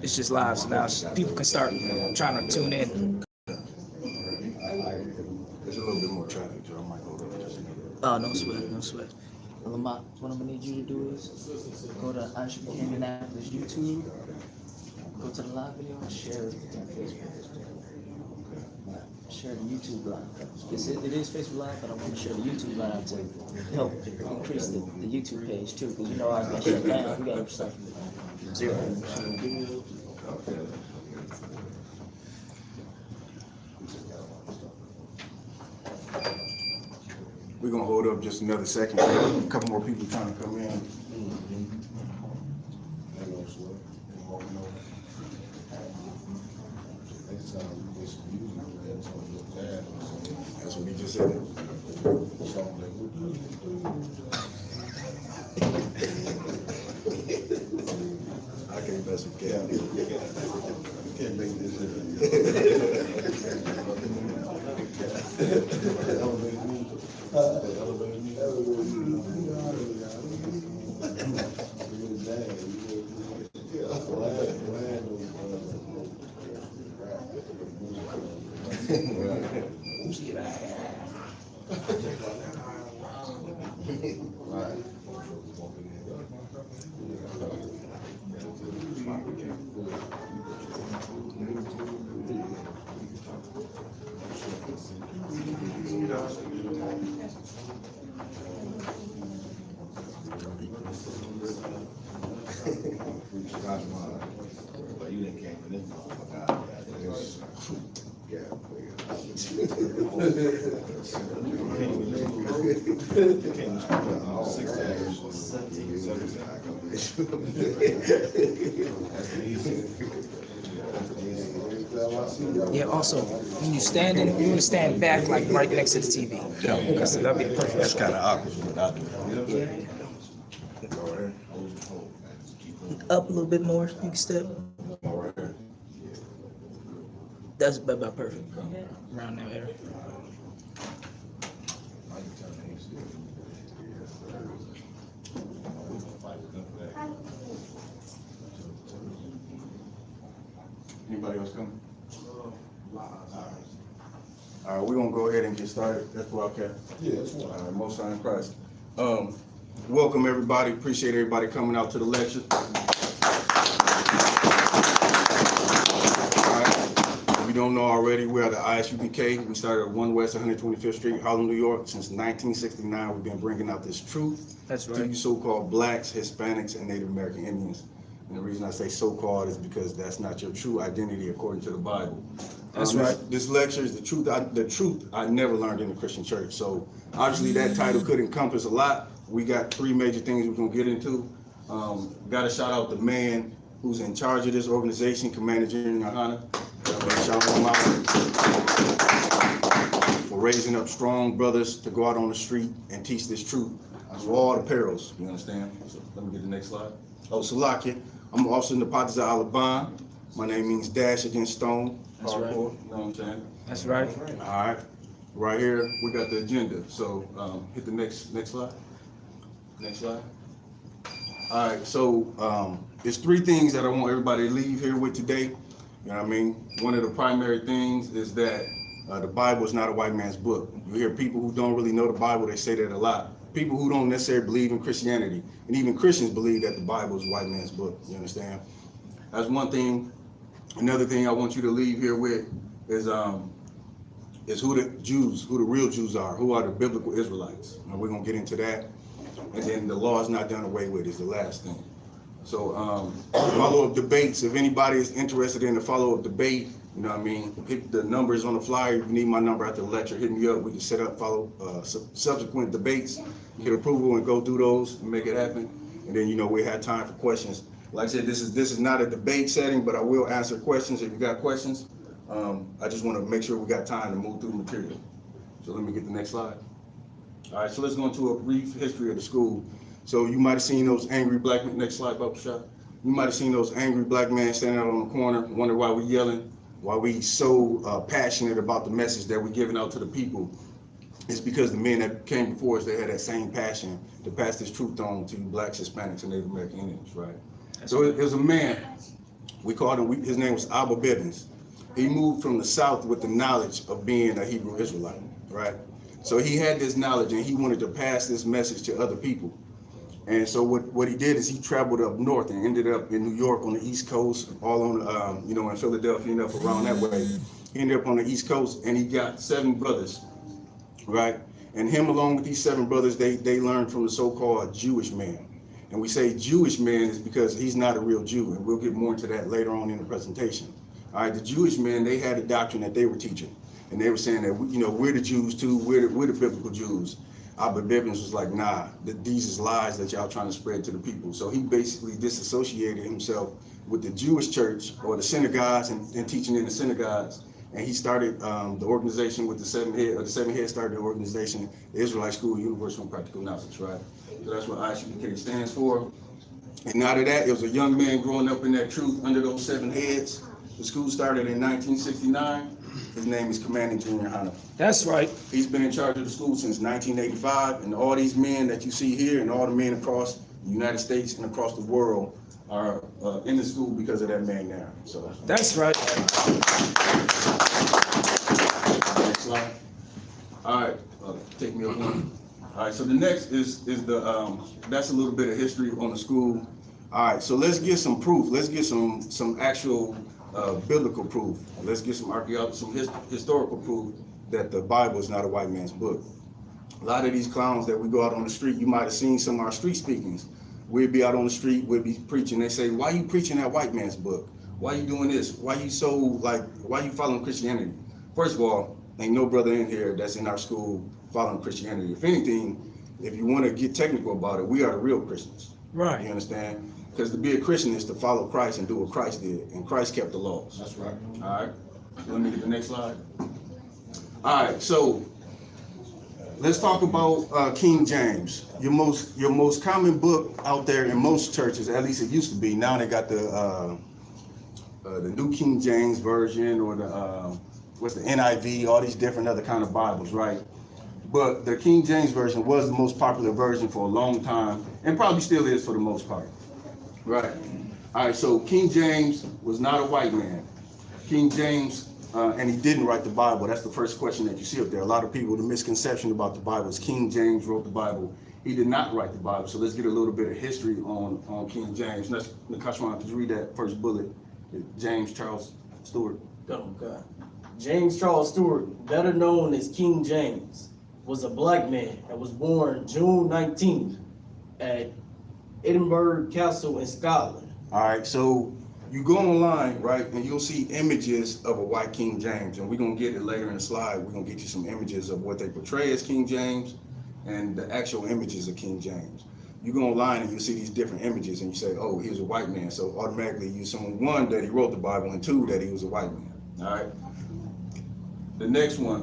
it's just live, so now people can start trying to tune in. There's a little bit more traffic, so I might hold up just a minute. Oh, no sweat, no sweat. Lamont, what I'm gonna need you to do is go to I.S.U.P.K Indianapolis YouTube, go to the live video and share it on Facebook. Share the YouTube live. It is Facebook Live, but I want to share the YouTube live to help increase the YouTube page too, because you know I got shut down. We got stuff from zero. We're gonna hold up just another second. A couple more people trying to come in. That's what he just said. I can't mess with Cal. Can't make this shit. But you didn't came for this motherfucker. Yeah, also, when you standing, you want to stand back like right next to the TV. Yeah, Because that'd be perfect. that's kind of awkward, but I do. Yeah. Up a little bit more, you can step. That's about perfect. Around that area. Anybody else coming? All right, we're gonna go ahead and get started. That's where okay. Yeah, that's all right. Most High in Christ. Welcome everybody. Appreciate everybody coming out to the lecture. All right. If you don't know already, we're at the I.S.U.P.K. We started at 1 West 125th Street, Harlem, New York. Since 1969, we've been bringing out this truth. That's right. To you so-called blacks, Hispanics, and Native American Indians. And the reason I say so-called is because that's not your true identity according to the Bible. That's right. This lecture is the truth I never learned in the Christian church. So obviously that title could encompass a lot. We got three major things we're gonna get into. Got to shout out the man who's in charge of this organization, Commander GEN.YAHANNA. Shout him out for raising up strong brothers to go out on the street and teach this truth through all the perils. You understand? So let me get the next slide. Oh, Salakia. I'm also in the Potters of Alabama. My name means dash against stone. That's right. You know what I'm saying? That's right. All right. Right here, we got the agenda. So hit the next slide. Next slide. All right. So there's three things that I want everybody to leave here with today. You know what I mean? One of the primary things is that the Bible is not a white man's book. You hear people who don't really know the Bible, they say that a lot. People who don't necessarily believe in Christianity, and even Christians believe that the Bible is a white man's book. You understand? That's one thing. Another thing I want you to leave here with is who the real Jews are, who are the biblical Israelites. And we're gonna get into that. And then the law is not done away with is the last thing. So follow-up debates. If anybody is interested in a follow-up debate, you know what I mean, hit the numbers on the flyer. If you need my number after the lecture, hit me up. We can set up subsequent debates, get approval and go through those and make it happen. And then, you know, we have time for questions. Like I said, this is not a debate setting, but I will answer questions if you got questions. I just want to make sure we got time to move through the material. So let me get the next slide. All right, so let's go into a brief history of the school. So you might have seen those angry black men. Next slide, Bubba Shot. You might have seen those angry black men standing out on the corner, wonder why we're yelling, why we so passionate about the message that we're giving out to the people. It's because the men that came before us, they had that same passion to pass this truth on to blacks, Hispanics, and Native American Indians, right? So it was a man We called him, his name was Abba Bivens. He moved from the South with the knowledge of being a Hebrew Israelite, right? So he had this knowledge and he wanted to pass this message to other people. And so what he did is he traveled up north and ended up in New York on the East Coast, all on, you know, in Philadelphia and up around that way. He ended up on the East Coast and he got 7 brothers, right? And him along with these 7 brothers, they learned from the so-called Jewish man. And we say Jewish man is because he's not a real Jew, and we'll get more into that later on in the presentation. All right, the Jewish men, they had a doctrine that they were teaching, and they were saying that we're the Jews too, we're the biblical Jews. Abba Bivens was like, nah, these is lies that y'all trying to spread to the people. So he basically disassociated himself with the Jewish church or the synagogues and teaching in the synagogues. And he started the organization with the 7 head, or the 7 head started the organization, the Israelite School of Universal and Practical Knowledge, right? So that's what I.S.U.P.K stands for. And out of that, it was a young man growing up in that truth under those 7 heads. The school started in 1969. His name is Commanding GEN.YAHANNA. That's right. He's been in charge of the school since 1985, and all these men that you see here and all the men across the United States and across the world are in the school because of that man there. So that's right. Next slide. All right, take me up one. All right, so the next is the that's a little bit of history on the school. All right, so let's get some proof. Let's get some actual biblical proof. Let's get some historical proof that the Bible is not a white man's book. A lot of these clowns that we go out on the street, you might have seen some of our street speakings. We'd be out on the street, we'd be preaching. They say, why you preaching that white man's book? Why you doing this? Why you following Christianity? First of all, ain't no brother in here that's in our school following Christianity. If anything, if you want to get technical about it, we are the real Christians. Right. You understand? Because to be a Christian is to follow Christ and do what Christ did, and Christ kept the laws. That's right. All right. Let me get the next slide. All right. So let's talk about King James. Your most common book out there in most churches, at least it used to be. Now they got the New King James Version or the what's the NIV, all these different other kind of Bibles, right? But the King James Version was the most popular version for a long time, and probably still is for the most part. Right. All right, so King James was not a white man. King James, and he didn't write the Bible. That's the first question that you see up there. A lot of people, the misconception about the Bible is King James wrote the Bible. He did not write the Bible. So let's get a little bit of history on King James. Nakashwan, could you read that first bullet? James Charles Stewart. Oh, God. James Charles Stewart, better known as King James, was a black man that was born June 19th at Edinburgh Castle in Scotland. All right, so you go online, right, and you'll see images of a white King James, and we're gonna get it later in the slide. We're gonna get you some images of what they portray as King James and the actual images of King James. You go online and you see these different images and you say, oh, he was a white man. So automatically you assume 1, that he wrote the Bible, and 2, that he was a white man. All right. The next one,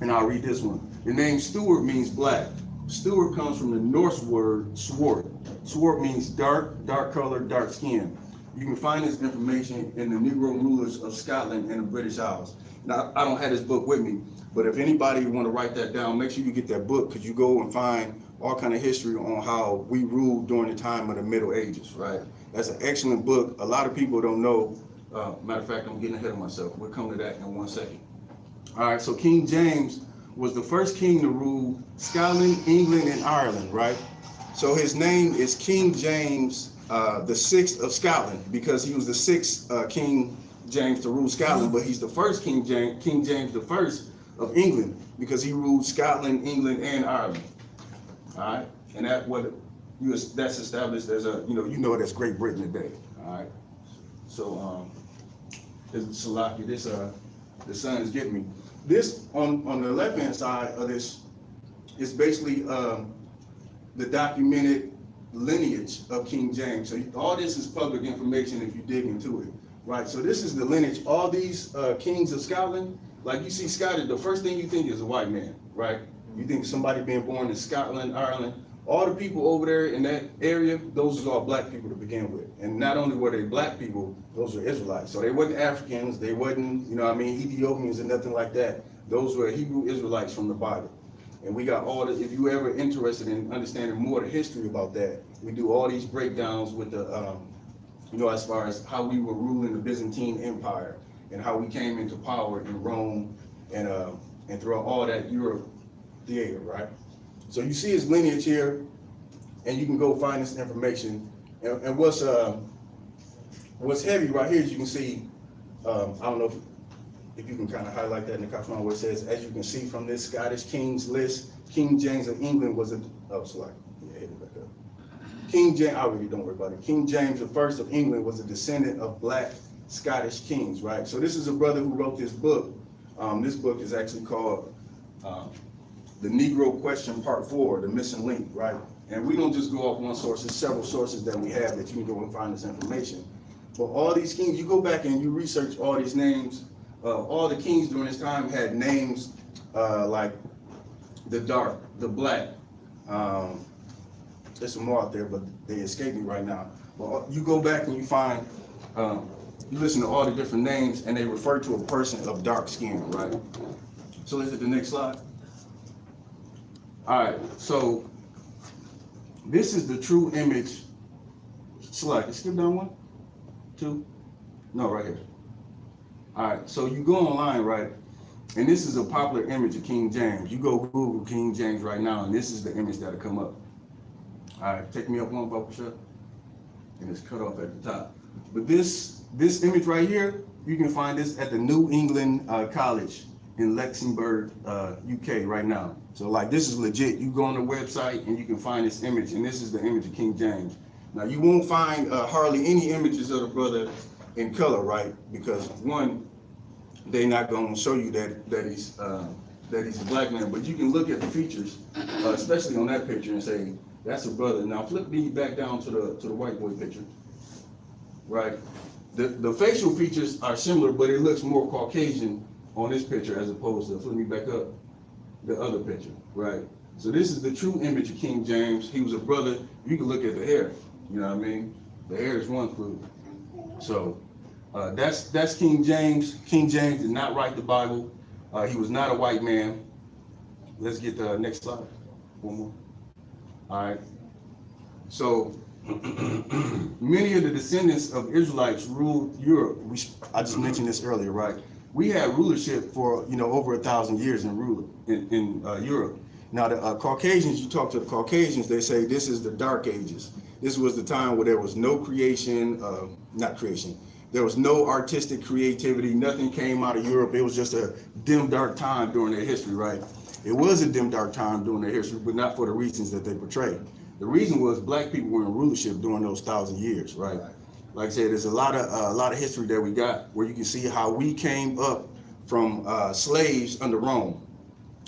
and I'll read this one. The name Stewart means black. Stewart comes from the Norse word swart. Swart means dark color, dark skin. You can find this information in the Negro rulers of Scotland and the British Isles. Now, I don't have this book with me, but if anybody want to write that down, make sure you get that book, because you go and find all kind of history on how we ruled during the time of the Middle Ages, right? That's an excellent book. A lot of people don't know. Matter of fact, I'm getting ahead of myself. We'll come to that in 1 second. All right, so King James was the first king to rule Scotland, England, and Ireland, right? So his name is King James the 6th of Scotland, because he was the 6th King James to rule Scotland, but he's the first King James the first of England, because he ruled Scotland, England, and Ireland. All right, and that's established as a you know that's Great Britain today. All right, so this Salaki, the sun is getting me. This on the left hand side of this is basically the documented lineage of King James. So all this is public information if you dig into it, right? So this is the lineage. All these kings of Scotland, like you see Scotland, the first thing you think is a white man, right? You think somebody being born in Scotland, Ireland. All the people over there in that area, those are all black people to begin with. And not only were they black people, those were Israelites. So they wasn't Africans, they wasn't, Ethiopians and nothing like that. Those were Hebrew Israelites from the Bible. And we got if you ever interested in understanding more of the history about that, we do all these breakdowns with the you know, as far as how we were ruling the Byzantine Empire and how we came into power in Rome and throughout all that Europe theater, right? So you see his lineage here, and you can go find this information. And what's heavy right here is you can see, I don't know if you can kind of highlight that in the caption where it says, as you can see from this Scottish Kings list, King James of England was a, hit it back up. King James, I really don't worry about it. King James I of England was a descendant of black Scottish kings, right? So this is a brother who wrote this book. This book is actually called The Negro Question Part 4, The Missing Link, right? And we don't just go off one source, there's several sources that we have that you can go and find this information. But all these kings, you go back and you research all these names, all the kings during this time had names like the dark, the black, there's some more out there, but they escape me right now. But you go back and you find, you listen to all the different names and they refer to a person of dark skin, right? So let's hit the next slide. All right, so this is the true image. Slide, skip down 1, 2, no, right here. All right, so you go online, right? And this is a popular image of King James. You go Google King James right now, and this is the image that'll come up. All right, take me up one, Papa Shut. And it's cut off at the top. But this image right here, you can find this at the New England College in Luxembourg, UK right now. So like this is legit. You go on the website and you can find this image, and this is the image of King James. Now you won't find hardly any images of the brother in color, right? Because one, they're not going to show you that he's a black man, but you can look at the features, especially on that picture, and say that's a brother. Now flip me back down to the white boy picture, right? The facial features are similar, but it looks more Caucasian on this picture as opposed to, flip me back up, the other picture, right? So this is the true image of King James. He was a brother. You can look at the hair, you know what I mean? The hair is one clue. So that's King James. King James did not write the Bible. He was not a white man. Let's get the next slide. One more. All right. So many of the descendants of Israelites ruled Europe. I just mentioned this earlier, right? We had rulership for over 1,000 years in Europe. Now the Caucasians, you talk to the Caucasians, they say this is the Dark Ages. This was the time where there was no creation, there was no artistic creativity. Nothing came out of Europe. It was just a dim, dark time during their history, right? It was a dim, dark time during their history, but not for the reasons that they portray. The reason was black people were in rulership during those 1,000 years, right? Like I said, there's a lot of history that we got where you can see how we came up from slaves under Rome,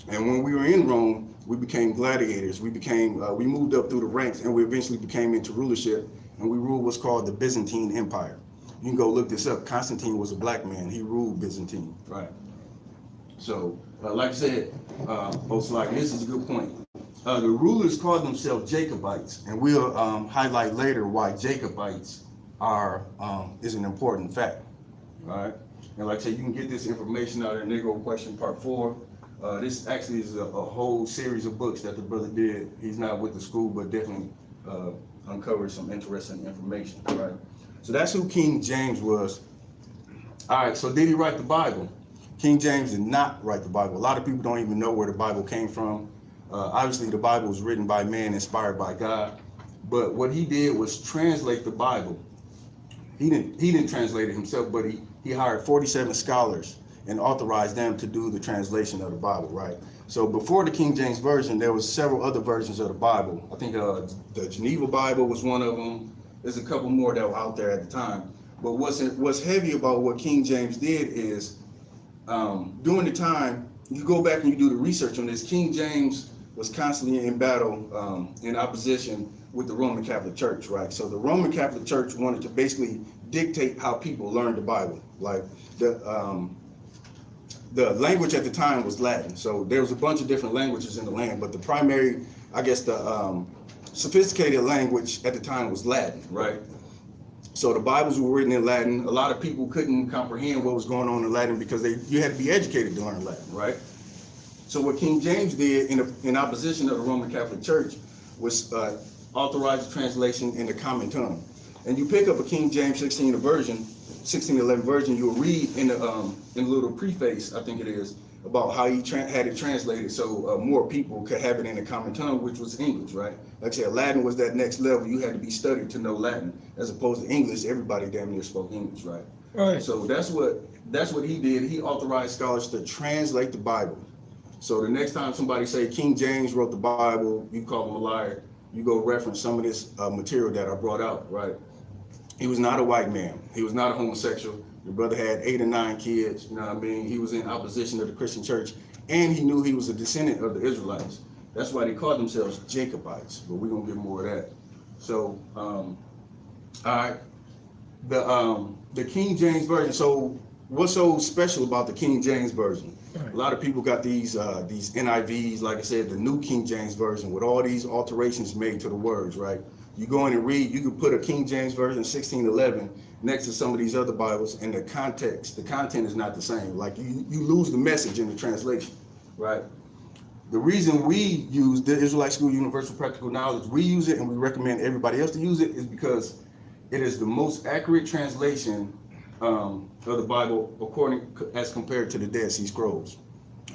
and when we were in Rome, we became gladiators. We moved up through the ranks, and we eventually became into rulership, and we ruled what's called the Byzantine Empire. You can go look this up. Constantine was a black man. He ruled Byzantine, right? So, like I said, this is a good point. The rulers called themselves Jacobites, and we'll highlight later why Jacobites is an important fact, all right? And like I said, you can get this information out of Negro Question Part 4. This actually is a whole series of books that the brother did. He's not with the school, but definitely uncovered some interesting information, right? So that's who King James was. All right, so did he write the Bible? King James did not write the Bible. A lot of people don't even know where the Bible came from. Obviously, the Bible was written by man, inspired by God. But what he did was translate the Bible. He didn't translate it himself, but he hired 47 scholars and authorized them to do the translation of the Bible, right? So before the King James Version, there was several other versions of the Bible. I think the Geneva Bible was one of them. There's a couple more that were out there at the time. But what's heavy about what King James did is, during the time, you go back and you do the research on this, King James was constantly in battle, in opposition with the Roman Catholic Church, right? So the Roman Catholic Church wanted to basically dictate how people learned the Bible. Like the language at the time was Latin. So there was a bunch of different languages in the land, but the primary, I guess the sophisticated language at the time was Latin, right? So the Bibles were written in Latin. A lot of people couldn't comprehend what was going on in Latin because you had to be educated to learn Latin, right? So what King James did in opposition of the Roman Catholic Church was authorize the translation in the common tongue. and you pick up a King James 1611 version, you'll read in the little preface, I think it is, about how he had it translated so more people could have it in a common tongue, which was English, right? Like I said, Latin was that next level. You had to be studied to know Latin, as opposed to English. Everybody damn near spoke English, right? Right. So that's what he did. He authorized scholars to translate the Bible. So the next time somebody say King James wrote the Bible, you call him a liar. You go reference some of this material that I brought out, right? He was not a white man. He was not a homosexual. The brother had 8 or 9 kids, you know what I mean? He was in opposition to the Christian church, and he knew he was a descendant of the Israelites. That's why they called themselves Jacobites, but we're gonna get more of that. So, all right, the King James Version. So what's so special about the King James Version? A lot of people got these NIVs, like I said, the New King James Version, with all these alterations made to the words, right? You go in and read, you could put a King James Version 1611 next to some of these other Bibles, and the content is not the same. Like you lose the message in the translation, right? The reason we use the Israelite School Universal Practical Knowledge, we use it and we recommend everybody else to use it, is because it is the most accurate translation of the Bible as compared to the Dead Sea Scrolls.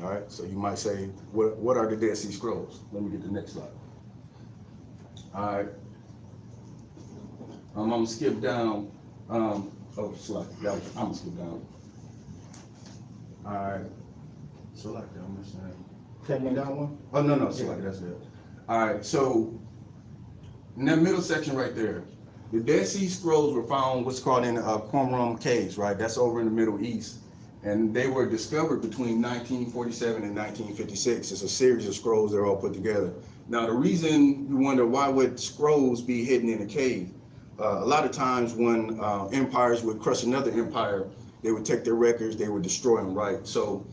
All right, so you might say, what are the Dead Sea Scrolls? Let me get the next slide. All right. I'm gonna skip down. I'm gonna skip down. All right. Select that. I'm missing that. Take me down one? Oh, no, select that's it. All right, so in that middle section right there, the Dead Sea Scrolls were found what's called in Qumran caves, right? That's over in the Middle East. And they were discovered between 1947 and 1956. It's a series of scrolls, they're all put together. Now, the reason you wonder why would scrolls be hidden in a cave? A lot of times when empires would crush another empire, they would take their records, they would destroy them, right? So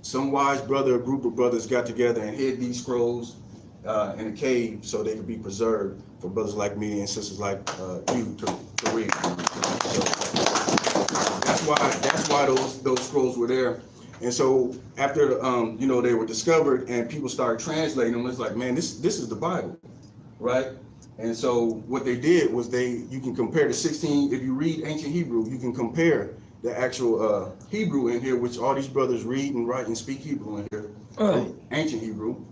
some wise brother, a group of brothers got together and hid these scrolls in a cave so they could be preserved for brothers like me and sisters like you to read. So that's why those scrolls were there. And so after they were discovered and people started translating them, it's like, man, this is the Bible, right? And so what they did was you can compare the 16, if you read ancient Hebrew, you can compare the actual Hebrew in here, which all these brothers read and write and speak Hebrew in here, ancient Hebrew.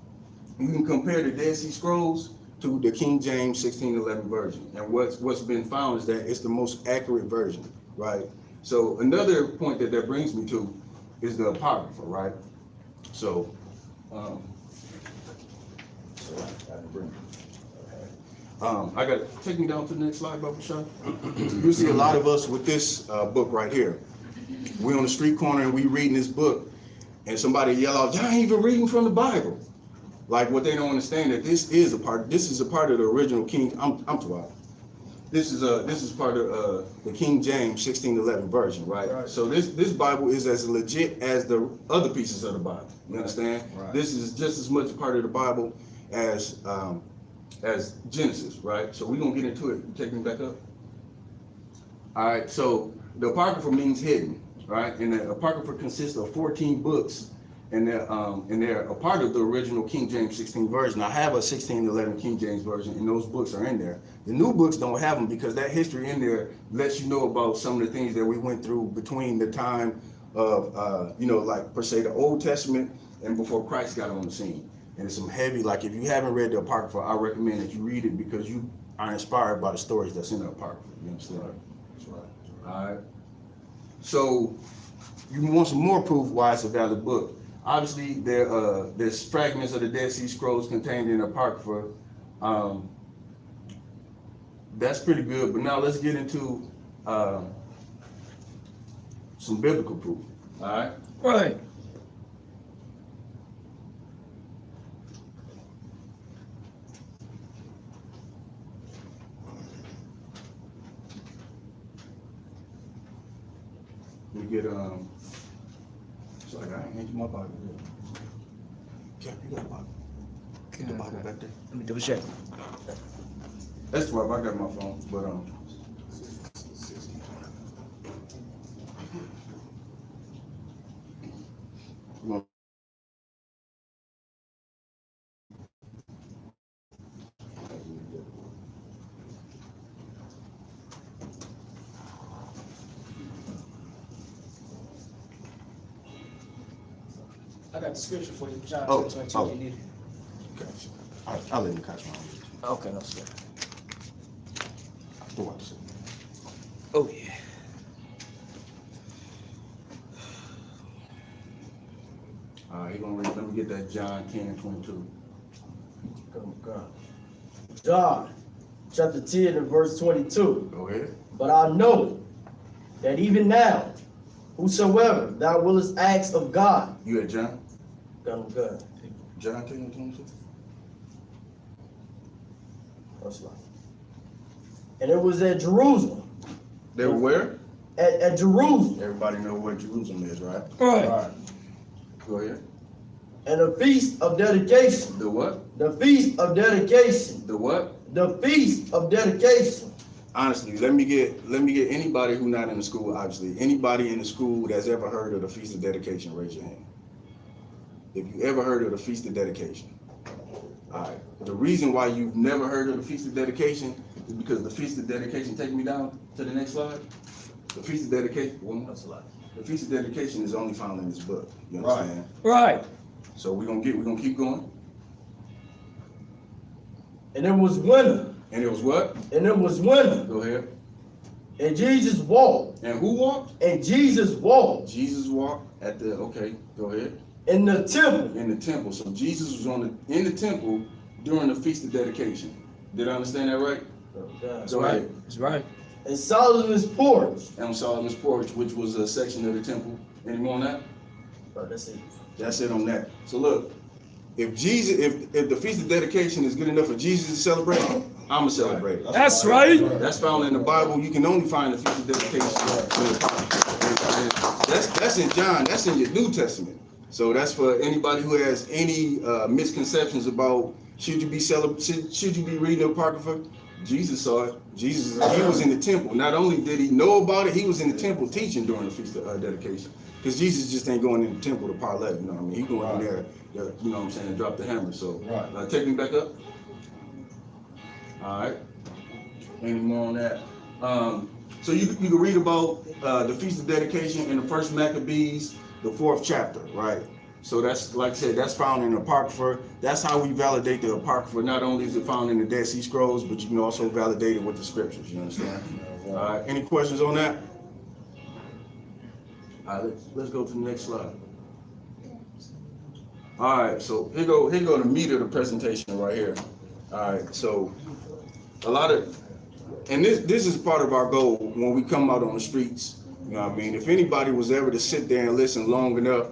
You can compare the Dead Sea Scrolls to the King James 1611 version. And what's been found is that it's the most accurate version, right? So another point that brings me to is the Apocrypha, right? So, I got to take me down to the next slide, Baba Shah. You see a lot of us with this book right here. We're on the street corner and we reading this book, and somebody yell out, "Y'all ain't even reading from the Bible." Like, what they don't understand that this is a part of the original King. I'm 12. This is part of the King James 1611 version, right? So this Bible is as legit as the other pieces of the Bible. You understand? Right. This is just as much a part of the Bible as Genesis, right? So we're gonna get into it. You take me back up. All right. So the Apocrypha means hidden, right? And the Apocrypha consists of 14 books, and they're a part of the original King James 16 version. I have a 1611 King James version, and those books are in there. The new books don't have them because that history in there lets you know about some of the things that we went through between the time of, like per se the Old Testament and before Christ got on the scene. And it's some heavy, like if you haven't read the Apocrypha, I recommend that you read it because you are inspired by the stories that's in the Apocrypha. You understand? That's right. All right. So you want some more proof why it's a valid book. Obviously, there's fragments of the Dead Sea Scrolls contained in the Apocrypha. That's pretty good, but now let's get into some biblical proof. All right? Right. Let me get sorry, I ain't handed my Bible here. Cap, you got a Bible? Get the Bible back there. Let me double check. That's 12. I got my phone, but I got the scripture for you, John Oh, 10:22 oh. if you need it. Okay. I'll let him catch my own. Okay, no sir. Go on, sir. Oh yeah. All right, let me get that John 10:22. John, chapter 10 and verse 22. Go ahead. But I know that even now, whosoever thou willest ask of God, You at John? God. John 10:22? That's right. And it was at Jerusalem. They were where? At Jerusalem. Everybody know where Jerusalem is, right? Right. Go ahead. And the feast of dedication. The what? The feast of dedication. The what? The feast of dedication. Honestly, let me get anybody who not in the school, obviously. Anybody in the school that's ever heard of the Feast of Dedication, raise your hand. If you ever heard of the Feast of Dedication. All right. The reason why you've never heard of the Feast of Dedication is because the Feast of Dedication, take me down to the next slide. The Feast of Dedication, one more slide. The Feast of Dedication is only found in this book. You understand? Right. So we're gonna keep going. And it was winter. And it was what? And it was winter. Go ahead. And Jesus walked. And who walked? And Jesus walked Jesus walked at the, okay, go ahead. in the temple. In the temple. So Jesus was in the temple during the Feast of Dedication. Did I understand that right? That's Go right. ahead. That's right. And Solomon's porch. And on Solomon's porch, which was a section of the temple. Any more on that? That's it. That's it on that. So look, if the Feast of Dedication is good enough for Jesus to celebrate, I'ma celebrate it. That's right. That's found in the Bible. You can only find the Feast of Dedication in the Bible. That's in John. That's in your New Testament. So that's for anybody who has any misconceptions about should you be reading the Apocrypha. Jesus saw it. He was in the temple. Not only did he know about it, he was in the temple teaching during the Feast of Dedication. Because Jesus just ain't going in the temple to parlay, you know what I mean? He going in there, you know what I'm saying, to drop the hammer. So take me back up. All right. Any more on that? So you can read about the Feast of Dedication in the First Maccabees, the 4th chapter, right? So that's, like I said, that's found in the Apocrypha. That's how we validate the Apocrypha. Not only is it found in the Dead Sea Scrolls, but you can also validate it with the scriptures, you understand? All right, any questions on that? All right, let's go to the next slide. All right, so here go the meat of the presentation right here. All right, so and this is part of our goal when we come out on the streets. You know what I mean? If anybody was ever to sit there and listen long enough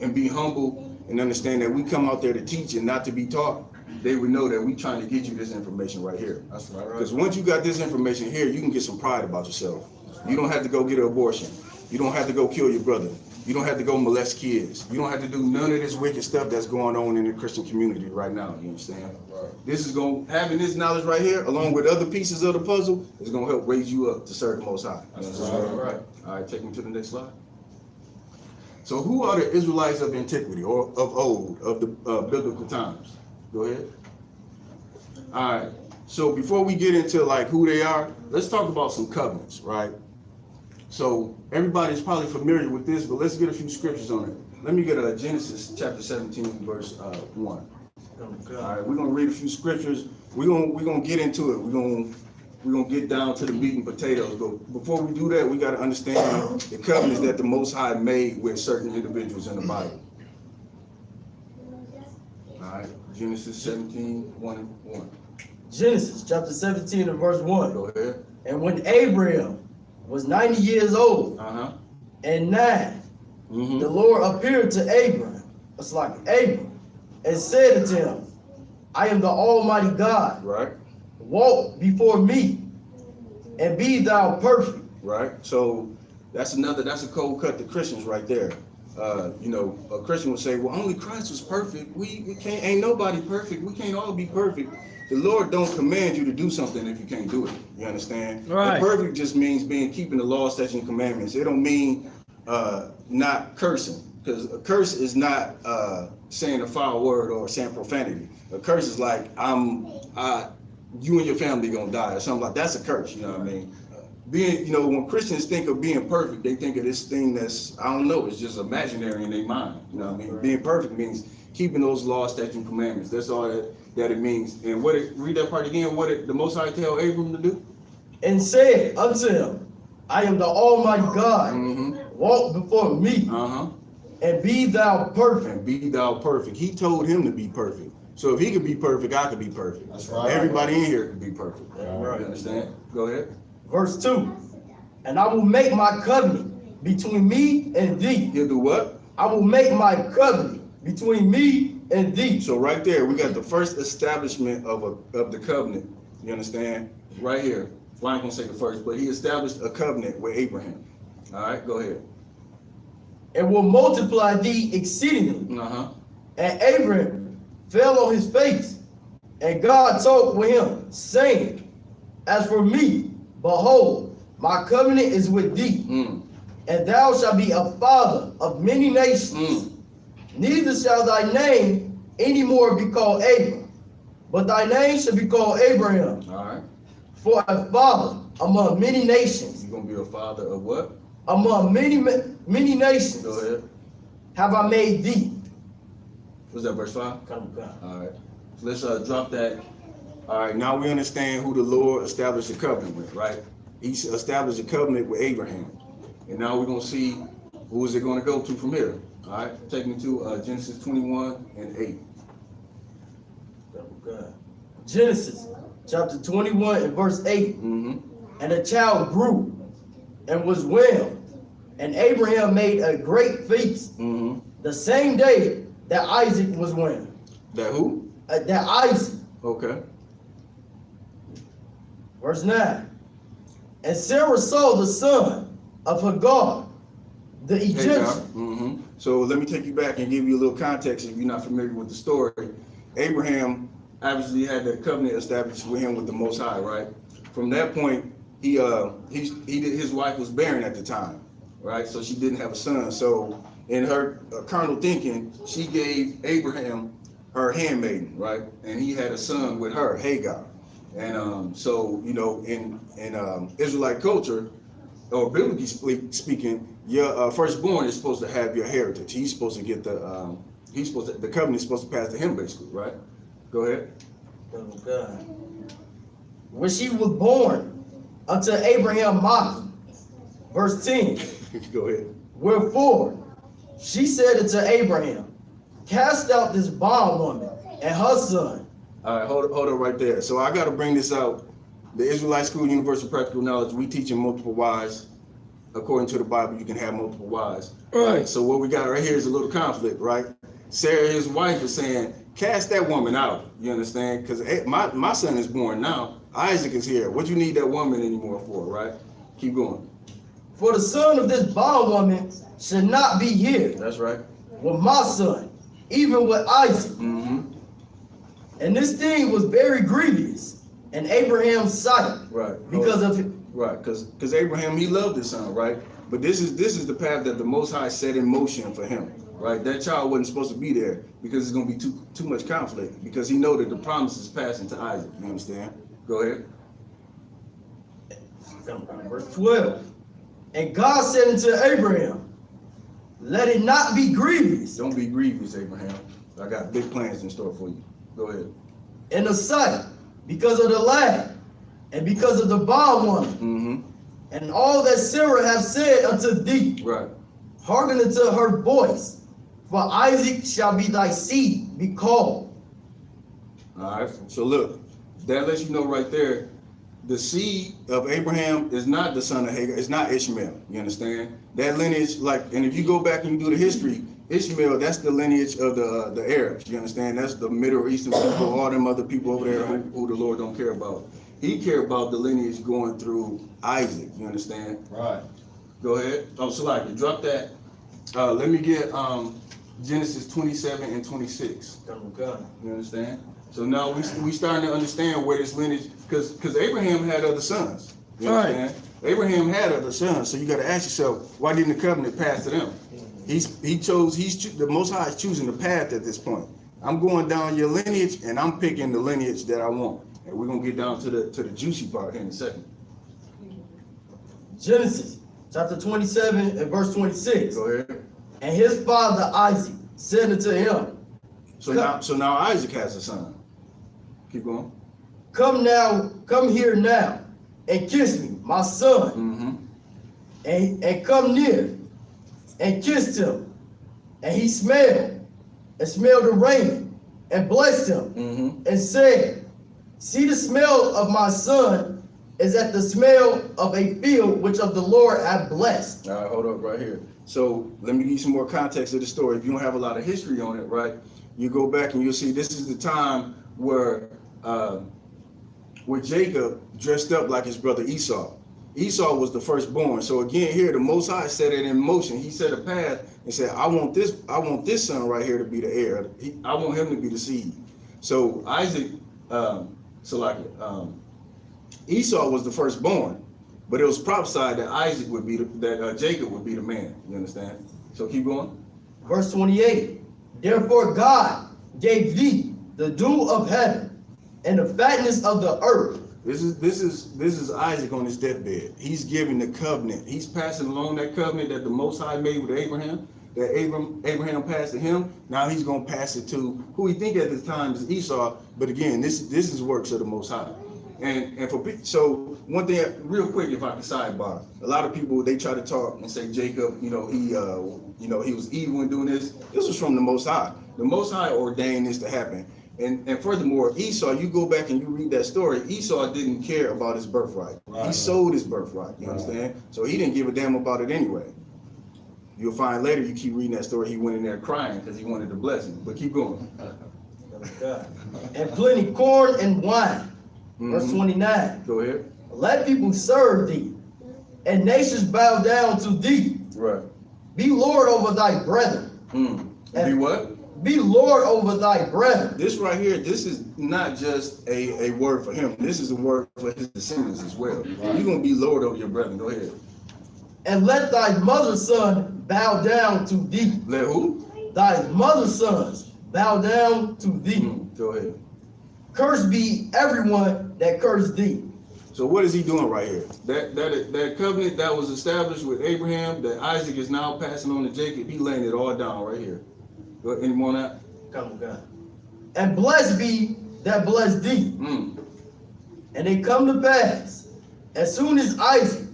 and be humble and understand that we come out there to teach and not to be taught, they would know that we trying to get you this information right here. That's right. Because once you got this information here, you can get some pride about yourself. You don't have to go get an abortion. You don't have to go kill your brother. You don't have to go molest kids. You don't have to do none of this wicked stuff that's going on in the Christian community right now. You understand? Right. This is having this knowledge right here, along with other pieces of the puzzle, is gonna help raise you up to serve the Most High. That's right. All right, take me to the next slide. So who are the Israelites of antiquity or of old, of the biblical times? Go ahead. All right. So before we get into like who they are, let's talk about some covenants, right? So everybody's probably familiar with this, but let's get a few scriptures on it. Let me get Genesis chapter 17, verse 1. All right, we're gonna read a few scriptures. We're gonna get into it. We're gonna get down to the meat and potatoes. But before we do that, we got to understand the covenants that the Most High made with certain individuals in the Bible. All right, Genesis 17, 1 and 1. Genesis chapter 17 and verse 1. Go ahead. And when Abraham was 90 years old and 9, the Lord appeared to Abraham, it's like Abram, and said to him, I am the Almighty God. Right. Walk before me and be thou perfect. Right. So that's a cold cut to Christians right there. You know, a Christian would say, well, only Christ was perfect. We can't, ain't nobody perfect. We can't all be perfect. The Lord don't command you to do something if you can't do it. You understand? Right. And perfect just means keeping the law, statutes, and commandments. It don't mean not cursing, because a curse is not saying a foul word or saying profanity. A curse is like you and your family gonna die or something like that. That's a curse. You know what I mean? being, you know, when Christians think of being perfect, they think of this thing that's, I don't know, it's just imaginary in their mind. You know what I mean? Right. Being perfect means keeping those laws, statutes, and commandments. That's all that it means. And read that part again, the Most High tell Abram to do? And said unto him, I am the Almighty God. Mm-hmm. Walk before me, Uh-huh. and be thou perfect. And be thou perfect. He told him to be perfect. So if he could be perfect, I could be perfect. That's right. Everybody in here could be perfect. Right. You understand? Go ahead. Verse 2. And I will make my covenant between me and thee. He'll do what? I will make my covenant between me and thee. So right there, we got the first establishment of the covenant. You understand? Right here. Well, I ain't gonna say the first, but he established a covenant with Abraham. All right, go ahead. And will multiply thee exceedingly. Uh-huh. And Abraham fell on his face, and God talked with him, saying, As for me, behold, my covenant is with thee, and thou shalt be a father of many nations. Neither shall thy name any more be called Abram, but thy name shall be called Abraham, All right. for a father among many nations. You're gonna be a father of what? Among many nations Go ahead. have I made thee. What's that, verse 5? Come. All right. So let's drop that. All right, now we understand who the Lord established a covenant with, right? He established a covenant with Abraham. And now we're going to see who is it going to go to from here. All right, take me to Genesis 21 and 8. Genesis chapter 21 and verse 8. Mm-hmm. And the child grew and was well, and Abraham made a great feast Mm-hmm. the same day that Isaac was well. That who? That Isaac. Okay. Verse 9. And Sarah saw the son of Hagar, the Egyptian. Mm-hmm. So let me take you back and give you a little context if you're not familiar with the story. Abraham obviously had the covenant established with him with the Most High, right? From that point, his wife was barren at the time, right? So she didn't have a son. So in her carnal thinking, she gave Abraham her handmaiden, right? And he had a son with her, Hagar. And so, you know, in Israelite culture, or biblically speaking, your firstborn is supposed to have your heritage. He's supposed to get the covenant is supposed to pass to him, basically, right? Go ahead. When she was born unto Abraham mocking. Verse 10. Go ahead. Wherefore she said unto Abraham, Cast out this bondwoman and her son. All right, hold up right there. So I got to bring this out. The Israelite School Universal Practical Knowledge, we teach in multiple wives. According to the Bible, you can have multiple wives. Right. So what we got right here is a little conflict, right? Sarah, his wife, is saying, cast that woman out. You understand? Because my son is born now. Isaac is here. What you need that woman anymore for, right? Keep going. For the son of this bondwoman should not be here That's right. with my son, even with Isaac. Mm-hmm. And this thing was very grievous in Abraham's sight. Right. Because of it. Right, because Abraham, he loved his son, right? But this is the path that the Most High set in motion for him, right? That child wasn't supposed to be there because it's going to be too much conflict, because he know that the promise is passing to Isaac. You understand? Go ahead. Verse 12. And God said unto Abraham, Let it not be grievous Don't be grievous, Abraham. I got big plans in store for you. Go ahead. in the sight, because of the lad, and because of the bondwoman, Mm-hmm. and all that Sarah hath said unto thee. Right. Hearken unto her voice, for Isaac shall be thy seed be called. All right. So look, that lets you know right there, the seed of Abraham is not the son of Hagar. It's not Ishmael. You understand? That lineage, and if you go back and you do the history, Ishmael, that's the lineage of the Arabs. You understand? That's the Middle Eastern people, all them other people over there who the Lord don't care about. He cared about the lineage going through Isaac. You understand? Right. Go ahead. Oh, Salaki, drop that. Let me get Genesis 27 and 26. You understand? So now we starting to understand where this lineage, because Abraham had other sons. You understand? Abraham had other sons. So you got to ask yourself, why didn't the covenant pass to them? The Most High is choosing the path at this point. I'm going down your lineage, and I'm picking the lineage that I want. And we're gonna get down to the juicy part here in a second. Genesis chapter 27 and verse 26. Go ahead. And his father Isaac said unto him, So now Isaac has a son. Keep going. Come here now, and kiss me, my son. Mm-hmm. And come near, and kissed him. And he smelled the raiment, and blessed him, and said, see, the smell of my son is at the smell of a field which of the Lord hath blessed. All right, hold up right here. So let me give you some more context of the story. If you don't have a lot of history on it, right, you go back and you'll see this is the time where Jacob dressed up like his brother Esau. Esau was the firstborn. So again, here the Most High set it in motion. He set a path and said, I want this son right here to be the heir. I want him to be the seed. So Isaac, Esau was the firstborn, but it was prophesied that Isaac would be Jacob would be the man. You understand? So keep going. Verse 28. Therefore God gave thee the dew of heaven and the fatness of the earth. This is Isaac on his deathbed. He's giving the covenant. He's passing along that covenant that the Most High made with Abraham. That Abraham passed to him. Now he's gonna pass it to who he think at the time is Esau. But again, this is works of the Most High. So one thing, real quick, if I can sidebar, a lot of people they try to talk and say Jacob, he was evil in doing this. This was from the Most High. The Most High ordained this to happen. And furthermore, Esau, you go back and you read that story, Esau didn't care about his birthright. Right. He sold his birthright, you understand? So he didn't give a damn about it anyway. You'll find later, you keep reading that story, he went in there crying because he wanted the blessing. But keep going. And plenty corn and wine. Verse 29. Go ahead. Let people serve thee, and nations bow down to thee. Right. Be Lord over thy brethren. Be what? Be Lord over thy brethren. This right here, this is not just a word for him. This is a word for his descendants as well. Right. You're going to be Lord over your brethren. Go ahead. And let thy mother's son bow down to thee. Let who? Thy mother's sons bow down to thee. Go ahead. Cursed be everyone that cursed thee. So what is he doing right here? That covenant that was established with Abraham, that Isaac is now passing on to Jacob, he laying it all down right here. Go ahead, any more on that? Come on, God. And blessed be that bless thee. And it come to pass, as soon as Isaac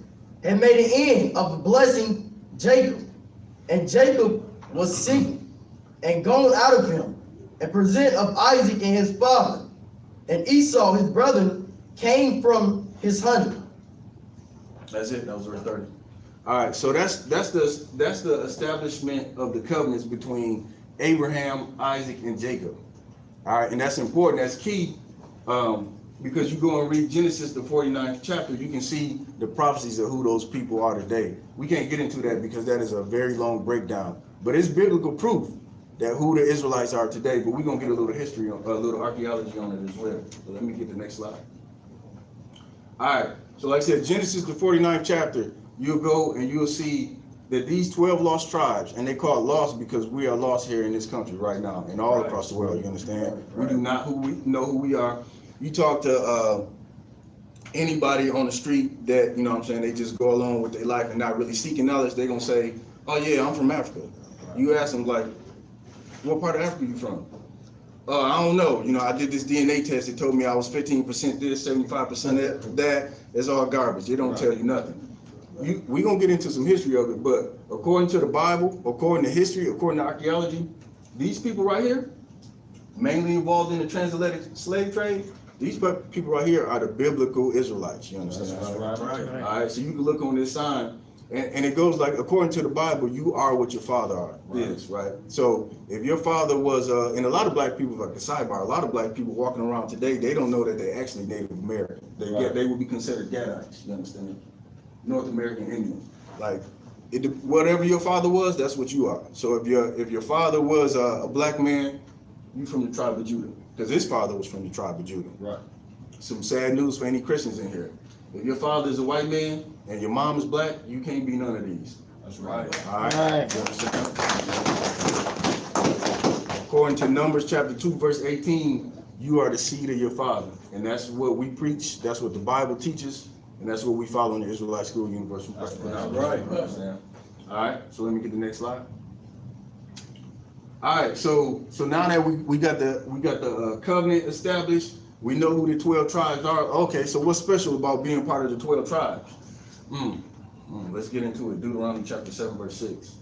had made an end of blessing Jacob, and Jacob was sick and gone out of him, and present of Isaac and his father, and Esau his brother came from his honey. That's it. That was verse 30. All right. So that's the establishment of the covenants between Abraham, Isaac, and Jacob. All right, and that's important. That's key, because you go and read Genesis, the 49th chapter, you can see the prophecies of who those people are today. We can't get into that because that is a very long breakdown. But it's biblical proof that who the Israelites are today. But we're gonna get a little history, a little archaeology on it as well. So let me get the next slide. All right. So like I said, Genesis, the 49th chapter, you'll go and you'll see that these 12 lost tribes, and they call it lost because we are lost here in this country right now and all across the world, you understand? We do not know who we are. You talk to anybody on the street that, they just go along with their life and not really seeking knowledge, they're going to say, oh yeah, I'm from Africa. You ask them like, what part of Africa you from? I don't know. I did this DNA test. It told me I was 15% this, 75% that. It's all garbage. It don't tell you nothing. We're going to get into some history of it, but according to the Bible, according to history, according to archaeology, these people right here, mainly involved in the transatlantic slave trade, these people right here are the biblical Israelites, you understand? Right. All right, so you can look on this sign, and it goes like, according to the Bible, you are what your father is, right? So if your father was, and a lot of black people, like a sidebar, a lot of black people walking around today, they don't know that they're actually Native American. They would be considered Gadites, you understand? North American Indian. Like, whatever your father was, that's what you are. So if your father was a black man, you from the tribe of Judah, because his father was from the tribe of Judah. Right. Some sad news for any Christians in here. If your father is a white man and your mom is black, you can't be none of these. That's right. All right. You understand? According to Numbers chapter 2, verse 18, you are the seed of your father, and that's what we preach. That's what the Bible teaches. And that's what we follow in the Israelite School Universal. That's right. All right, so let me get the next slide. All right, so now that we got the covenant established, we know who the 12 tribes are. Okay, so what's special about being part of the 12 tribes? Let's get into it. Deuteronomy chapter 7, verse 6.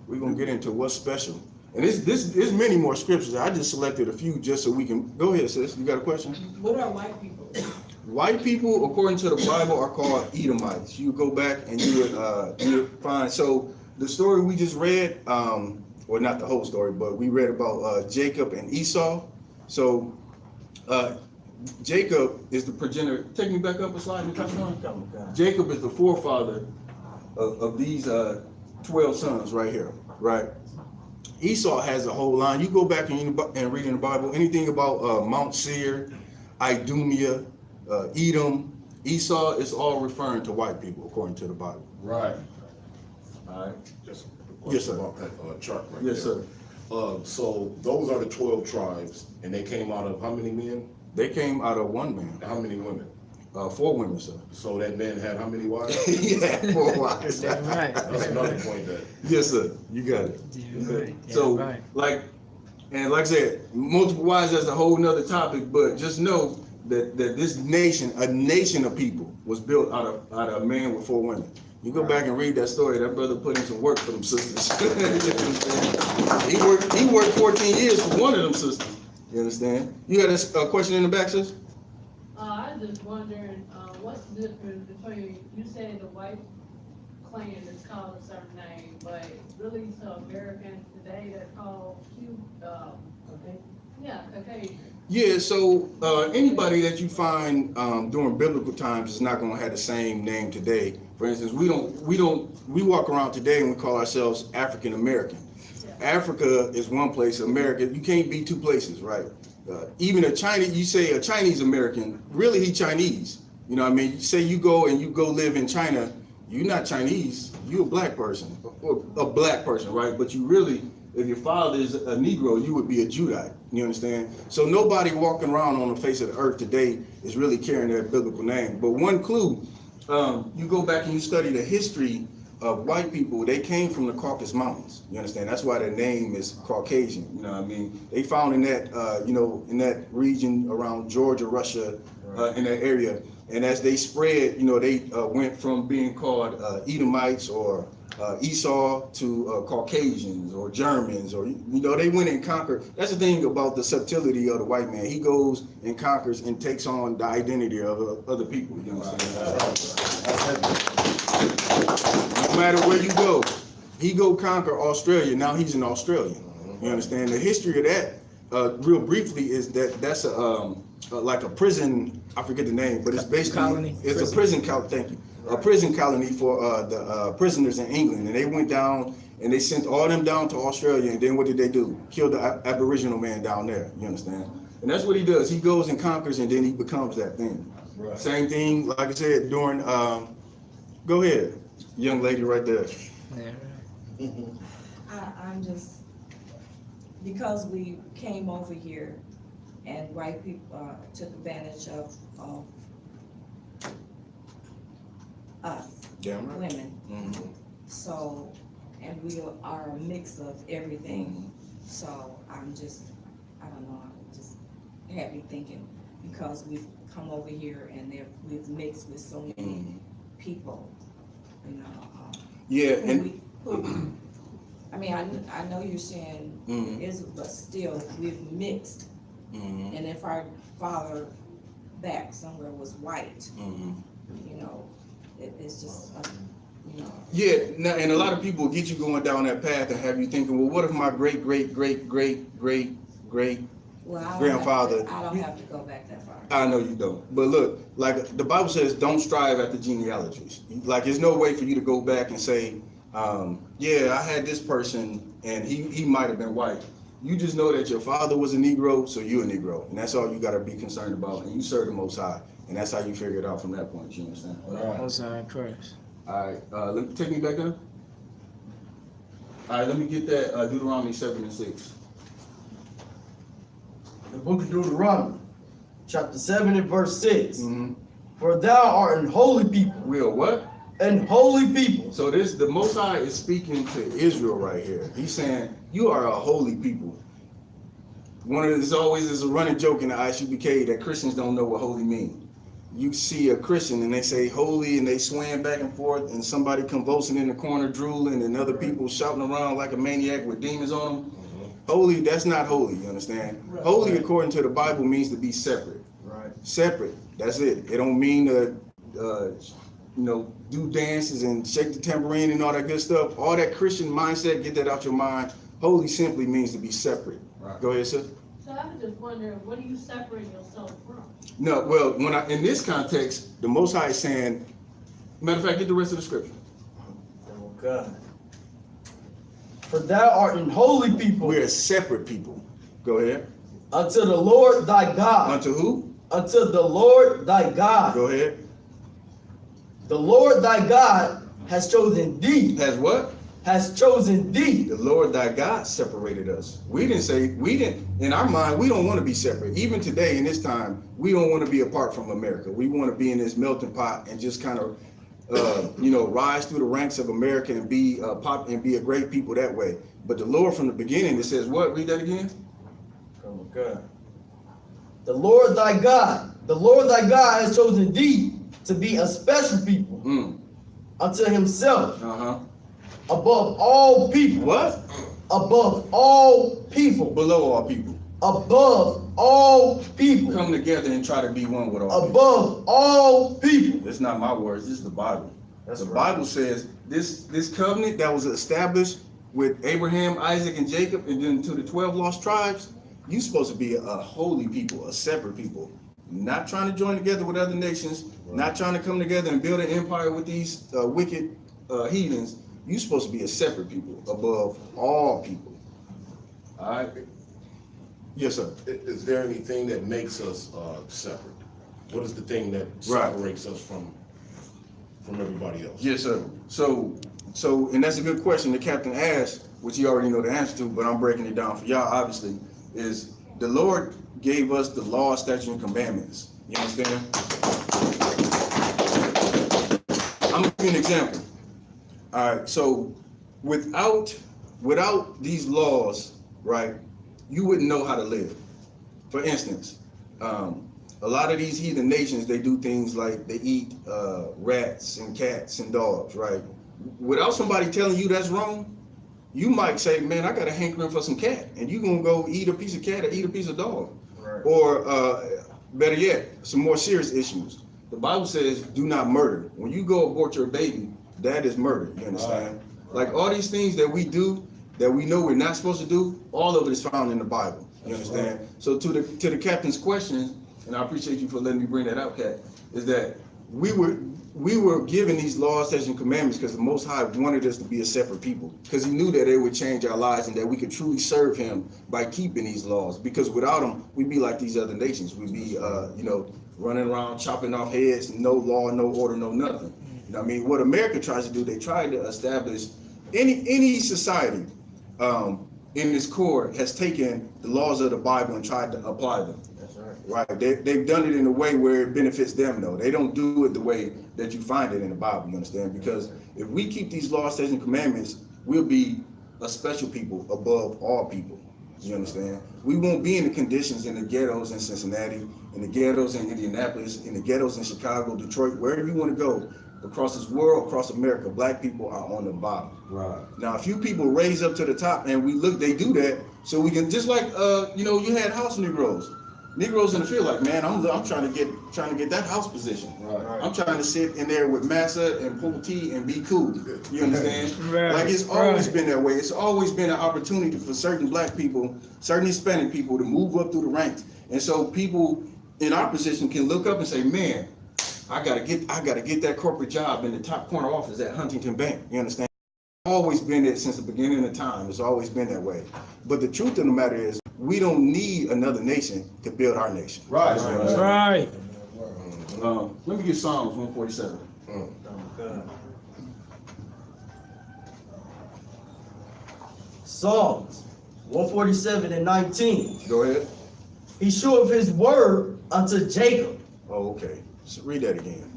We're gonna get into what's special. And there's many more scriptures. I just selected a few just so we can go ahead, sis. You got a question? What are white people? White people, according to the Bible, are called Edomites. You go back and you would find. So the story we just read, or not the whole story, but we read about Jacob and Esau. So Jacob is the progenitor. Take me back up a slide. Jacob is the forefather of these 12 sons right here, right? Esau has a whole line. You go back and read in the Bible anything about Mount Seir, Idumea, Edom, Esau is all referring to white people according to the Bible. Right. All right. Just a Yes, question sir. about that chart right Yes, there. sir. So those are the 12 tribes, and they came out of how many men? They came out of one man, How many women? 4 women, sir. So that man had how many wives? Yeah, 4 wives. Damn right. That's another point that. Yes, sir. You got it. Damn right. So, Damn right. like I said, multiple wives, that's a whole nother topic, but just know that this nation, a nation of people, was built out of a man with 4 women. You go back and read that story, that brother put in some work for them sisters. he worked 14 years for one of them sisters. You understand? You got a question in the back, sis? I was just wondering, what's the difference between, you said the white clan is called a certain name, but really some Americans today that call Caucasian. Yeah, so anybody that you find during biblical times is not going to have the same name today. For instance, we walk around today and we call ourselves African American. Africa is one place, America, you can't be 2 places, right? Even a Chinese, you say a Chinese American, really he Chinese. You know what I mean? You say you go live in China, you're not Chinese, you're a black person, or a black person, right? But you really, if your father is a Negro, you would be a Judite, you understand? So nobody walking around on the face of the earth today is really carrying their biblical name. But one clue, you go back and you study the history of white people, they came from the Caucasus Mountains, you understand? That's why their name is Caucasian, you know what I mean? They found in that, in that region around Georgia, Russia, in that area. And as they spread, they went from being called Edomites or Esau to Caucasians or Germans, or they went and conquered. That's the thing about the subtlety of the white man. He goes and conquers and takes on the identity of other people. You understand? No matter where you go, he go conquer Australia. Now he's an Australian. You understand? The history of that, real briefly, is that's like a prison. I forget the name, but it's basically colony. It's a prison colony. Thank you. A prison colony for the prisoners in England, and they went down and they sent all them down to Australia. And then what did they do? Kill the Aboriginal man down there. You understand? And that's what he does. He goes and conquers, and then he becomes that thing. Right. Same thing, like I said, during. Go ahead, young lady right there. Yeah, right. I'm just, because we came over here and white people took advantage of us, Damn right. women. Mm-hmm. So, and we are a mix of everything. So I'm just, I don't know, I'm just had me thinking, because we've come over here and we've mixed with so many people, Yeah, and I mean, I know you're saying but still we've mixed. And if our father back somewhere was white, it's just, Yeah, now, and a lot of people get you going down that path and have you thinking, well, what if my great grandfather? I don't have to go back that far. I know you don't, but look, like the Bible says, don't strive after genealogies. Like, there's no way for you to go back and say, yeah, I had this person and he might have been white. You just know that your father was a Negro, so you're a Negro, and that's all you got to be concerned about. And you serve the Most High, and that's how you figure it out from that point. You understand? Most High Christ. All right, take me back up. All right, let me get that Deuteronomy 7 and 6. The book of Deuteronomy, chapter 7 and verse 6. Mm-hmm. For thou art an holy people. We are what? An holy people. So this, the Most High is speaking to Israel right here. He's saying, you are a holy people. There's always is a running joke in the I.S.U.P.K. that Christians don't know what holy means. You see a Christian and they say holy and they swaying back and forth and somebody convulsing in the corner drooling and other people shouting around like a maniac with demons on them. Holy, that's not holy, you understand? Holy, according to the Bible, means to be separate. Right. Separate, that's it. It don't mean to, do dances and shake the tambourine and all that good stuff. All that Christian mindset, get that out your mind. Holy simply means to be separate. Right. Go ahead, sir. So I was just wondering, what do you separate yourself from? No, well, in this context, the Most High is saying, matter of fact, get the rest of the scripture. Oh God. For thou art an holy people. We're a separate people. Go ahead. Unto the Lord thy God. Unto who? Unto the Lord thy God. Go ahead. The Lord thy God has chosen thee. Has what? Has chosen thee. The Lord thy God separated us. We didn't, in our mind, we don't want to be separate. Even today, in this time, we don't want to be apart from America. We want to be in this melting pot and just kind of, rise through the ranks of America and be a great people that way. But the Lord from the beginning, it says what? Read that again. Oh God. The Lord thy God has chosen thee to be a special people unto himself. Above all people. What? Above all people. Below all people. Above all people. Come together and try to be one with all above people. All people. It's not my words, this is the Bible. That's the right. Bible says this covenant that was established with Abraham, Isaac, and Jacob, and then to the 12 lost tribes, you're supposed to be a holy people, a separate people. Not trying to join together with other nations, not trying to come together and build an empire with these wicked heathens. You're supposed to be a separate people above all people. All right? Yes, sir. Is there anything that makes us separate? What is the thing that separates us from everybody else? Yes, sir. So, and that's a good question the captain asked, which you already know the answer to, but I'm breaking it down for y'all, obviously, is the Lord gave us the law, statutes, and commandments. You understand? I'm gonna give you an example. All right, so without these laws, right, you wouldn't know how to live. For instance, a lot of these heathen nations, they do things like they eat rats and cats and dogs, right? Without somebody telling you that's wrong, you might say, man, I got a hankering for some cat, and you're gonna go eat a piece of cat or eat a piece of dog. Right. Or better yet, some more serious issues. The Bible says, do not murder. When you go abort your baby, that is murder, you understand? Right. Like all these things that we do, that we know we're not supposed to do, all of it is found in the Bible, you understand? Right. So to the captain's question, and I appreciate you for letting me bring that out, Cat, is that we were given these laws, statutes, and commandments because the Most High wanted us to be a separate people, because he knew that it would change our lives and that we could truly serve him by keeping these laws, because without them, we'd be like these other nations. We'd be, running around chopping off heads, no law, no order, no nothing. You know what I mean? What America tries to do, they try to establish any society in its core has taken the laws of the Bible and tried to apply them. That's right. Right. They've done it in a way where it benefits them, though. They don't do it the way that you find it in the Bible, you understand? Because if we keep these laws, statutes, and commandments, we'll be a special people above all people. You understand? We won't be in the conditions in the ghettos in Cincinnati, in the ghettos in Indianapolis, in the ghettos in Chicago, Detroit, wherever you want to go. Across this world, across America, black people are on the bottom. Right. Now, a few people raise up to the top, and they do that, so we can, just like, you had house Negroes. Negroes in the field, like, man, I'm trying to get that house position. Right. I'm trying to sit in there with massa and pull tea and be cool. You understand? Right. Like, it's always been that way. It's always been an opportunity for certain black people, certain Hispanic people to move up through the ranks. And so people in our position can look up and say, man, I gotta get that corporate job in the top corner office at Huntington Bank. You understand? It's always been it since the beginning of time. It's always been that way. But the truth of the matter is, we don't need another nation to build our nation. Right. Right. Let me get Psalms 147. Psalms 147 and 19. Go ahead. He showed his word unto Jacob. Oh, okay. So read that again.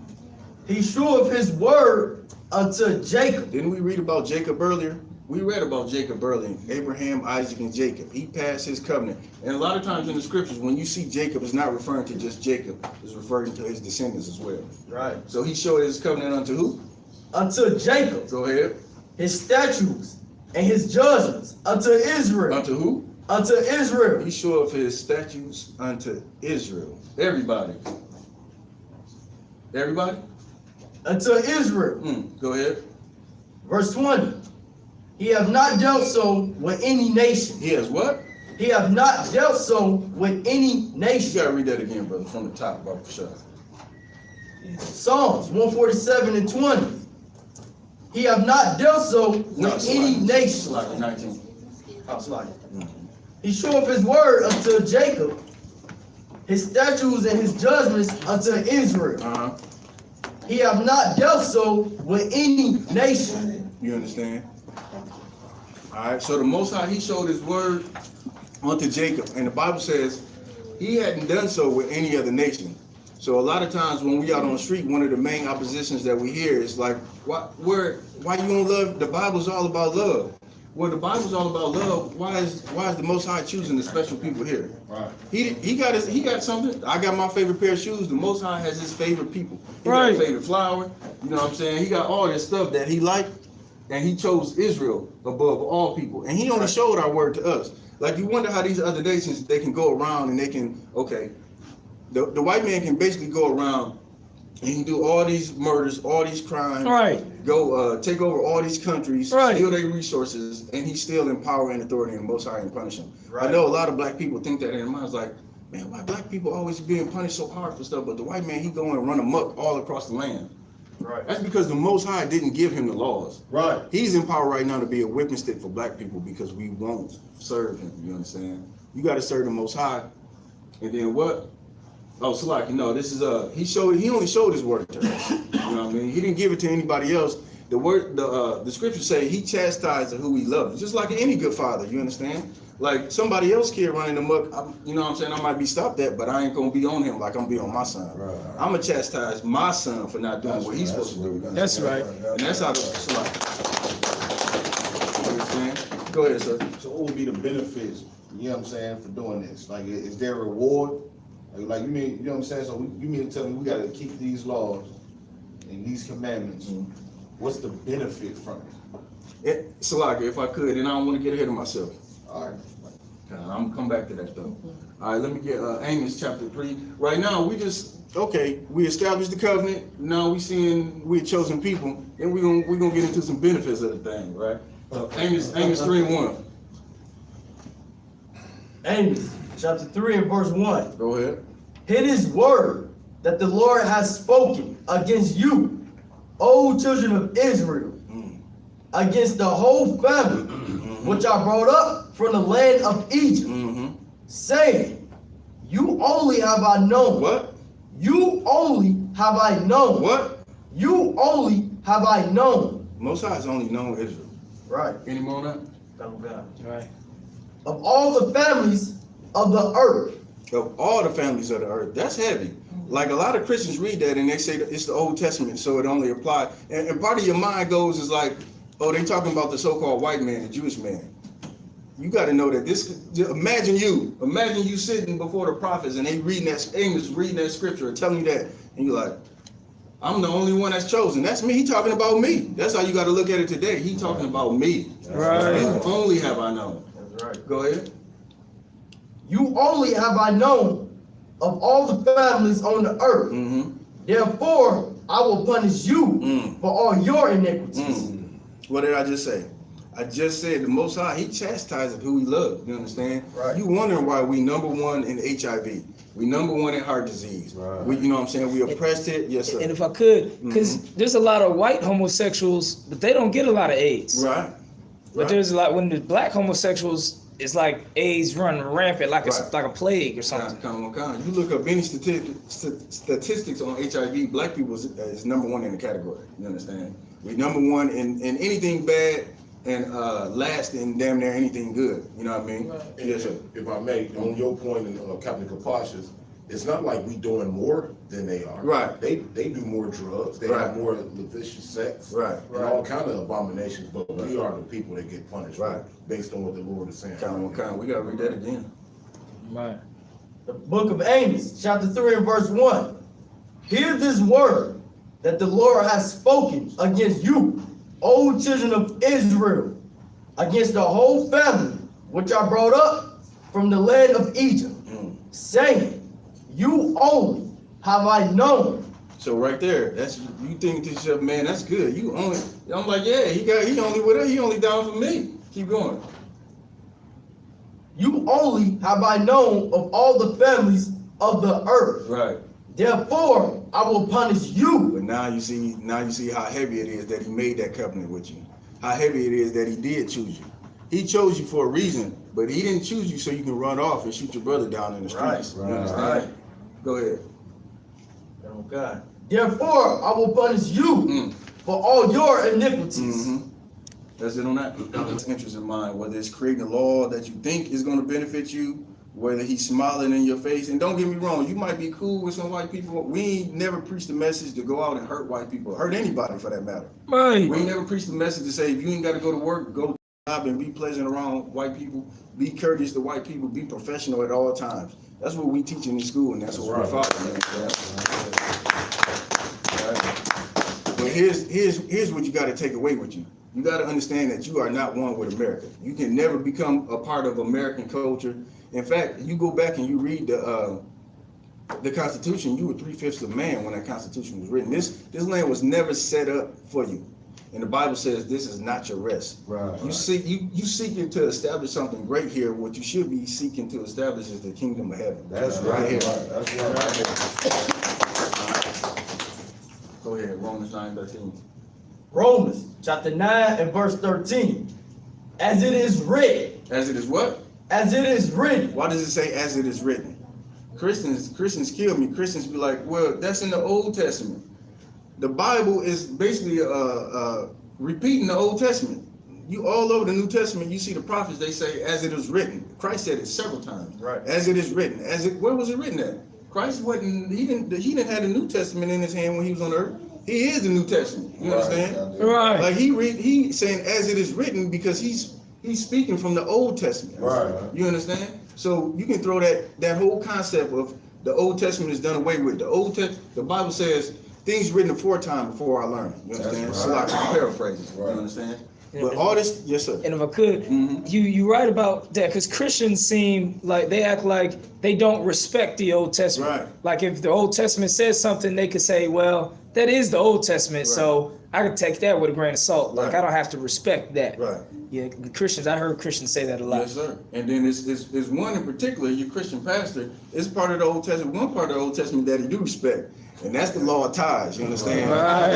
He sure of his word unto Jacob. Didn't we read about Jacob earlier? We read about Jacob earlier. Abraham, Isaac, and Jacob. He passed his covenant. And a lot of times in the scriptures, when you see Jacob, it's not referring to just Jacob. It's referring to his descendants as well. Right. So he showed his covenant unto who? Unto Jacob. Go ahead. His statutes and his judgments unto Israel. Unto who? Unto Israel. He showed his statutes unto Israel. Everybody. Everybody? Unto Israel. Go ahead. Verse 20. He have not dealt so with any nation. He has what? He have not dealt so with any You nation. gotta read that again, brother, from the top, Baba Shah. Psalms 147 and 20. He have not dealt so with any nation. Like 19. He showeth his word unto Jacob, his statutes and his judgments unto Israel. Uh-huh. He have not dealt so with any nation. You understand? All right, so the Most High, he showed his word unto Jacob. And the Bible says he hadn't done so with any other nation. So a lot of times when we out on the street, one of the main oppositions that we hear is like, why you don't love? The Bible's all about love. Well, the Bible's all about love. Why is the Most High choosing the special people here? Right. He got something. I got my favorite pair of shoes. The Most High has his favorite people. He got Right. a favorite flower. You know what I'm saying? He got all this stuff that he liked, and he chose Israel above all people. And he only showed our word to us. Like, you wonder how these other nations, they can go around and they can, okay, the white man can basically go around and he can do all these murders, all these crimes, Right. go take over all these countries, Right. steal their resources, and he's still in power and authority and Most High and punish them. Right. I know a lot of black people think that in their minds, like, man, why black people always being punished so hard for stuff, but the white man, he go and run amok all across the land. Right. That's because the Most High didn't give him the laws. Right. He's in power right now to be a whipping stick for black people because we won't serve him. You understand? You got to serve the Most High, and then what? Oh, Salaki, no, this is he only showed his word to us. You know what I mean? He didn't give it to anybody else. The scriptures say he chastised who he loved, just like any good father. You understand? Like somebody else kid running amok, you know what I'm saying? I might be stopped at, but I ain't gonna be on him like I'm gonna be on my son. Right. I'm gonna chastise my son for not doing what he's supposed to do. That's right. And that's how the Salaki. You understand? Go ahead, sir. So what would be the benefits, you know what I'm saying, for doing this? Like, is there a reward? Like you mean, you know what I'm saying? So you mean to tell me we gotta keep these laws and these commandments. What's the benefit from it? Salaki, if I could, and I don't want to get ahead of myself. All right. I'm gonna come back to that though. All right, let me get Amos chapter 3. Right now, we established the covenant. Now we're chosen people, and we're gonna get into some benefits of the thing, right? So Amos 3:1. Amos chapter 3 and verse 1. Go ahead. It is word that the Lord has spoken against you, O children of Israel, against the whole family, which I brought up from the land of Egypt, saying, you only have I known. What? You only have I known. What? You only have I known. Most High has only known Israel. Right. Any more on Oh God. Right. Of all the families of the earth. that? Of all the families of the earth. That's heavy. Like a lot of Christians read that and they say that it's the Old Testament, so it only applies. And part of your mind goes is like, oh, they talking about the so-called white man, the Jewish man. You got to know that imagine you sitting before the prophets and they reading that scripture and telling you that, and you're like, I'm the only one that's chosen. That's me. He talking about me. That's how you got to look at it today. He talking about me. Right. You only have I known. That's right. Go ahead. You only have I known of all the families on the earth. Therefore, I will punish you for all your iniquities. What did I just say? I just said the Most High, he chastises who he loves. You understand? Right. You wondering why we #1 in HIV. We #1 in heart disease. Right. We, you know what I'm saying? We oppressed it. Yes, sir. And if I could, because there's a lot of white homosexuals, but they don't get a lot of AIDS. Right. But there's a lot when the black homosexuals, it's like AIDS run rampant, like Right. like a plague or something. You look up any statistics on HIV, black people is #1 in the category. You understand? We #1 in anything bad and last in damn near anything good. You know what I mean? Right. Yes, sir. If I may, on your point, and Captain Kapash's, it's not like we doing more than they are. Right. They do more drugs. They Right. have more lascivious sex. Right. And all kind of abominations. But we are the people that get punished. Right. Based on what the Lord is saying. We gotta read that again. Right. The book of Amos, chapter 3 and verse 1. Hear this word that the Lord has spoken against you, O children of Israel, against the whole family which I brought up from the land of Egypt, saying, you only have I known. So right there, that's you think to yourself, man, that's good. You only, I'm like, yeah, he only down for me. Keep going. You only have I known of all the families of the earth. Right. Therefore, I will punish you. But now you see how heavy it is that he made that covenant with you. How heavy it is that he did choose you. He chose you for a reason, but he didn't choose you so you can run off and shoot your brother down in the streets. Right, You understand? right. Go ahead. Oh God. Therefore, I will punish you for all your iniquities. Mm-hmm. That's it on that. That's interest in mind, whether it's creating a law that you think is going to benefit you, whether he's smiling in your face. And don't get me wrong, you might be cool with some white people. We ain't never preached the message to go out and hurt white people, hurt anybody for that matter. Right. We ain't never preached the message to say if you ain't got to go to work, go to the job and be pleasant around white people, be courteous to white people, be professional at all times. That's what we teach in school, and that's what we're following. But here's what you got to take away with you. You got to understand that you are not one with America. You can never become a part of American culture. In fact, you go back and you read the Constitution. You were 3/5 of man when that Constitution was written. This land was never set up for you, and the Bible says this is not your rest. Right. You seeking to establish something great here. What you should be seeking to establish is the kingdom of heaven. That's right here. That's right. Go ahead, Romans 9:13. Romans chapter 9 and verse 13. As it is written. As it is what? As it is written. Why does it say as it is written? Christians kill me. Christians be like, well, that's in the Old Testament. The Bible is basically repeating the Old Testament. You all over the New Testament, you see the prophets, they say as it is written. Christ said it several times. Right. As it is written. Where was it written at? Christ he didn't have the New Testament in his hand when he was on earth. He is the New Testament. You understand? Right. Like he saying as it is written because he's speaking from the Old Testament. Right. You understand? So you can throw that whole concept of the Old Testament is done away with. The Bible says things written aforetime before I learned. You understand? That's So right. I can paraphrase it. Right. You understand? But all this, yes sir. And if I could, you right about that, because Christians seem like they act like they don't respect the Old Testament. Right. Like if the Old Testament says something, they could say, well, that is the Old Testament, so I could take that with a grain of salt. Like Right. I don't have to respect that. Right. Yeah, Christians, I heard Christians say that a lot. Yes, sir. And then it's one in particular, your Christian pastor, is part of the Old Testament, one part of the Old Testament that he do respect. And that's the law of tires, you understand? Right.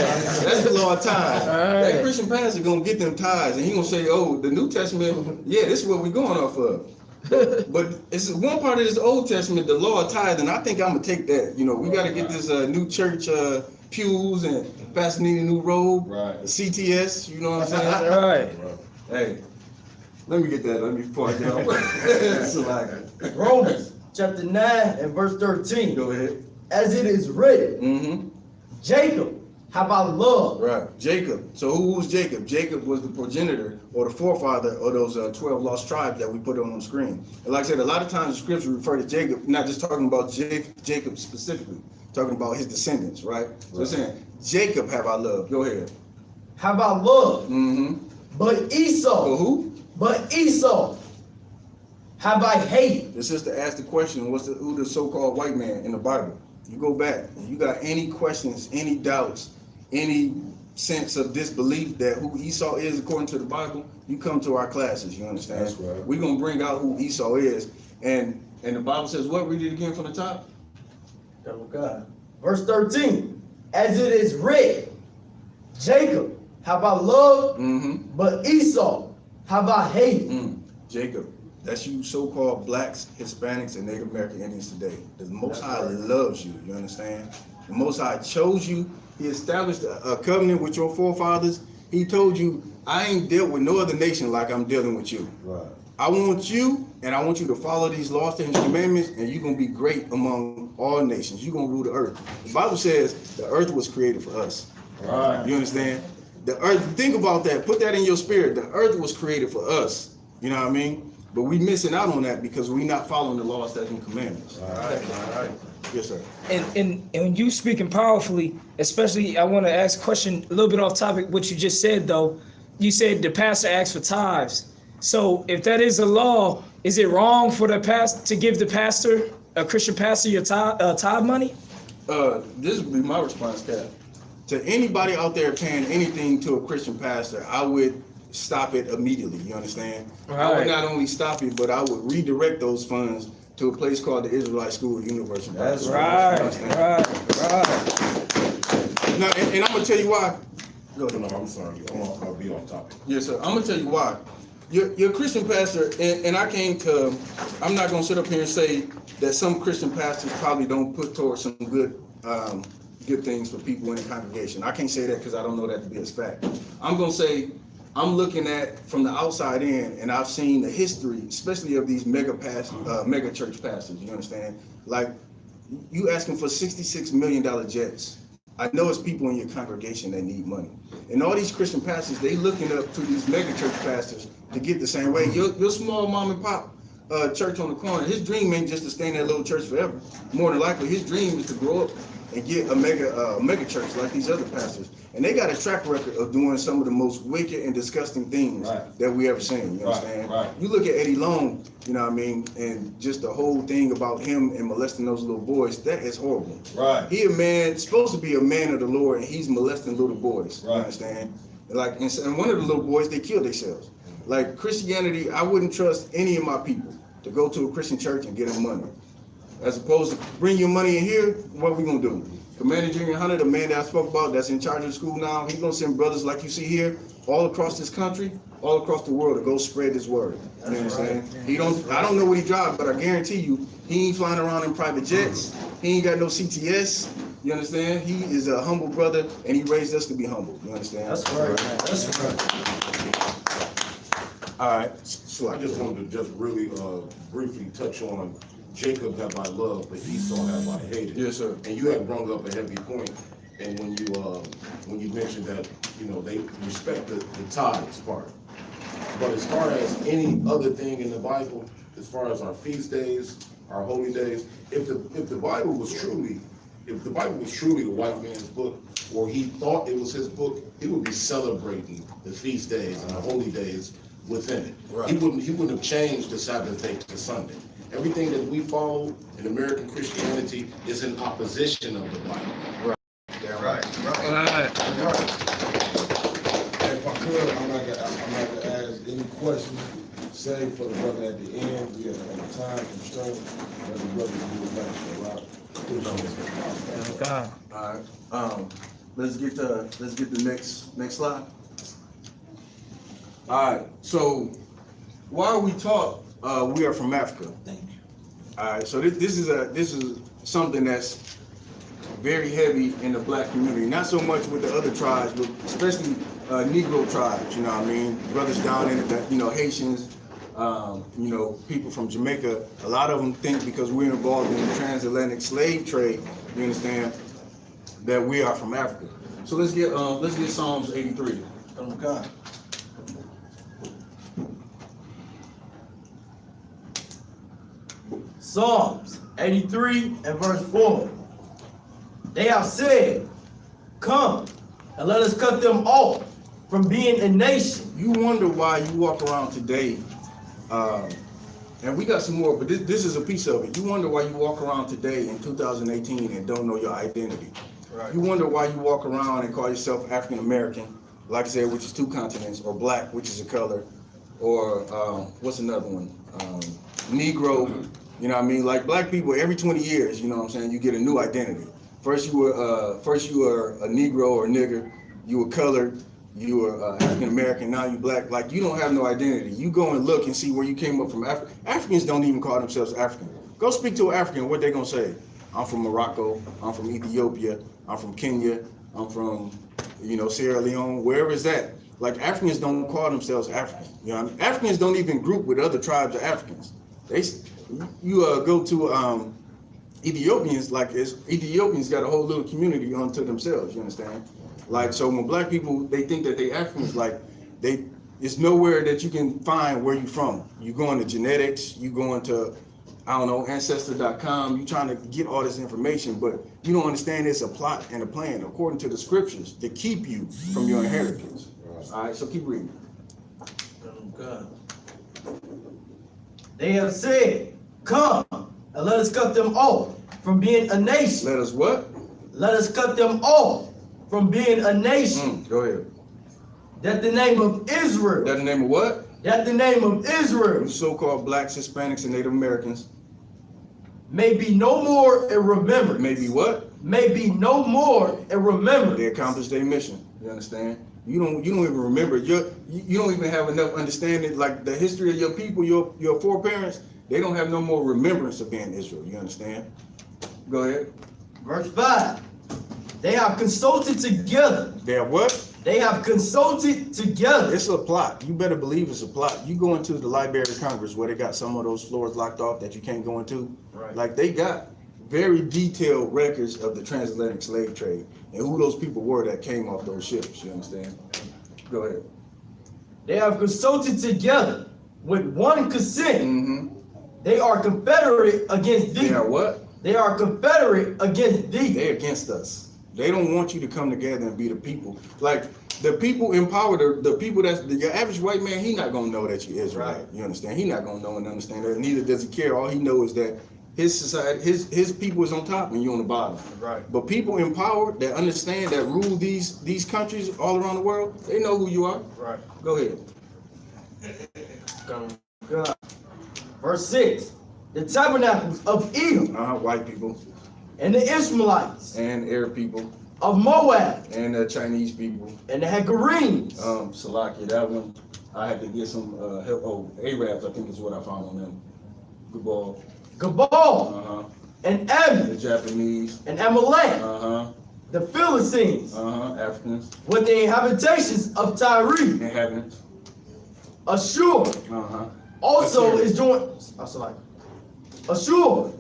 That's the law of tires. Right. That Christian pastor gonna get them tires and he gonna say, oh, the New Testament, yeah, this is what we're going off of. But it's one part of this Old Testament, the law of tithe, and I think I'm gonna take that. You know, we gotta get this new church pews and Pastor need a new robe, Right. CTS, you know what I'm saying? Right. Hey, let me get that. Let me part down. So like, Romans chapter 9 and verse 13. go ahead. As it is written, Mm-hmm. Jacob have I loved. Right, Jacob. So who was Jacob? Jacob was the progenitor or the forefather of those 12 lost tribes that we put on the screen. And like I said, a lot of times the scripture refer to Jacob, not just talking about Jacob specifically, talking about his descendants, right? So it's saying, Jacob have I loved. Go ahead. Have I loved. Mm-hmm. But So Esau. who? But Esau have I hated. The sister asked the question, who the so-called white man in the Bible? You go back, and you got any questions, any doubts, any sense of disbelief that who Esau is according to the Bible, you come to our classes, you understand? That's right. We're going to bring out who Esau is. And the Bible says, what? Read it again from the top. Oh God. Verse 13. As it is written, Jacob have I loved, Mm-hmm. but Esau have I hated. Jacob. That's you so-called blacks, Hispanics, and Native American Indians today. The Most High loves you, you understand? The Most High chose you. He established a covenant with your forefathers. He told you, I ain't dealt with no other nation like I'm dealing with you. Right. I want you to follow these laws, statutes, and commandments, and you're gonna be great among all nations. You're gonna rule the earth. The Bible says the earth was created for us. Right. You understand? The earth, think about that, put that in your spirit. The earth was created for us. You know what I mean? But we missing out on that because we not following the laws, statutes, and commandments. All right. Yes, sir. And you speaking powerfully, especially I want to ask a question a little bit off topic, what you just said though. You said the pastor asked for tithes. So if that is a law, is it wrong for the pastor to give the pastor, a Christian pastor, your tithe money? This would be my response, Cap. To anybody out there paying anything to a Christian pastor, I would stop it immediately. You understand? I would Right. not only stop it, but I would redirect those funds to a place called the Israelite School of University. That's Right. Now, and I'm gonna tell you why. Go ahead. No, I'm sorry, I'll be off topic. Yes, sir. I'm gonna tell you why. You're a Christian pastor, and I'm not gonna sit up here and say that some Christian pastors probably don't put towards some good things for people in the congregation. I can't say that because I don't know that to be a fact. I'm gonna say I'm looking at from the outside in, and I've seen the history, especially of these mega church pastors. You understand? Like you asking for $66 million jets. I know it's people in your congregation that need money. And all these Christian pastors, they looking up to these mega church pastors to get the same way. Your small mom and pop church on the corner, his dream ain't just to stay in that little church forever. More than likely, his dream is to grow up and get a mega church like these other pastors. And they got a track record of doing some of the most wicked and disgusting things that we ever seen. You understand? Right. You look at Eddie Long, you know what I mean, and just the whole thing about him and molesting those little boys, that is horrible. Right. He a man, supposed to be a man of the Lord, and he's molesting little boys. You Right. understand? Like, and one of the little boys, they killed themselves. Like Christianity, I wouldn't trust any of my people to go to a Christian church and get them money. As opposed to bring your money in here, what are we gonna do? Commander GEN.YAHANNA, the man that I spoke about, that's in charge of the school now, he's gonna send brothers like you see here, all across this country, all across the world to go spread this word. You understand? I don't know what he drives, but I guarantee you, he ain't flying around in private jets. He ain't got no CTS. You understand? He is a humble brother, and he raised us to be humble. You understand? That's right. That's right. All right. So I just wanted to just really briefly touch on Jacob have I loved, but Esau have I hated. Yes, sir. And you had brought up a heavy point, and when you mentioned that, you know, they respect the tithes part. But as far as any other thing in the Bible, as far as our feast days, our holy days, if the Bible was truly the white man's book, or he thought it was his book, he would be celebrating the feast days and the holy days within it. Right. He wouldn't have changed the Sabbath day to Sunday. Everything that we follow in American Christianity is in opposition of the Bible. Right. If I could, I'm not gonna ask any questions, save for the brother at the end. We have a time constraint, but the brother will be back. All right. Let's get the next slide. All right. So why we taught we are from Africa. Thank you. All right. So this is something that's very heavy in the black community. Not so much with the other tribes, but especially Negro tribes. You know what I mean? Brothers down in the, Haitians. People from Jamaica. A lot of them think because we're involved in the transatlantic slave trade, you understand, that we are from Africa. So let's get Psalms 83. Oh God. Psalms 83 and verse 4. They have said, come and let us cut them off from being a nation. You wonder why you walk around today, and we got some more, but this is a piece of it. You wonder why you walk around today in 2018 and don't know your identity. Right. You wonder why you walk around and call yourself African American, like I said, which is 2 continents, or black, which is a color, or what's another one? Negro. You know what I mean? Like black people, every 20 years, you know what I'm saying, you get a new identity. First you were a Negro or a nigger, you were colored, you were African American, now you black. Like you don't have no identity. You go and look and see where you came up from. Africans don't even call themselves African. Go speak to an African, what they gonna say? I'm from Morocco, I'm from Ethiopia, I'm from Kenya, I'm from, Sierra Leone, wherever is that. Like Africans don't call themselves African. You know, Africans don't even group with other tribes of Africans. You go to Ethiopians, like Ethiopians got a whole little community unto themselves. You understand? Like, so when black people, they think that they Africans, like it's nowhere that you can find where you from. You go into genetics, you go into, I don't know, ancestor.com, you trying to get all this information, but you don't understand it's a plot and a plan according to the scriptures to keep you from your inheritance. All right, so keep reading. God. They have said, come and let us cut them off from being a nation. Let us what? Let us cut them off from being a nation. Go ahead. That the name of Israel. That the name of what? That the name of Israel. So-called blacks, Hispanics, and Native Americans. May be no more in remembrance. May be what? May be no more in remembrance. They accomplished their mission. You understand? You don't even remember. You don't even have enough understanding, like the history of your people, your foreparents. They don't have no more remembrance of being Israel. You understand? Go ahead. Verse 5. They have consulted together. They have what? They have consulted together. It's a plot. You better believe it's a plot. You go into the Library of Congress where they got some of those floors locked off that you can't go into. Right. Like they got very detailed records of the transatlantic slave trade and who those people were that came off those ships. You understand? Go ahead. They have consulted together with one consent. Mm-hmm. They are confederate against thee. They are what? They are confederate against thee. They against us. They don't want you to come together and be the people. Like the people in power, the people your average white man, he not gonna know that you're Israelite. Right. You understand? He not gonna know and understand that. Neither does he care. All he knows is that his society, his people is on top and you're on the bottom. Right. But people in power that understand, that rule these countries all around the world, they know who you are. Right. Go ahead. God. Verse 6. The tabernacles of Edom White people and the Ishmaelites and Arab people of Moab and the Chinese people. and the Hagarenes. Salakia, that one I had to get some help. Oh, Arabs, I think is what I found on them. Good ball. Gabal and The Ammon Japanese. and Amalek, The the Philistines Africans. with the inhabitations of Tyre. Inhabitants. Ashur also Assyria. is joined. Ashur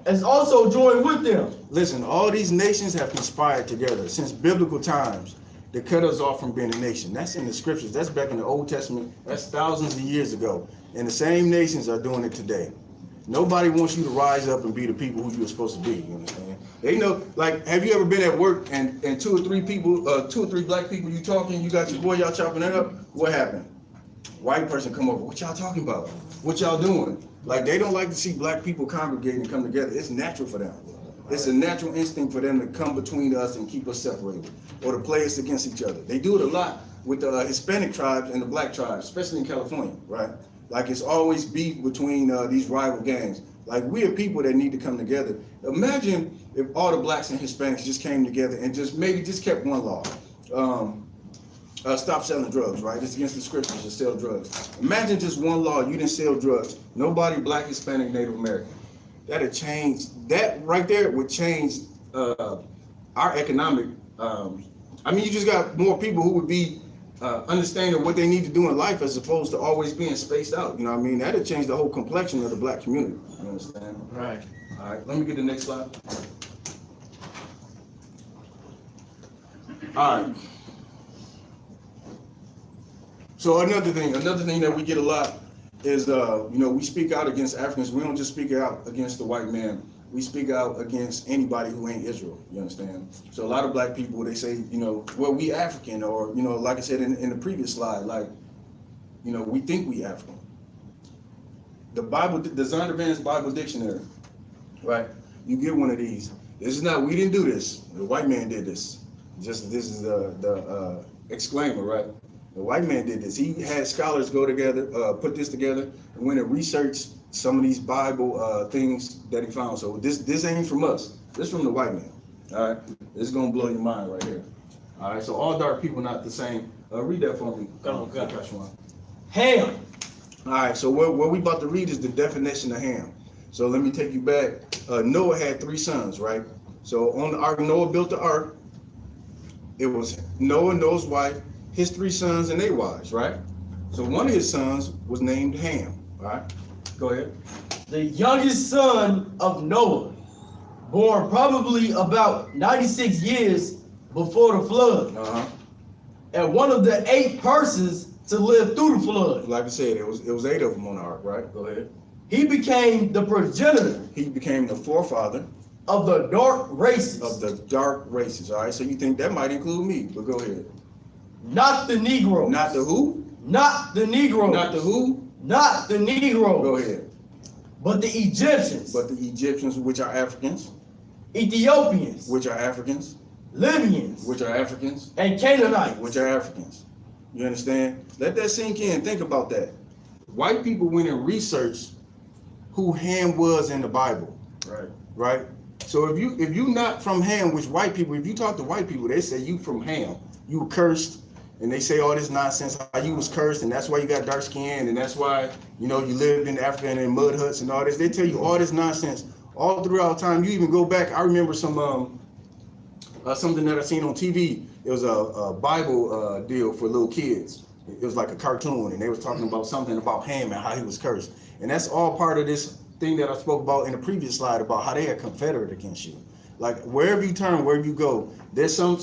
is also joined with them. Listen, all these nations have conspired together since biblical times to cut us off from being a nation. That's in the scriptures. That's back in the Old Testament. That's thousands of years ago. And the same nations are doing it today. Nobody wants you to rise up and be the people who you're supposed to be. You understand? They know, like, have you ever been at work and two or three black people, you talking, you got your boy, y'all chopping it up? What happened? White person come over. What y'all talking about? What y'all doing? Like, they don't like to see black people congregate and come together. It's natural for them. It's a natural instinct for them to come between us and keep us separated or to play us against each other. They do it a lot with the Hispanic tribes and the black tribes, especially in California, right? Like, it's always beef between these rival gangs. Like, we are people that need to come together. Imagine if all the blacks and Hispanics just came together and just kept one law. Stop selling drugs, right? It's against the scriptures to sell drugs. Imagine just one law, you didn't sell drugs. Nobody black, Hispanic, Native American. That'd change, that right there would change our economic, I mean, you just got more people who would be understanding what they need to do in life as opposed to always being spaced out. You know what I mean? That'd change the whole complexion of the black community. You understand? Right. All right, let me get the next slide. All right. So another thing that we get a lot is, we speak out against Africans. We don't just speak out against the white man. We speak out against anybody who ain't Israel. You understand? So a lot of black people, they say, well, we African, or, like I said in the previous slide, like, we think we African. The Zondervan's Bible Dictionary, right? You get one of these. This is not, we didn't do this. The white man did this. This is the exclaimer, right? The white man did this. He had scholars go together, put this together, and went and researched some of these Bible things that he found. So this ain't from us. This from the white man. All right, this is gonna blow your mind right here. All right, so all dark people not the same. Read that for me. Ham. All right, so what we about to read is the definition of Ham. So let me take you back. Noah had 3 sons, right? So on the ark, Noah built the ark. It was Noah, Noah's wife, his 3 sons and their wives, right? So one of his sons was named Ham, right? Go ahead. The youngest son of Noah, born probably about 96 years before the flood, Uh-huh. and one of the 8 persons to live through the flood. Like I said, it was 8 of them on the ark, right? Go ahead. He became the progenitor He became the forefather of the dark races, of the dark races, all right? So you think that might include me, but go ahead. not the Negroes. Not the who? Not the Negroes. Not the who? Not the Negroes. Go ahead. But the Egyptians, But the Egyptians, which are Africans, Ethiopians, which are Africans, Libyans, which are Africans, and Canaanites. which are Africans. You understand? Let that sink in. Think about that. White people went and researched who Ham was in the Bible, Right. right? So if you not from Ham, which white people, if you talk to white people, they say you from Ham, you were cursed, and they say all this nonsense how you was cursed, and that's why you got dark skin, and that's why you lived in Africa and in mud huts and all this. They tell you all this nonsense all throughout time. You even go back. I remember some something that I seen on TV. It was a Bible deal for little kids. It was like a cartoon, and they was talking about something about Ham and how he was cursed. And that's all part of this thing that I spoke about in the previous slide about how they are confederate against you. Like wherever you turn, wherever you go, there's a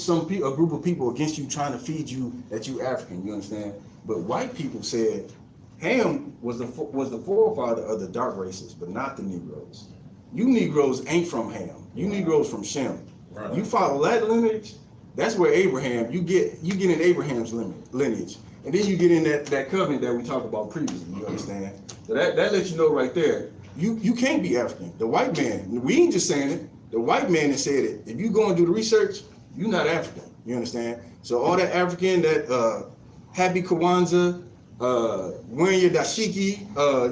group of people against you trying to feed you that you African. You understand? But white people said Ham was the forefather of the dark races, but not the Negroes. You Negroes ain't from Ham. You Negroes from Shem. Right. You follow that lineage. That's where Abraham. You get in Abraham's lineage, and then you get in that covenant that we talked about previously. You understand? So that lets you know right there. You can't be African. The white man. We ain't just saying it. The white man has said it. If you go and do the research, you're not African. You understand? So all that African, that Happy Kwanzaa, wearing your dashiki,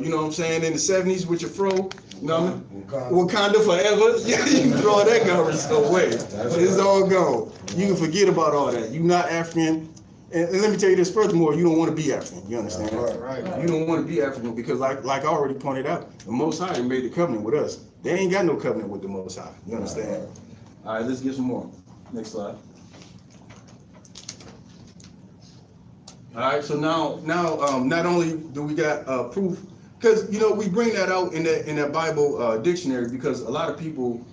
you know what I'm saying, in the 70s with your fro, you know what I mean? Wakanda forever. Yeah, you can throw that garbage away. It's all gone. You can forget about all that. You're not African. And let me tell you this furthermore, you don't want to be African. You understand? Right. You don't want to be African because like I already pointed out, the Most High made the covenant with us. They ain't got no covenant with the Most High. You understand? All right, let's get some more. Next slide. All right, so now, not only do we got proof, because we bring that out in that Bible dictionary because a lot of people,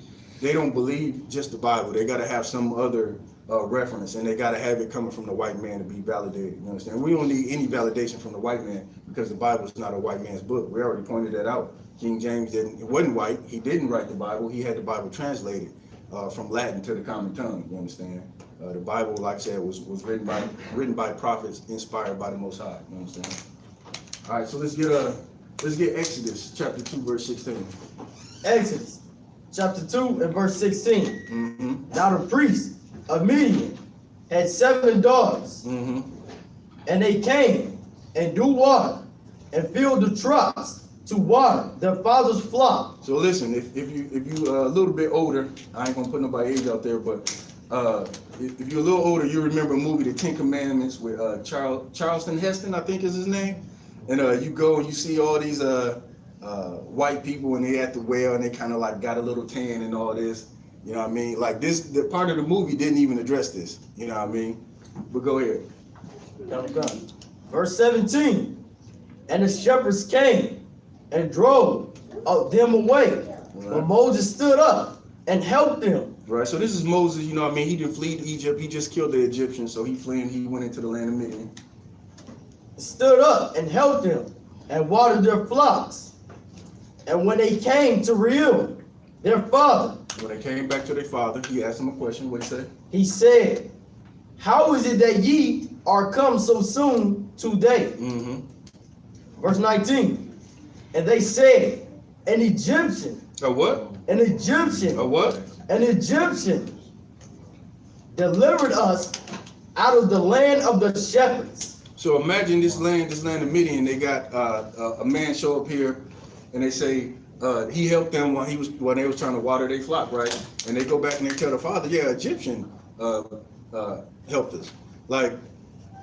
they don't believe just the Bible. They got to have some other reference, and they got to have it coming from the white man to be validated. You understand? We don't need any validation from the white man because the Bible is not a white man's book. We already pointed that out. King James wasn't white. He didn't write the Bible. He had the Bible translated from Latin to the common tongue. You understand? The Bible, like I said, was written by prophets, inspired by the Most High. You understand? All right, so let's get Exodus chapter 2, verse 16. Exodus chapter 2 and verse 16. Mm-hmm. Now the priest of Midian had 7 daughters, Mm-hmm. and they came and drew water and filled the troughs to water their father's flock. So listen, if you a little bit older, I ain't gonna put nobody age out there, but if you're a little older, you remember a movie, The 10 Commandments, with Charleston Heston, I think is his name, and you go and you see all these white people and they at the well and they kind of like got a little tan and all this, you know what I mean? Like the part of the movie didn't even address this, you know what I mean? But go ahead. Verse 17, and the shepherds came and drove them away. But Moses stood up and helped them. Right, so this is Moses, you know what I mean? He didn't flee to Egypt, he just killed the Egyptians, so he went into the land of Midian. Stood up and helped them and watered their flocks. And when they came to Reuel, their father, When they came back to their father, he asked them a question. What did he say? he said, how is it that ye are come so soon today? Mm-hmm. Verse 19, and they said, an Egyptian, A what? an Egyptian, A what? an Egyptian delivered us out of the land of the shepherds. So imagine this land of Midian. They got a man show up here, and they say he helped them when they was trying to water their flock, right? And they go back and they tell the father, yeah, Egyptian helped us. Like,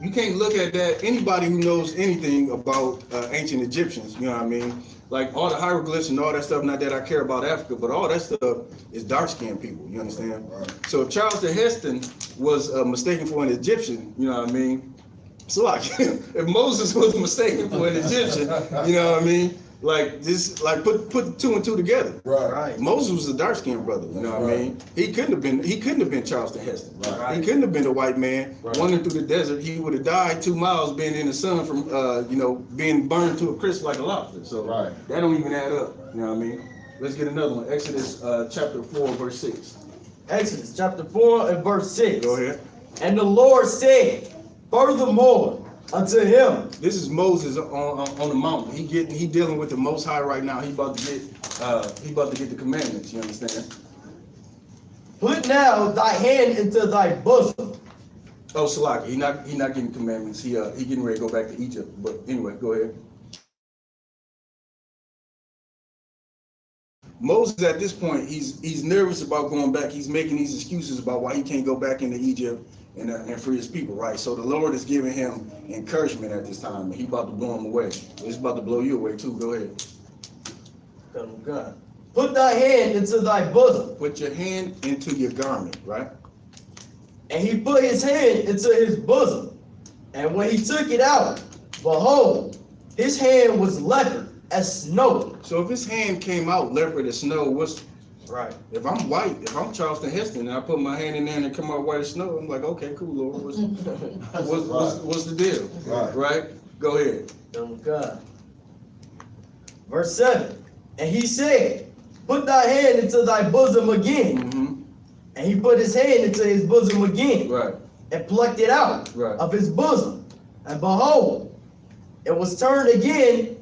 you can't look at that. Anybody who knows anything about ancient Egyptians, you know what I mean? Like all the hieroglyphs and all that stuff, not that I care about Africa, but all that stuff is dark-skinned people, you understand? Right. So if Charleston Heston was mistaken for an Egyptian, you know what I mean? So like, if Moses was mistaken for an Egyptian, you know what I mean? Like this, like put two and two together. Right. Moses was a dark skinned brother, you know what I mean? He couldn't have been Charleston Heston. Right. He couldn't have been a white man Right. wandering through the desert. He would have died 2 miles being in the sun from being burned to a crisp like a lobster. So Right. that don't even add up. You know what I mean? Let's get another one. Exodus chapter 4, verse 6. Exodus chapter 4 and verse 6. Go ahead. And the Lord said, furthermore, unto him. This is Moses on the mountain. He dealing with the Most High right now. He about to get the commandments. You understand? Put now thy hand into thy bosom. Oh, Salaki, he not getting commandments. He getting ready to go back to Egypt. But anyway, go ahead. Moses at this point, he's nervous about going back. He's making these excuses about why he can't go back into Egypt and free his people, right? So the Lord is giving him encouragement at this time, and he about to blow him away. He's about to blow you away too. Go ahead. God. Put thy hand into thy bosom. Put your hand into your garment, right? And he put his hand into his bosom. And when he took it out, behold, his hand was leopard as snow. So if his hand came out leopard as snow, what's right? If I'm white, if I'm Charleston Heston, and I put my hand in there and it come out white as snow, I'm like, okay, cool, Lord. What's the deal? Right? Go ahead. God. Verse 7. And he said, put thy hand into thy bosom again. Mm-hmm. And he put his hand into his bosom again. Right. And plucked it out right. of his bosom. And behold, it was turned again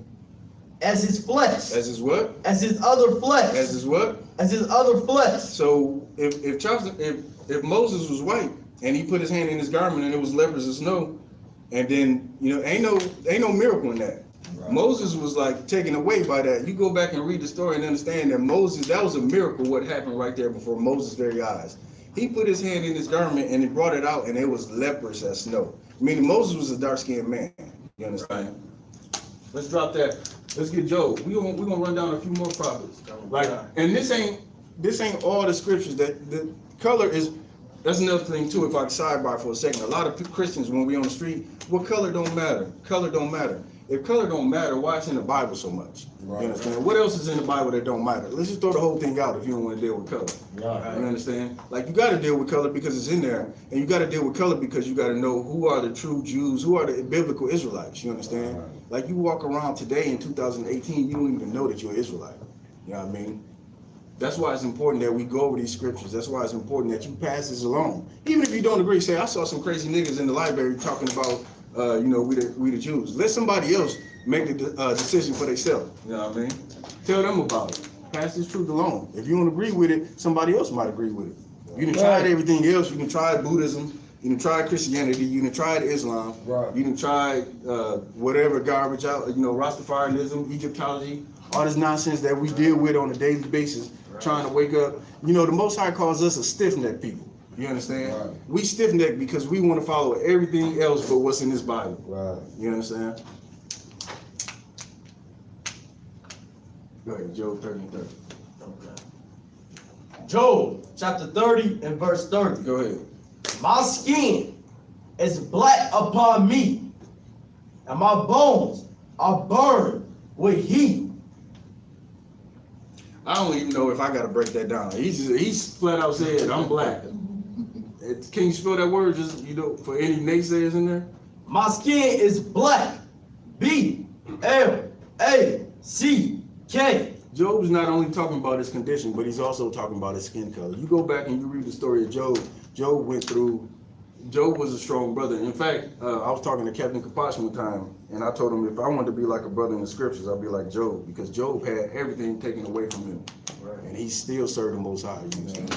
as his flesh. As his what? As his other flesh. As his what? As his other flesh. So if Moses was white and he put his hand in his garment and it was leopard as snow, and then ain't no miracle in that. Right. Moses was like taken away by that. You go back and read the story and understand that Moses, that was a miracle what happened right there before Moses' very eyes. He put his hand in his garment and he brought it out and it was leprous as snow. Meaning Moses was a dark-skinned man. You understand? Right. Let's drop that. Let's get Job. We're gonna run down a few more prophets. Like, and this ain't all the scriptures. That the color is. That's another thing too. If I sidebar for a second, a lot of Christians when we on the street, well, color don't matter. Color don't matter. If color don't matter, why it's in the Bible so much? Right. You understand? What else is in the Bible that don't matter? Let's just throw the whole thing out if you don't want to deal with color. Right. You understand? Like you got to deal with color because it's in there, and you got to deal with color because you got to know who are the true Jews, who are the biblical Israelites. You understand? Right. Like you walk around today in 2018, you don't even know that you're an Israelite. You know what I mean? That's why it's important that we go over these scriptures. That's why it's important that you pass this along. Even if you don't agree, say, I saw some crazy niggas in the library talking about, we the Jews. Let somebody else make the decision for themselves. You know what I mean? Tell them about it. Pass this truth along. If you don't agree with it, somebody else might agree with it. You can try everything else. You can try Buddhism. You can try Christianity. You can try Islam. Right. You can try whatever garbage out. Rastafarianism, Egyptology, all this nonsense that we deal with on a daily basis. Trying to wake up. The Most High calls us a stiff-necked people. You understand? Right. We stiff-necked because we want to follow everything else but what's in this Bible. Right. You understand? Go ahead, Job 30 and 30. Okay. Job chapter 30 and verse 30. Go ahead. My skin is black upon me, and my bones are burned with heat. I don't even know if I gotta break that down. He's flat out said, I'm black. Can you spell that word just, for any naysayers in there? My skin is black. B-L-A-C-K. Job's not only talking about his condition, but he's also talking about his skin color. You go back and you read the story of Job. Job was a strong brother. In fact, I was talking to Captain Kapash one time, and I told him if I wanted to be like a brother in the scriptures, I'd be like Job, because Job had everything taken away from him, right. And he still served the Most High. You understand?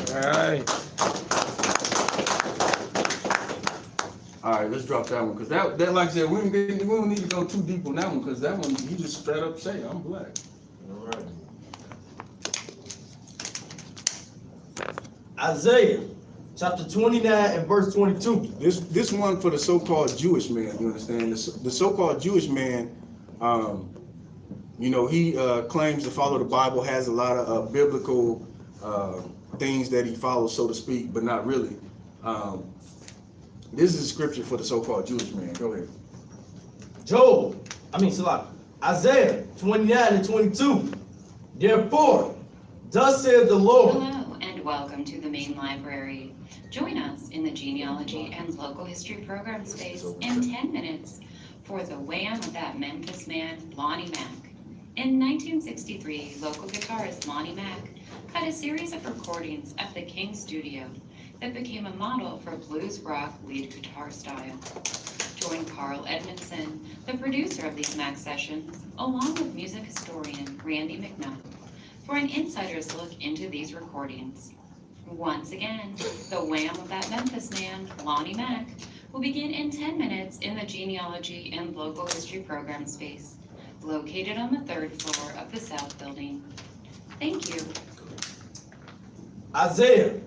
All right, let's drop that one, because that like I said, we don't need to go too deep on that one, because that one, he just straight up say, I'm black. All right. Isaiah chapter 29 and verse 22. This one for the so-called Jewish man, you understand? The so-called Jewish man, he claims to follow the Bible, has a lot of biblical things that he follows, so to speak, but not really. This is a scripture for the so-called Jewish man. Go ahead. Isaiah 29 and 22. Therefore, thus saith the Lord. Hello and welcome to the main library. Join us in the genealogy and local history program space in 10 minutes for the wham of that Memphis man, Lonnie Mack. In 1963, local guitarist Lonnie Mack cut a series of recordings at the King Studio that became a model for blues rock lead guitar style. Join Carl Edmondson, the producer of these Mack sessions, along with music historian Randy McNutt, for an insider's look into these recordings. Once again, the wham of that Memphis man, Lonnie Mack, will begin in 10 minutes in the genealogy and local history program space, located on the 3rd floor of the South Building. Thank you. Isaiah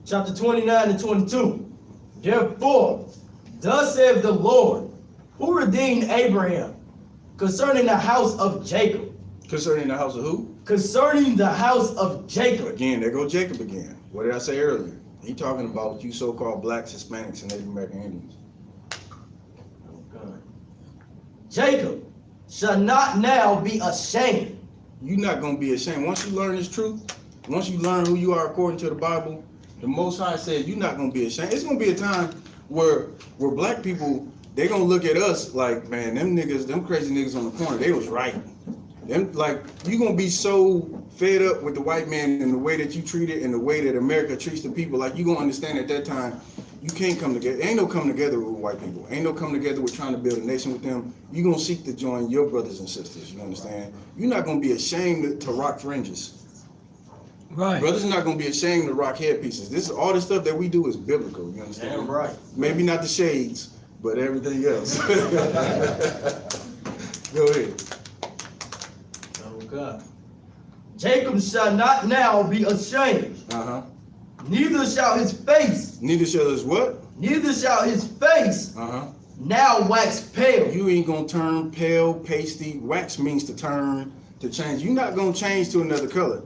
chapter 29 and 22. Therefore, thus saith the Lord, who redeemed Abraham concerning the house of Jacob. Concerning the house of who? Concerning the house of Jacob. Again, there go Jacob again. What did I say earlier? He talking about you so-called blacks, Hispanics, and Native American Indians. Jacob shall not now be ashamed. You're not going to be ashamed. Once you learn this truth, once you learn who you are according to the Bible, the Most High said you're not going to be ashamed. It's going to be a time where black people, they're going to look at us like, man, them niggas, them crazy niggas on the corner, they was right. Them, like, you're going to be so fed up with the white man and the way that you treat it and the way that America treats the people. Like, you're going to understand at that time, you can't come together. Ain't no come together with white people. Ain't no come together with trying to build a nation with them. You're going to seek to join your brothers and sisters, you understand? You're not going to be ashamed to rock fringes. Right. Brothers are not going to be ashamed to rock headpieces. This is all the stuff that we do is biblical, you understand? Damn right. Maybe not the shades, but everything else. Go ahead. Oh God. Jacob shall not now be ashamed. Uh-huh. Neither shall his face. Neither shall his what? Neither shall his face Uh-huh. now wax pale. You ain't gonna turn pale, pasty. Wax means to turn, to change. You're not gonna change to another color.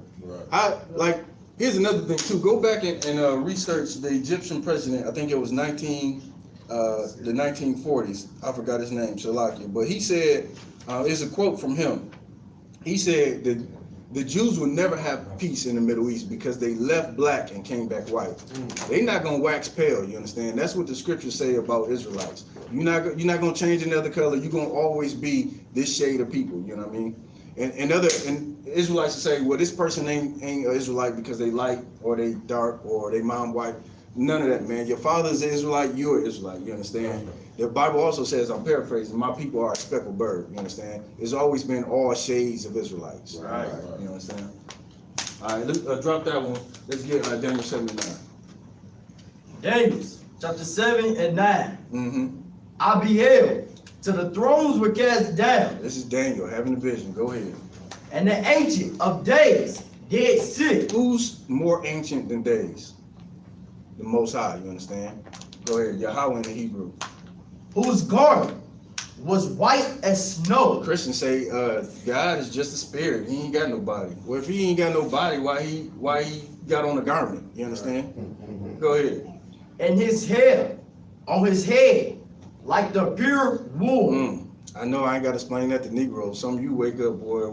Right. Here's another thing too. Go back and research the Egyptian president. I think it was the 1940s. I forgot his name, Shalakia. But he said, it's a quote from him. He said that the Jews would never have peace in the Middle East because they left black and came back white. They not gonna wax pale, you understand? That's what the scriptures say about Israelites. You're not gonna change another color. You're gonna always be this shade of people. You know what I mean? And Israelites say, well, this person ain't an Israelite because they light or they dark or they mom white. None of that, man. Your father's an Israelite, you're an Israelite. You understand? The Bible also says, I'm paraphrasing, my people are a speckled bird. You understand? There's always been all shades of Israelites. Right. You understand? All right, let's drop that one. Let's get Daniel 79. Daniel chapter 7 and 9. Mm-hmm. I beheld till the thrones were cast down, This is Daniel having a vision. Go ahead. and the ancient of days did sit. Who's more ancient than days? The Most High, you understand? Go ahead. Yahweh in the Hebrew. Whose garment was white as snow. Christians say God is just a spirit. He ain't got no body. Well, if he ain't got no body, why he got on a garment? You understand? Go ahead. And his hair on his head like the pure wool. I know I ain't got to explain that to Negroes. Some of you wake up, boy,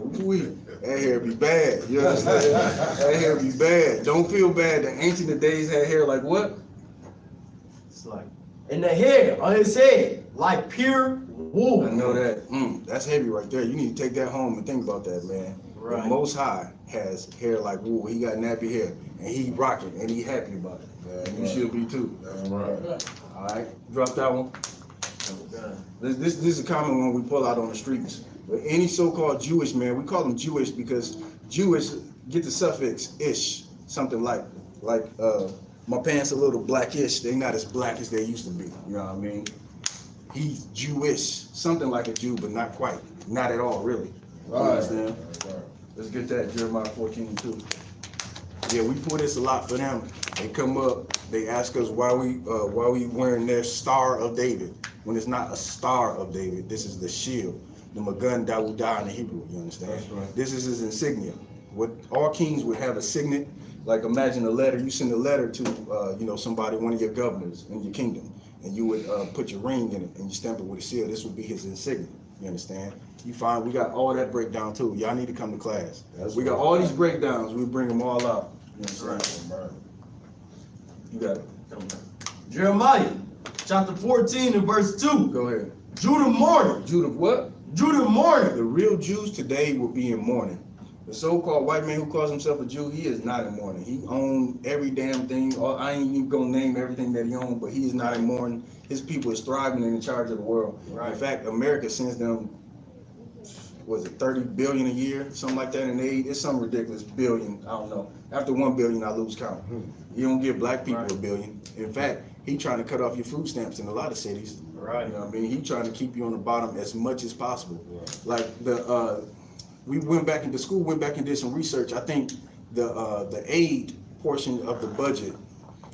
that hair be bad. You understand? That hair be bad. Don't feel bad. The ancient of days had hair like what? It's like, and the hair on his head like pure wool. I know that. That's heavy right there. You need to take that home and think about that, man. Right. The Most High has hair like wool. He got nappy hair, and he rocking, and he happy about it. And you should be too. That's right. All right, drop that one. This is a common one we pull out on the streets. But any so-called Jewish man, we call them Jewish because Jewish get the suffix ish, something like my pants a little blackish. They not as black as they used to be. You know what I mean? He's Jewish, something like a Jew, but not quite, not at all, really. You understand? Let's get that Jeremiah 14:2. Yeah, we pull this a lot for them. They come up, they ask us why we wearing their Star of David when it's not a Star of David. This is the shield, the Magun Dawudah in the Hebrew. You understand? That's right. This is his insignia. What all kings would have a signet. Like imagine a letter. You send a letter to somebody, one of your governors in your kingdom, and you would put your ring in it and you stamp it with a seal. This would be his insignia. You understand? You find we got all that breakdown too. Y'all need to come to class. We got all these breakdowns. We bring them all out. You understand? You got it. Jeremiah chapter 14 and verse 2. Go ahead. Judah mourning. Judah what? Judah mourning. The real Jews today will be in mourning. The so-called white man who calls himself a Jew, he is not in mourning. He owned every damn thing. I ain't even gonna name everything that he owned, but he is not in mourning. His people is thriving and in charge of the world. Right. In fact, America sends them, was it 30 billion a year, something like that in aid? It's some ridiculous billion. I don't know. After 1 billion, I lose count. You don't give black people a billion. In fact, he trying to cut off your food stamps in a lot of cities. Right. You know what I mean? He trying to keep you on the bottom as much as possible. Like we went back into school, went back and did some research. I think the aid portion of the budget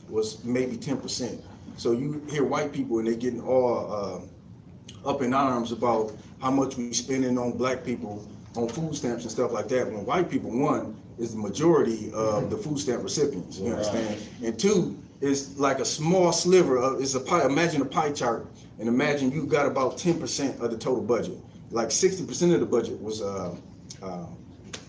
was maybe 10%. So you hear white people and they getting all up in arms about how much we spending on black people on food stamps and stuff like that. When white people, one, is the majority of the food stamp recipients, you understand? And two, is like a small sliver of, it's a pie, imagine a pie chart, and imagine you got about 10% of the total budget. Like 60% of the budget was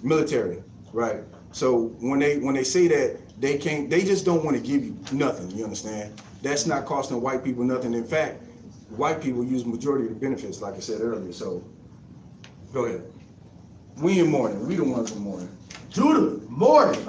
military, right? So when they say that, they just don't want to give you nothing, you understand? That's not costing white people nothing. In fact, white people use majority of the benefits, like I said earlier. So go ahead. We in mourning. We the ones in mourning. Judah mourning.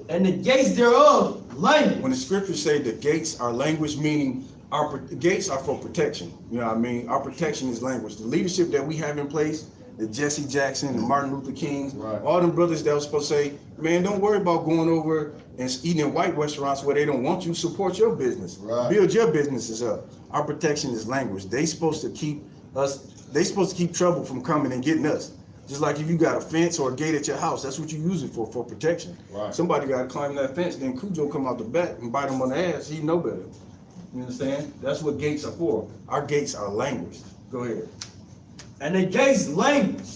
And the gates thereof language. When the scriptures say the gates are language, meaning our gates are for protection. You know what I mean? Our protection is language. The leadership that we have in place, the Jesse Jackson, the Martin Luther Kings, all them brothers that was supposed to say, man, don't worry about going over and eating in white restaurants where they don't want you. Support your business. Build your businesses up. Our protection is language. They supposed to keep us, they supposed to keep trouble from coming and getting us. Just like if you got a fence or a gate at your house, that's what you use it for protection. Somebody got to climb that fence, then Cujo come out the back and bite him on the ass. He know better. You understand? That's what gates are for. Our gates are language. Go ahead. And the gates language.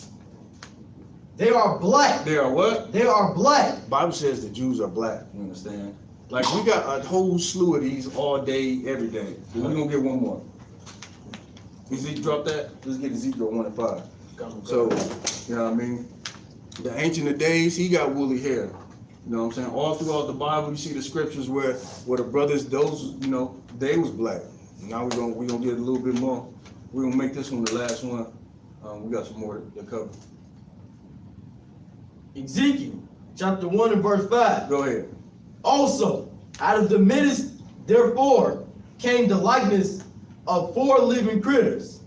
They are black. They are what? They are black. Bible says the Jews are black. You understand? Like we got a whole slew of these all day, every day. We're gonna get one more. Ezekiel, drop that. Let's get Ezekiel 1 and 5. So, you know what I mean? The Ancient of Days, he got woolly hair. You know what I'm saying? All throughout the Bible, you see the scriptures where the brothers, those, you know, they was black. Now we're gonna get a little bit more. We're gonna make this one the last one. We got some more to cover. Ezekiel chapter 1 and verse 5. Go ahead. Also, out of the midst, therefore, came the likeness of 4 living creatures.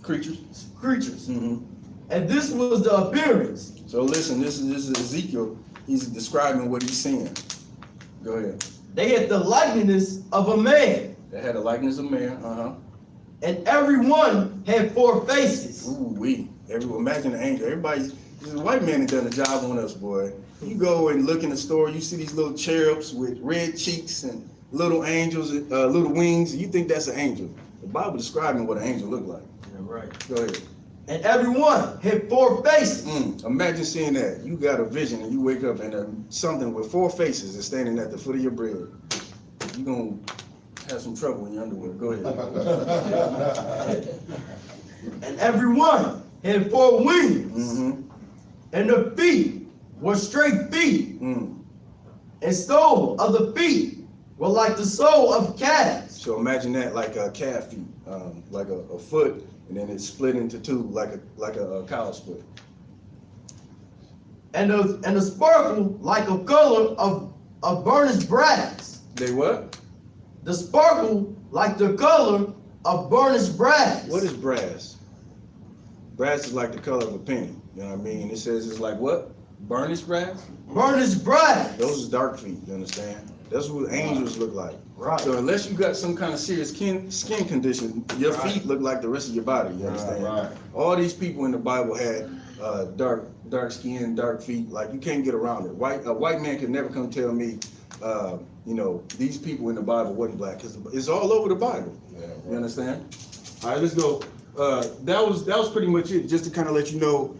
Creatures. And this was the appearance. So listen, this is Ezekiel. He's describing what he's seeing. Go ahead. They had the likeness of a man. They had a likeness of man. And every one had 4 faces. Imagine the angel. Everybody's, this white man that done a job on us, boy. You go and look in the store, you see these little cherubs with red cheeks and little angels, little wings. You think that's an angel. The Bible describing what an angel looked like. Yeah, right. Go ahead. And every one had 4 faces. Imagine seeing that. You got a vision and you wake up and something with 4 faces is standing at the foot of your bed. You're going to have some trouble in your underwear. Go ahead. And every one had 4 wings. And the feet were straight feet. And sole of the feet were like the sole of calves. So imagine that like a calf feet, like a foot, and then it's split into 2 like a cow's foot. And the sparkle like a color of burnished brass. They what? The sparkle like the color of burnished brass. What is brass? Brass is like the color of a penny. You know what I mean? It says it's like what? Burnished brass? Burnished brass. Those are dark feet, you understand? That's what angels look like. Right. So unless you got some kind of serious skin condition, your feet look like the rest of your body, you understand? Right. All these people in the Bible had dark skin, dark feet. Like you can't get around it. A white man could never come tell me, you know, these people in the Bible wasn't black, because it's all over the Bible. Yeah, right. You understand? All right, let's go. That was pretty much it. Just to kind of let you know,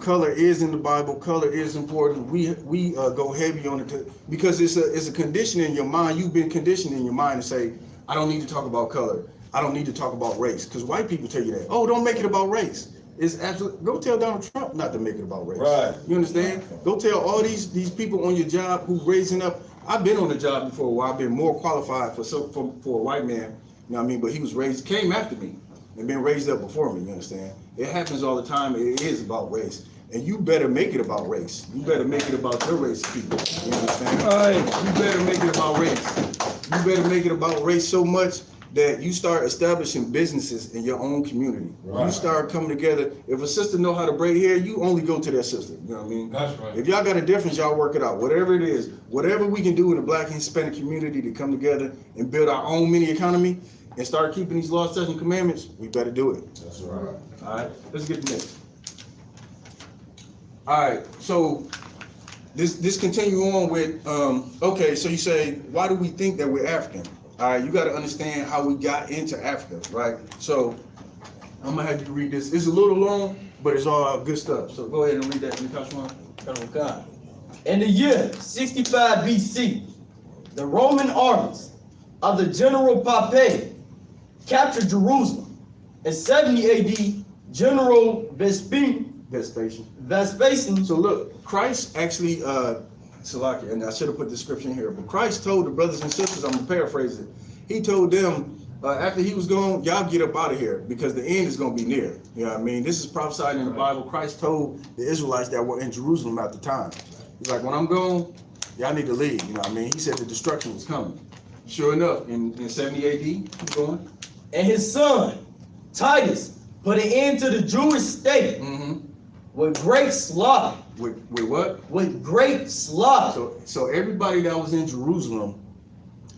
color is in the Bible. Color is important. We go heavy on it because it's a condition in your mind. You've been conditioned in your mind to say I don't need to talk about color. I don't need to talk about race, because white people tell you that. Oh, don't make it about race. It's absolutely, go tell Donald Trump not to make it about race. Right. You understand? Go tell all these people on your job who raising up. I've been on the job before where I've been more qualified for a white man, you know what I mean? But he was came after me and been raised up before me, you understand? It happens all the time. It is about race. And you better make it about race. You better make it about your race, people. You understand? Right. You better make it about race. You better make it about race so much that you start establishing businesses in your own community. Right. You start coming together. If a sister know how to braid hair, you only go to that sister. You know what I mean? That's right. If y'all got a difference, y'all work it out. Whatever it is, whatever we can do in the Black and Hispanic community to come together and build our own mini economy and start keeping these laws, statutes, and commandments, we better do it. That's right. All right, let's get to next. All right, so this continue on with, okay, so you say, why do we think that we're African? All right, you got to understand how we got into Africa, right? So I'm gonna have you read this. It's a little long, but it's all good stuff. So go ahead and read that, Nikashwan. God. In the year 65 BC, the Roman armies of the General Pompey captured Jerusalem. In 70 AD, General Vespasian. So look, Christ actually, Salaki, and I should have put the scripture in here, but Christ told the brothers and sisters, I'm gonna paraphrase it. He told them, after he was gone, y'all get up out of here because the end is gonna be near. You know what I mean? This is prophesied in the Bible. Christ told the Israelites that were in Jerusalem at the time. He's like, when I'm gone, y'all need to leave. You know what I mean? He said the destruction was coming. Sure enough, in 70 AD, keep going. And his son, Titus, put an end to the Jewish state with great slaughter. With what? With great slaughter. So everybody that was in Jerusalem,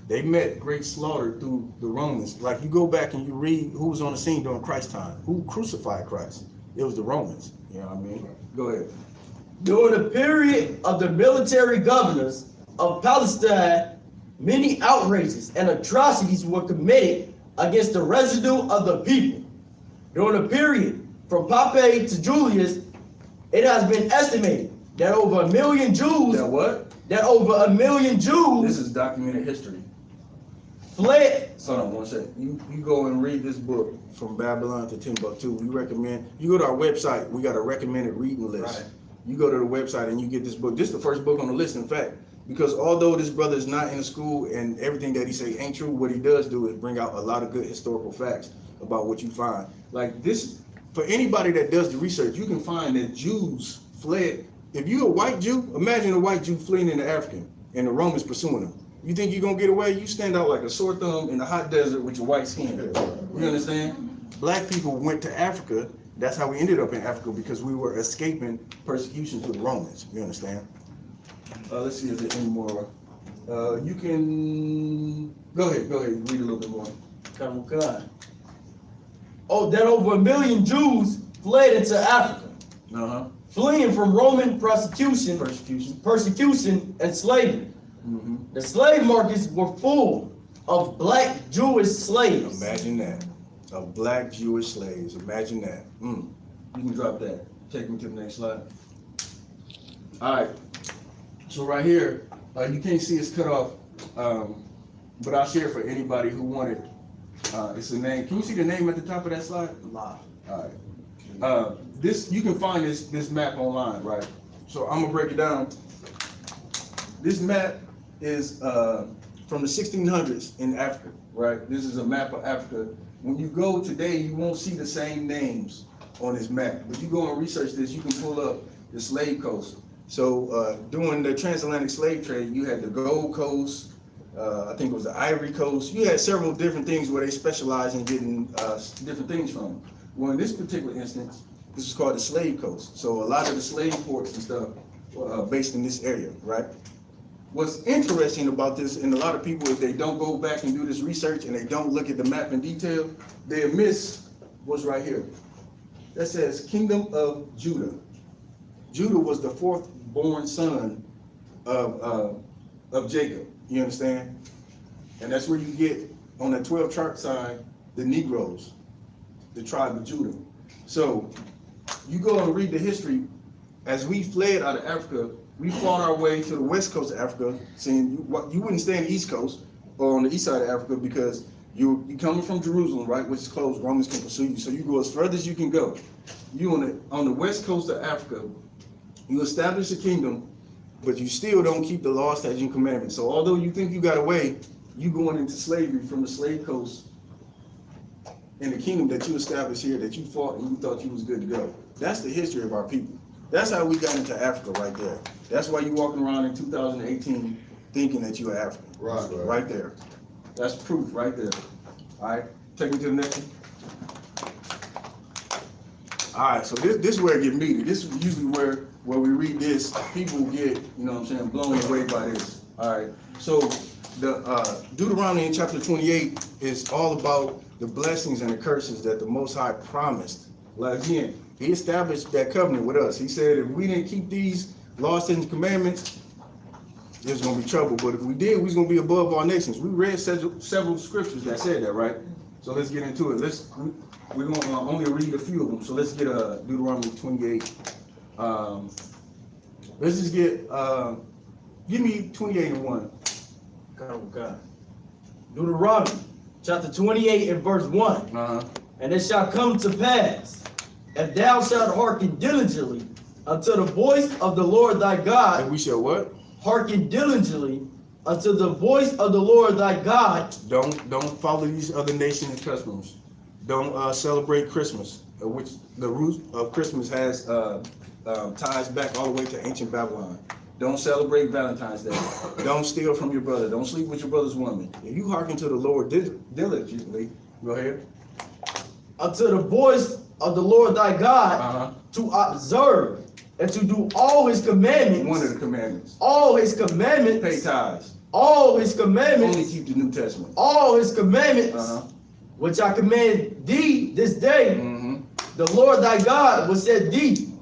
they met great slaughter through the Romans. Like you go back and you read who was on the scene during Christ's time, who crucified Christ. It was the Romans. You know what I mean? Go ahead. During the period of the military governors of Palestine, many outrages and atrocities were committed against the residue of the people. During the period from Pompey to Julius, it has been estimated that over 1 million Jews. That what? That over 1 million Jews. This is documented history. Fled. Hold on one second. You go and read this book From Babylon to Timbuktu. We recommend you go to our website. We got a recommended reading list. Right. You go to the website and you get this book. This is the first book on the list, in fact, because although this brother is not in the school and everything that he say ain't true, what he does do is bring out a lot of good historical facts about what you find. Like this, for anybody that does the research, you can find that Jews fled. If you're a white Jew, imagine a white Jew fleeing into Africa and the Romans pursuing him. You think you're gonna get away? You stand out like a sore thumb in the hot desert with your white skin. You understand? Black people went to Africa. That's how we ended up in Africa, because we were escaping persecution to the Romans. You understand? Let's see, is there any more? You can go ahead, read a little bit more. Oh, that over 1 million Jews fled into Africa, fleeing from Roman persecution and slavery. The slave markets were full of black Jewish slaves. Imagine that, of black Jewish slaves. Imagine that. You can drop that. Take me to the next slide. All right. So right here, you can't see it's cut off, but I'll share for anybody who wanted. It's a name. Can you see the name at the top of that slide? All right. This you can find this map online, right? So I'm gonna break it down. This map is from the 1600s in Africa, right? This is a map of Africa. When you go today, you won't see the same names on this map. But you go and research this, you can pull up the slave coast. So during the transatlantic slave trade, you had the Gold Coast, I think it was the Ivory Coast. You had several different things where they specialize in getting different things from. Well, in this particular instance, this is called the Slave Coast. So a lot of the slave ports and stuff were based in this area, right? What's interesting about this, and a lot of people, if they don't go back and do this research and they don't look at the map in detail, they miss what's right here. That says Kingdom of Judah. Judah was the fourth born son of Jacob. You understand? And that's where you get on the 12 chart sign the Negroes, the tribe of Judah. So you go and read the history. As we fled out of Africa, we fought our way to the west coast of Africa, saying you wouldn't stay on the east coast or on the east side of Africa because You coming from Jerusalem, right, which is close, Romans can pursue you, so you go as further as you can go. You on the west coast of Africa, you establish a kingdom, but you still don't keep the law, statutes, and commandments. So although you think you got away, you going into slavery from the slave coast in the kingdom that you established here, that you fought and you thought you was good to go. That's the history of our people. That's how we got into Africa right there. That's why you walking around in 2018 thinking that you're African. Right there. That's proof right there. All right, take me to the next one. All right, so this is where it get meaty. This is usually where we read this, people get, you know what I'm saying, blown away by this. All right, so the Deuteronomy in chapter 28 is all about the blessings and the curses that the Most High promised. Like again, he established that covenant with us. He said if we didn't keep these laws and commandments, there's gonna be trouble. But if we did, we was gonna be above all nations. We read several scriptures that said that, right? So let's get into it. We're gonna only read a few of them. So let's get Deuteronomy 28. Let's just get give me 28 and 1. God. Deuteronomy chapter 28 and verse 1. And it shall come to pass, if thou shalt hearken diligently unto the voice of the Lord thy God. And we shall what? Hearken diligently unto the voice of the Lord thy God. Don't follow these other nations' customs. Don't celebrate Christmas, which the root of Christmas has ties back all the way to ancient Babylon. Don't celebrate Valentine's Day. Don't steal from your brother. Don't sleep with your brother's woman. If you hearken to the Lord diligently, go ahead. Unto the voice of the Lord thy God, to observe and to do all his commandments. One of the commandments. All his commandments. Pay tithes. All his commandments. Only keep the New Testament. All his commandments, which I command thee this day. The Lord thy God will set thee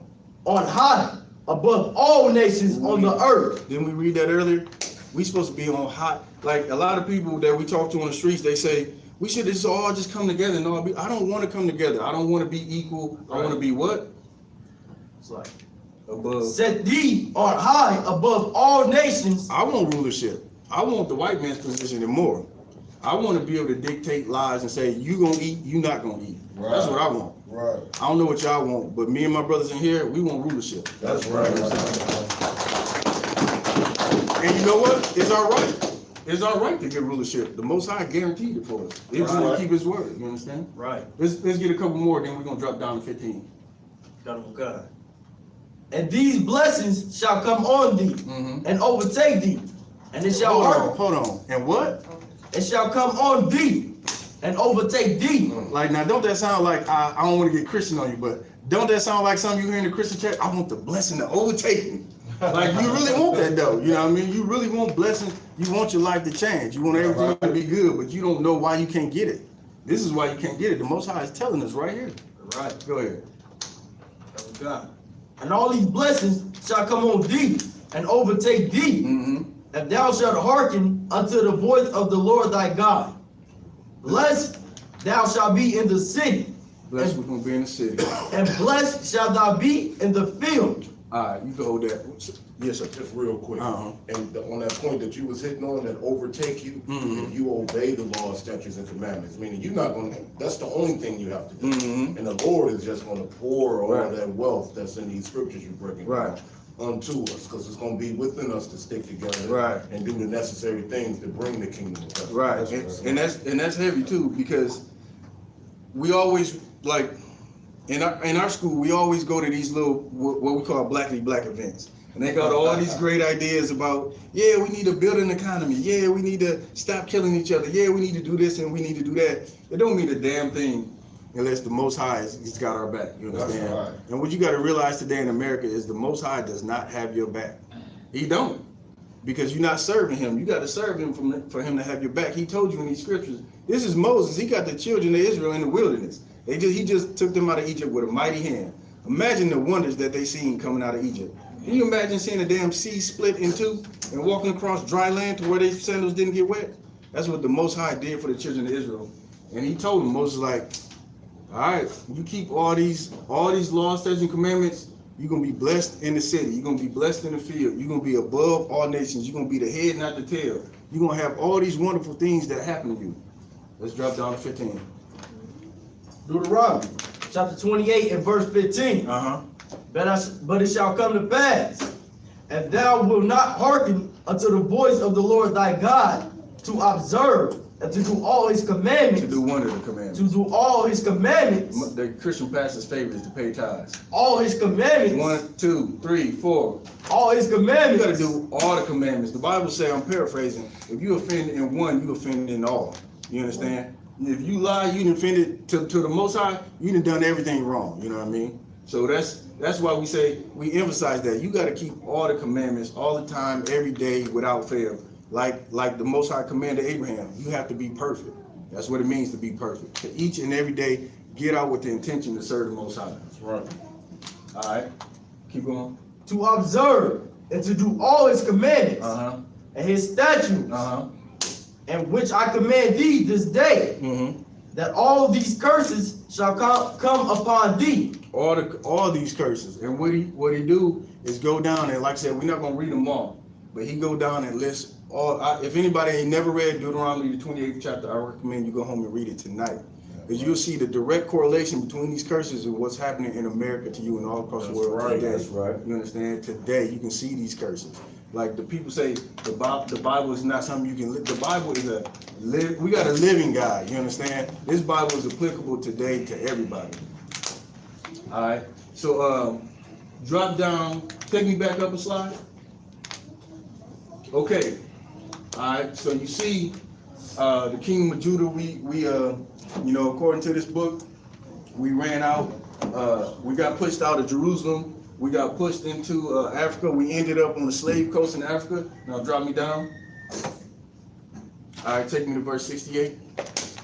on high above all nations on the earth. Didn't we read that earlier? We supposed to be on high. Like a lot of people that we talk to on the streets, they say, we should just all just come together and all be. I don't want to come together. I don't want to be equal. I want to be what? It's like above. Set thee on high above all nations. I want rulership. I want the white man's position and more. I want to be able to dictate lies and say, you gonna eat, you not gonna eat. Right. That's what I want. Right. I don't know what y'all want, but me and my brothers in here, we want rulership. That's right. And you know what? It's our right. It's our right to get rulership. The Most High guaranteed it for us. If we want to keep his word, you understand? Right. Let's get a couple more, then we're gonna drop down to 15. God. And these blessings shall come on thee and overtake thee, and it shall hold on. And what? It shall come on thee and overtake thee. Like now, don't that sound like I don't want to get Christian on you, but don't that sound like something you hear in the Christian church? I want the blessing to overtake me. Like you really want that though, you know what I mean? You really want blessing. You want your life to change. You want everything to be good, but you don't know why you can't get it. This is why you can't get it. The Most High is telling us right here. Right. Go ahead. God. And all these blessings shall come on thee and overtake thee, if thou shalt hearken unto the voice of the Lord thy God. Blessed thou shalt be in the city. Blessed we're gonna be in the city. And blessed shalt thou be in the field. All right, you can hold that. Yes, sir. Just real quick, and on that point that you was hitting on, that overtake you, if you obey the law, statutes, and commandments, meaning you're not gonna, that's the only thing you have to do. And the Lord is just gonna pour all that wealth that's in these scriptures you're breaking down unto us, because it's gonna be within us to stick together and do the necessary things to bring the kingdom of God. Right, and that's heavy too, because we always like in our school we always go to these little what we call blackly black events, and they got all these great ideas about we need to build an economy, we need to stop killing each other, we need to do this and we need to do that. It don't mean a damn thing unless the Most High has got our back. You understand? Right. And what you got to realize today in America is the Most High does not have your back. He don't, because you're not serving him. You got to serve him for him to have your back. He told you in these scriptures. This is Moses. He got the children of Israel in the wilderness. He just took them out of Egypt with a mighty hand. Imagine the wonders that they seen coming out of Egypt. Can you imagine seeing a damn sea split in two and walking across dry land to where their sandals didn't get wet? That's what the Most High did for the children of Israel. And he told them, Moses, like, all right, you keep all these laws, statutes, and commandments, you're going to be blessed in the city. You're going to be blessed in the field. You're going to be above all nations. You're going to be the head, not the tail. You're going to have all these wonderful things that happen to you. Let's drop down to 15. Deuteronomy chapter 28 and verse 15. Uh-huh. But it shall come to pass, if thou wilt not hearken unto the voice of the Lord thy God, to observe and to do all his commandments. To do one of the commandments. To do all his commandments. The Christian pastor's favorite is to pay tithes. All his commandments. 1, 2, 3, 4. All his You commandments. got to do all the commandments. The Bible says, I'm paraphrasing, if you offend in one, you offend in all. You understand? If you lie, you done offended to the Most High, you done done everything wrong. You know what I mean? So that's why we emphasize that. You got to keep all the commandments all the time, every day, without fail. Like the Most High commanded Abraham, you have to be perfect. That's what it means to be perfect. To each and every day, get out with the intention to serve the Most High. That's right. All right, keep going. To observe and to do all his commandments. And his statutes. And which I command thee this day. That all these curses shall come upon thee. All these curses. And what he do is go down and, like I said, we're not gonna read them all, but he go down and list all. If anybody ain't never read Deuteronomy the 28th chapter, I recommend you go home and read it tonight, because you'll see the direct correlation between these curses and what's happening in America to you and all across the world today. That's right. You understand? Today you can see these curses. Like the people say, the Bible is not something you can live. The Bible is we got a living God. You understand? This Bible is applicable today to everybody. All right. So drop down. Take me back up a slide. Okay. All right. So you see, the kingdom of Judah. We according to this book, we ran out. We got pushed out of Jerusalem. We got pushed into Africa. We ended up on the slave coast in Africa. Now drop me down. All right, take me to verse 68.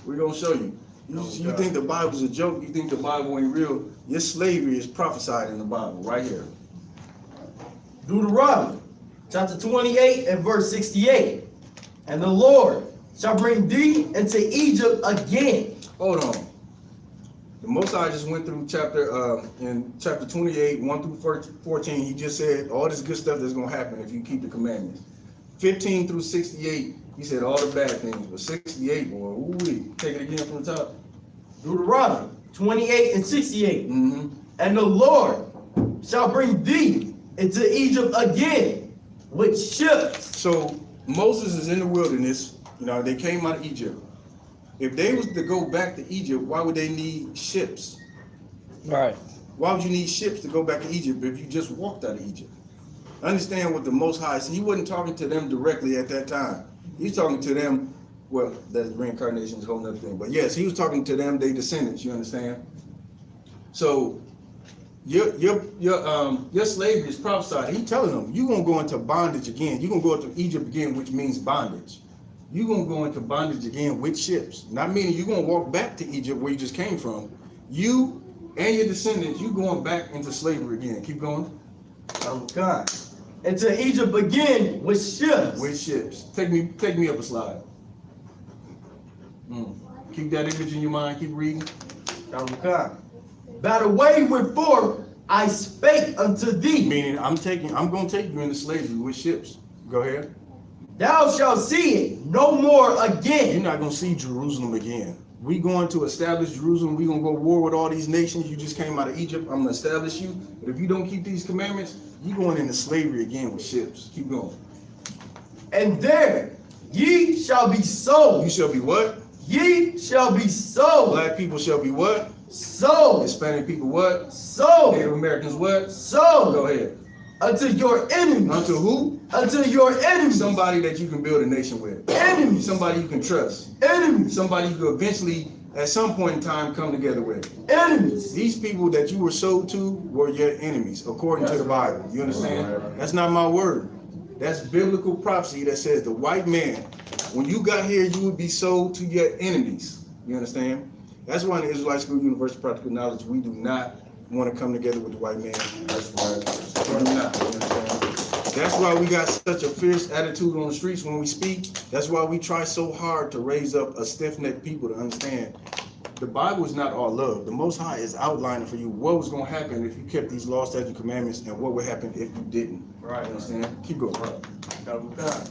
We're going to show you. You think the Bible's a joke? You think the Bible ain't real? Your slavery is prophesied in the Bible right here. Deuteronomy chapter 28 and verse 68. And the Lord shall bring thee into Egypt again. Hold on. The Most High just went through in chapter 28, 1 through 14. He just said all this good stuff that's going to happen if you keep the commandments. 15 through 68, he said all the bad things. But 68, boy, ooh-wee. Take it again from the top. Deuteronomy 28 and 68. Mm-hmm. And the Lord shall bring thee into Egypt again with ships. So Moses is in the wilderness. They came out of Egypt. If they was to go back to Egypt, why would they need ships? Right. Why would you need ships to go back to Egypt if you just walked out of Egypt? Understand what the Most High said. He wasn't talking to them directly at that time. He's talking to them. Well, that's reincarnation is a whole other thing. But yes, he was talking to them, their descendants. You understand? So your slavery is prophesied. He's telling them you're gonna go into bondage again. You're gonna go into Egypt again, which means bondage. You're going to go into bondage again with ships. Not meaning you're going to walk back to Egypt where you just came from. You and your descendants, you going back into slavery again. Keep going. Oh God. Into Egypt again with ships. With ships. Take me up a slide. Keep that image in your mind. Keep reading. Oh God. By the way wherefore I spake unto thee. Meaning I'm going to take you into slavery with ships. Go ahead. Thou shalt see it no more again. You're not going to see Jerusalem again. We going to establish Jerusalem. We're going to go to war with all these nations. You just came out of Egypt. I'm going to establish you. But if you don't keep these commandments, you're going into slavery again with ships. Keep going. And there ye shall be sold. You shall be what? Ye shall be sold. Black people shall be what? Sold. Hispanic people what? Sold. Native Americans what? Sold. Go ahead. Unto your enemies. Unto who? Unto your enemies. Somebody that you can build a nation with. Enemies. Somebody you can trust. Enemies. Somebody you could eventually, at some point in time, come together with. Enemies. These people that you were sold to were your enemies, according to the Bible. You understand? That's not my word. That's biblical prophecy that says the white man, when you got here, you would be sold to your enemies. You understand? That's why in the Israelite School University of Practical Knowledge, we do not want to come together with the white man. That's right. We do not. You understand? That's why we got such a fierce attitude on the streets when we speak. That's why we try so hard to raise up a stiff-necked people to understand. The Bible is not all love. The Most High is outlining for you what was going to happen if you kept these laws, statutes, commandments, and what would happen if you didn't. Right. You understand? Keep going. Right.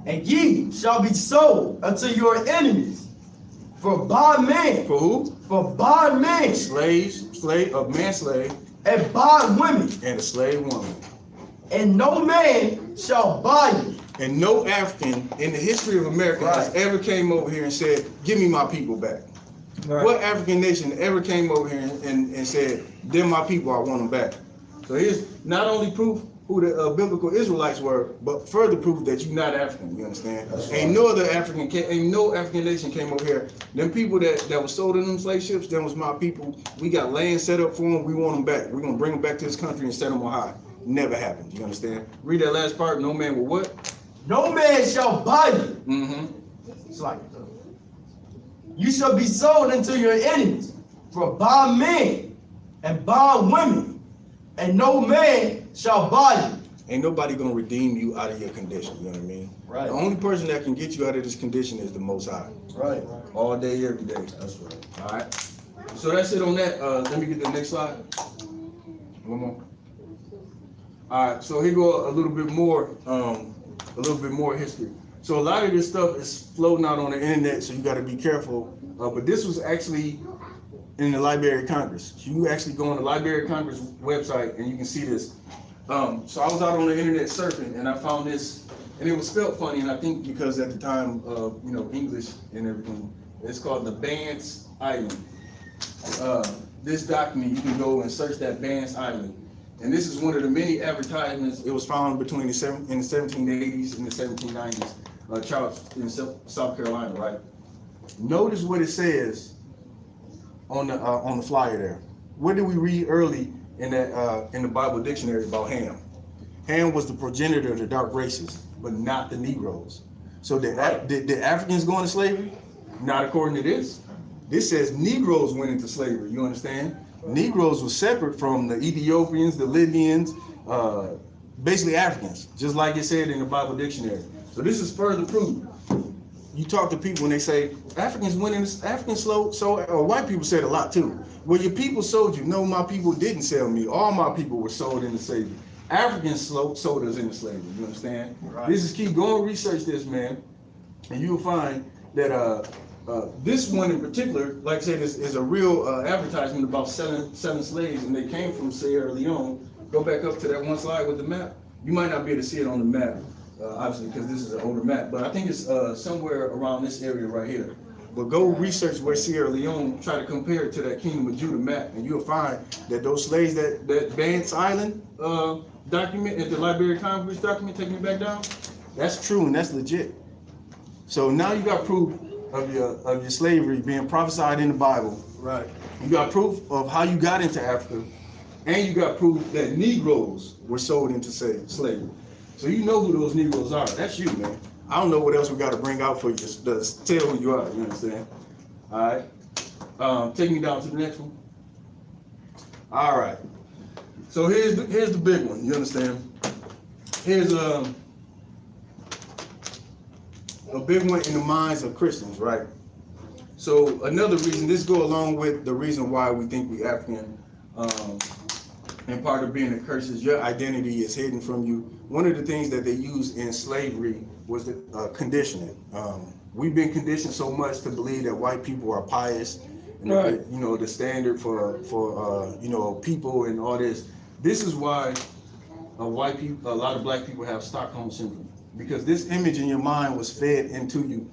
And ye shall be sold unto your enemies, For bondmen. For who? For bondmen. Manslave, And bondwomen. and a slave woman. And no man shall buy you. And no African in the history of America has ever came over here and said, give me my people back. Right. What African nation ever came over here and said, they're my people, I want them back? So here's not only proof who the biblical Israelites were, but further proof that you're not African, you understand? Ain't no African nation came over here. Them people that were sold in them slave ships, them was my people. We got land set up for them, we want them back. We're gonna bring them back to this country and set them on high. Never happened, you understand? Read that last part, no man will what? No man shall buy you. Mm-hmm. It's like, you shall be sold into your enemies for bondmen and bondwomen, and no man shall buy you. Ain't nobody gonna redeem you out of your condition, you know what I mean? Right. The only person that can get you out of this condition is the Most High. Right. All day, every day. That's right. All right. So that's it on that. Let me get the next slide. One more. All right. So here go a little bit more history. So a lot of this stuff is floating out on the internet, so you got to be careful. But this was actually in the Library of Congress. You actually go on the Library of Congress website and you can see this. So I was out on the internet surfing and I found this, and it was spelled funny, and I think because at the time of English and everything, it's called the Bands Island. This document, you can go and search that Bands Island, and this is one of the many advertisements. It was found between in the 1780s and the 1790s, Charleston, in South Carolina, right? Notice what it says on the flyer there. What did we read early in the Bible dictionary about Ham? Ham was the progenitor of the dark races, but not the Negroes. So did Africans go into slavery? Not according to this. This says Negroes went into slavery, you understand? Negroes were separate from the Ethiopians, the Libyans, basically Africans, just like it said in the Bible dictionary. So this is further proof. You talk to people and they say, Africans went in, or white people said a lot too. Well, your people sold you. No, my people didn't sell me. All my people were sold into slavery. Africans sold us into slavery, you understand? Right. This is key. Go and research this, man, and you'll find that this one in particular, like I said, is a real advertisement about selling slaves, and they came from Sierra Leone. Go back up to that one slide with the map. You might not be able to see it on the map, obviously, because this is an older map, but I think it's somewhere around this area right here. But go research where Sierra Leone, try to compare it to that Kingdom of Judah map, and you'll find that those slaves, that Bands Island document, at the Library of Congress document, taking it back down, that's true and that's legit. So now you got proof of your slavery being prophesied in the Bible. Right. You got proof of how you got into Africa, and you got proof that Negroes were sold into slavery. So you know who those Negroes are. That's you, man. I don't know what else we got to bring out for you to tell who you are, you understand? All right. Take me down to the next one. All right. So here's the big one, you understand? Here's a big one in the minds of Christians, right? So another reason, this go along with the reason why we think we African, and part of being a curse is your identity is hidden from you. One of the things that they used in slavery was the conditioning. We've been conditioned so much to believe that white people are pious, and right. The standard for people and all this. This is why a lot of black people have Stockholm syndrome, because this image in your mind was fed into you.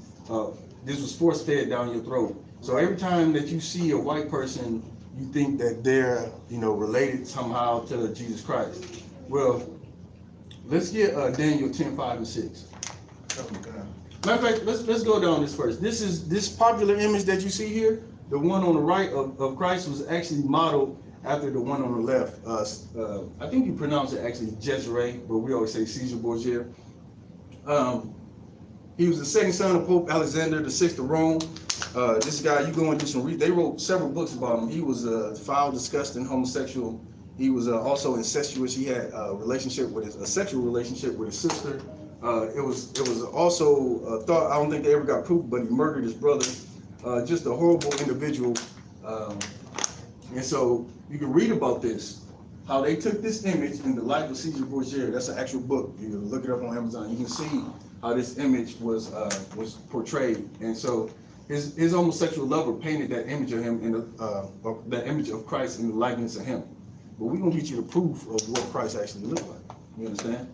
This was force fed down your throat. So every time that you see a white person, you think that they're, related somehow to Jesus Christ. Well, let's get Daniel 10:5-6. Matter of fact, let's go down this first. This popular image that you see here, the one on the right of Christ was actually modeled after the one on the left. I think you pronounce it actually Jezreel, but we always say Caesar Borgia. He was the second son of Pope Alexander VI of Rome. This guy, you go and do some they wrote several books about him. He was a foul, disgusting homosexual. He was also incestuous. He had a sexual relationship with his sister. It was also thought, I don't think they ever got proof, but he murdered his brother. Just a horrible individual. And so you can read about this, how they took this image in the life of Caesar Borgia. That's an actual book. You can look it up on Amazon. You can see how this image was portrayed. And so his homosexual lover painted that image of him in that image of Christ in the likeness of him. But we're gonna get you the proof of what Christ actually looked like. You understand?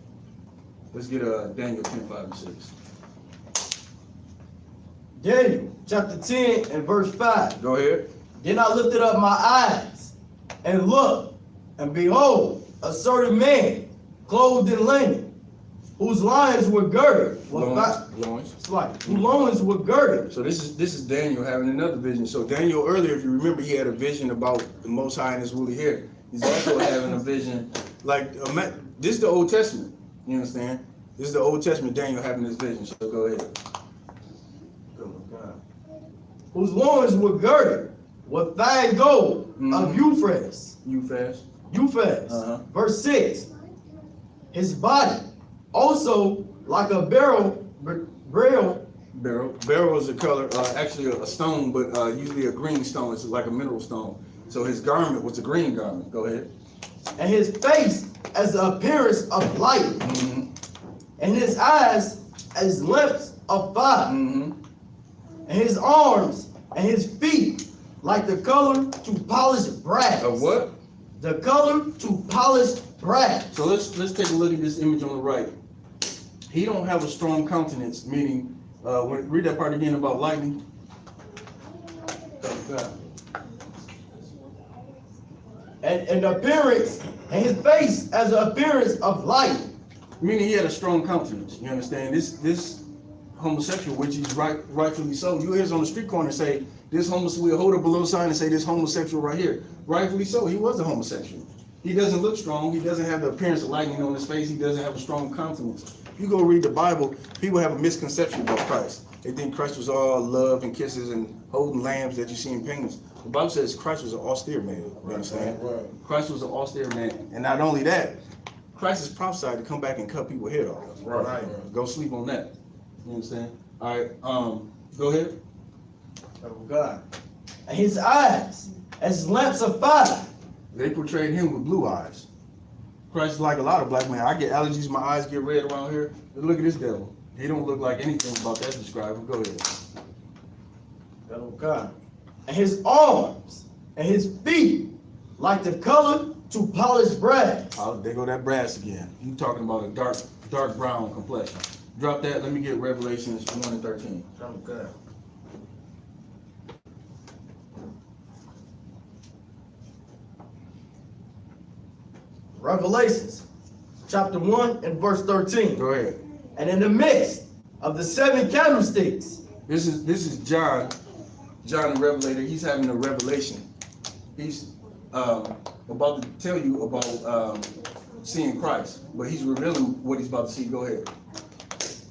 Let's get Daniel 10:5-6. Daniel chapter 10 and verse 5. Go ahead. Then I lifted up my eyes and looked, and behold, a certain man clothed in linen, whose loins were girded. Loins. It's like, whose loins were girded. So this is Daniel having another vision. So Daniel earlier, if you remember, he had a vision about the Most High and his woolly hair. He's also having a vision like this is the Old Testament. You understand? This is the Old Testament. Daniel having this vision. So go ahead. Whose loins were girded with fine gold of Euphrates. Euphrates. Verse 6. His body also like a barrel. Beryl is a color, actually a stone, but usually a green stone. It's like a mineral stone. So his garment was a green garment. Go ahead. And his face as the appearance of light. And his eyes as lamps of fire. And his arms and his feet like the color to polished brass. Of what? The color to polished brass. So let's take a look at this image on the right. He don't have a strong countenance, meaning read that part again about lightning. And appearance and his face as the appearance of light. Meaning he had a strong countenance. You understand? This homosexual, which he's rightfully so. You hear us on the street corner say, this homosexual, we'll hold up a little sign and say this homosexual right here. Rightfully so, he was a homosexual. He doesn't look strong, he doesn't have the appearance of lightning on his face, he doesn't have a strong countenance. If you go read the Bible, people have a misconception about Christ. They think Christ was all love and kisses and holding lambs that you see in paintings. The Bible says Christ was an austere man, you understand? Right. Christ was an austere man. And not only that, Christ is prophesied to come back and cut people's head off. Right. Go sleep on that. You understand? All right, go ahead. Oh God. And his eyes as lamps of fire. They portrayed him with blue eyes. Christ is like a lot of black men. I get allergies, my eyes get red around here. But look at this devil. He don't look like anything about that described. Go ahead. Oh God. And his arms and his feet like the color to polished brass. Oh, there go that brass again. You talking about a dark brown complexion. Drop that. Let me get Revelations 1:13. Oh God. Revelations chapter 1 and verse 13. Go ahead. And in the midst of the 7 candlesticks. This is John the Revelator. He's having a revelation. He's about to tell you about seeing Christ, but he's revealing what he's about to see. Go ahead.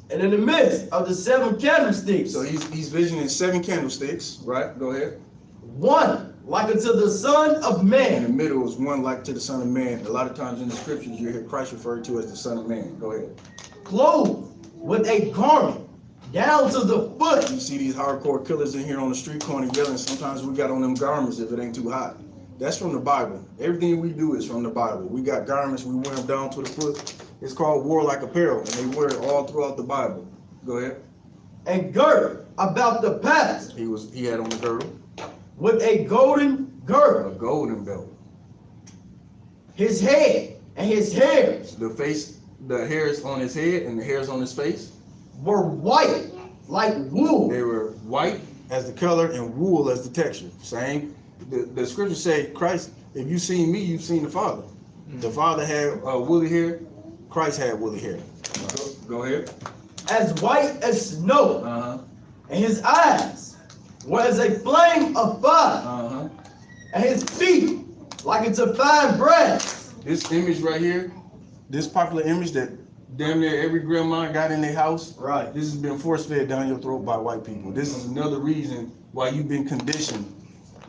And in the midst of the 7 candlesticks. So he's visioning 7 candlesticks, right? Go ahead. One like unto the Son of Man. In the middle is one like to the Son of Man. A lot of times in the scriptures you hear Christ referred to as the Son of Man. Go ahead. Clothed with a garment down to the foot. You see these hardcore killers in here on the street corner yelling, sometimes we got on them garments if it ain't too hot. That's from the Bible. Everything we do is from the Bible. We got garments, we wear them down to the foot. It's called warlike apparel, and they wear it all throughout the Bible. Go ahead. And girded about the paps. He had on the girdle. With a golden girdle. A golden belt. His head and his hairs. The hairs on his head and the hairs on his face were white like wool. They were white as the color and wool as the texture. Same. The scriptures say, Christ, if you've seen me, you've seen the Father. The Father had woolly hair. Christ had woolly hair. Go ahead. As white as snow. And his eyes were as a flame of fire. And his feet like unto fine brass. This image right here, this popular image that damn near every grandma got in their house. Right. This has been force-fed down your throat by white people. This is another reason why you've been conditioned.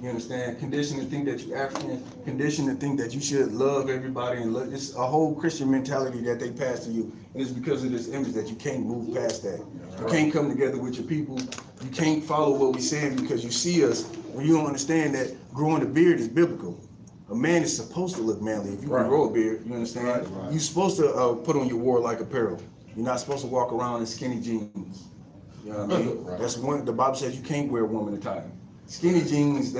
You understand? Conditioned to think that you're African, conditioned to think that you should love everybody and love. It's a whole Christian mentality that they pass to you. And it's because of this image that you can't move past that. You can't come together with your people. You can't follow what we're saying because you see us when you don't understand that growing a beard is biblical. A man is supposed to look manly. If you can grow a beard, you understand? You're supposed to put on your warlike apparel. You're not supposed to walk around in skinny jeans. You know what I mean? Right. That's one, the Bible says you can't wear woman attire. Skinny jeans,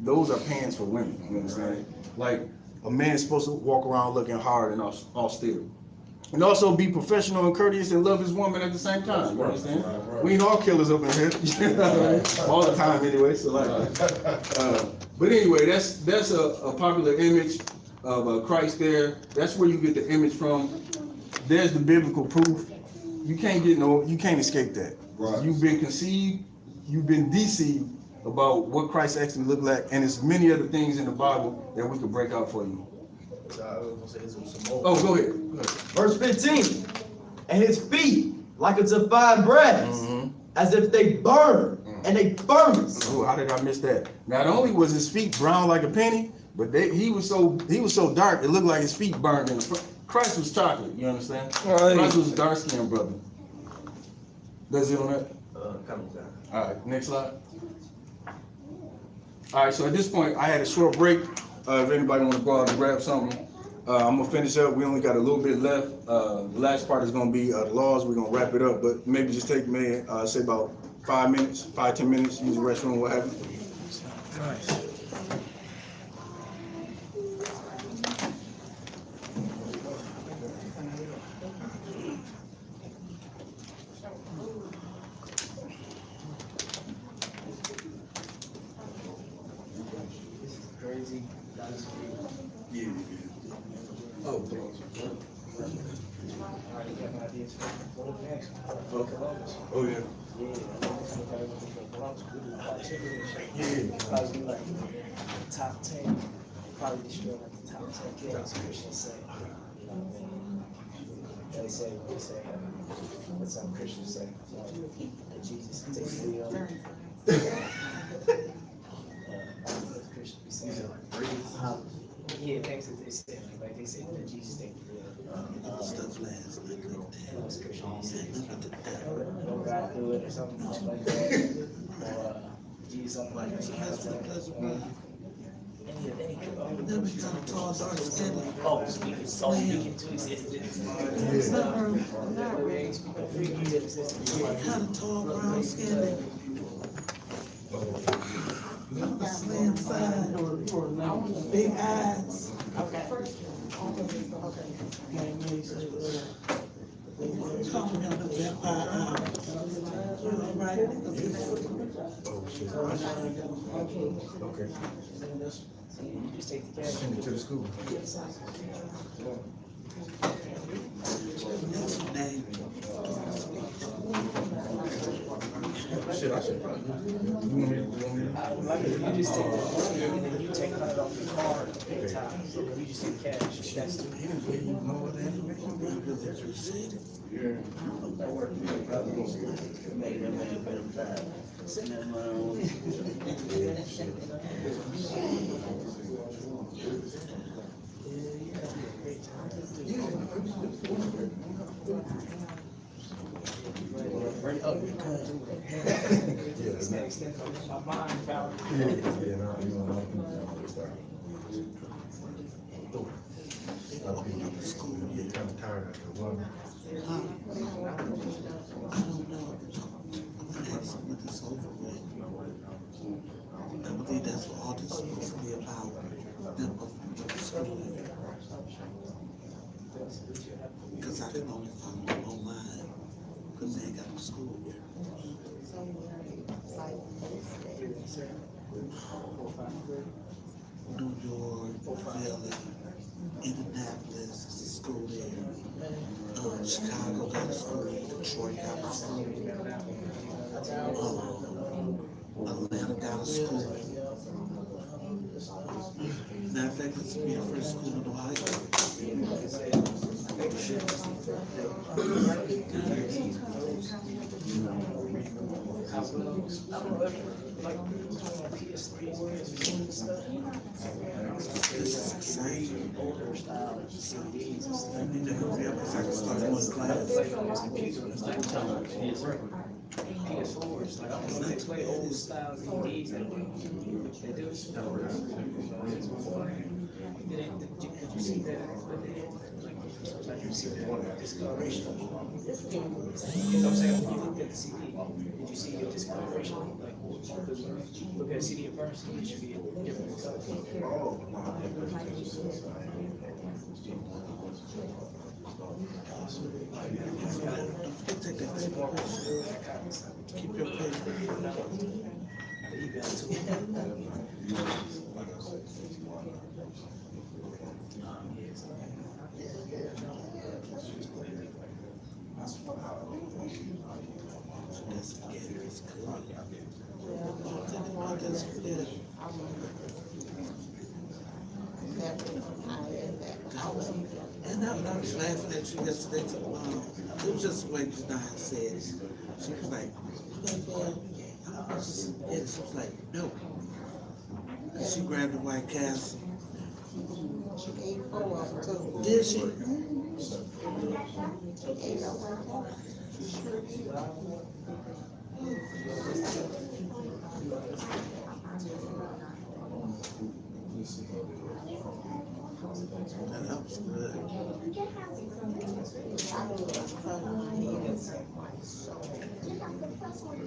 those are pants for women, you understand? Like, a man's supposed to walk around looking hard and austere. And also be professional and courteous and love his woman at the same time, you understand? Right. We ain't all killers up in here, all the time anyway, so like, but anyway, that's a popular image of Christ there. That's where you get the image from. There's the biblical proof. You can't escape that. Right. You've been conceived, you've been deceived about what Christ actually looked like, and there's many other things in the Bible that we could break out for you. Oh, go ahead. Verse 15, and his feet like unto fine brass, as if they burn, and they furnace. Oh, how did I miss that? Not only was his feet brown like a penny, but he was so dark it looked like his feet burned in the front. Christ was chocolate, you understand? Right. Christ was a dark skinned brother. That's it on that? All right, next slide. All right, so at this point, I had a short break. If anybody want to go out and grab something, I'm gonna finish up. We only got a little bit left. The last part is gonna be the laws. We're gonna wrap it up, but maybe just take me, say about 5 minutes, 5-10 minutes, use the restroom, what have you. Nice. Crazy. Yeah. Oh, Already got my ideas for the next one. Columbus. oh yeah. Yeah. Probably be like top 10. Probably destroy like the top 10 killings Christians say. You know what I mean? They say, what some Christians say, that Jesus can take the wheel. Christians be saying, yeah, things that they say, like they say that Jesus take the wheel. Stuff last night like that. Most Christians say, Look at the devil. don't God do it or something like that. Or Jesus something like that. Never come towards our skin. Oh, speaking to existence. Kind of tall, brown skin. Slim side. Big eyes. Calling him the vampire eye. You know, right? Okay. You just take the cash. Send it to the school. That's your name. Shit, I should probably. You want me to? You just take the money and then you take it off your card and pay time. You just take cash. That's too. You know what the information was that you said it. Right up your cousin. My mind found School, yeah. Kind of tired after one. I don't know. I'm gonna ask him what this over with. I believe that's what all this is supposed to be about. Them opening up the school. Because I can only follow them online. Because they ain't got no school here. New York, Philly, Indianapolis, is a school there. Chicago got a school, Detroit got a school. Atlanta got a school. Matter of fact, this will be the first school in Ohio. This is exciting. older style CDs and stuff. I need to hurry up because I can start going to class. PS4s, like I'm gonna play old style CDs. They do. Did you see that? Like you see that discoloration? You know what I'm saying? When you look at the CD, did you see a discoloration? Like, look at a CD at first, it should be a different color. Take that paper. Keep your paper. And I was laughing at you yesterday. It was just the way Janiyah said it. She was like, she was like, no. And she grabbed the White Castle. She gave 4 of them too. Did she? She gave her White Castle. She sure did. That was good. I knew it was front of my head. So, it was like really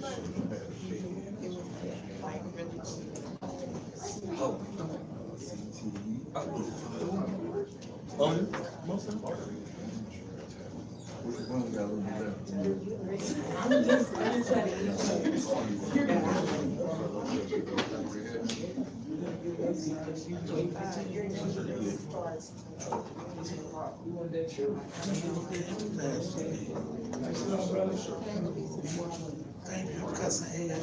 Thank you, cousin A.L.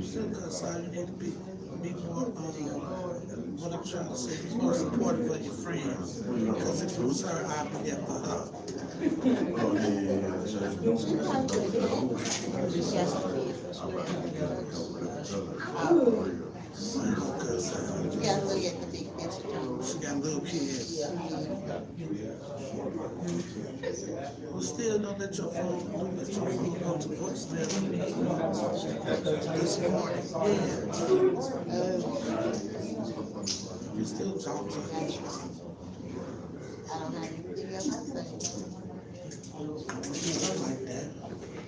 Still, cause you need to be more, what I'm trying to say, be more supportive of your friends. Because if it was her, I'd be there for her. You gotta look at the big picture, John. She got little kids. Well, still don't let your phone go to voicemail. This morning, yeah. You still talk to her. I don't have anything else to say. Like that. I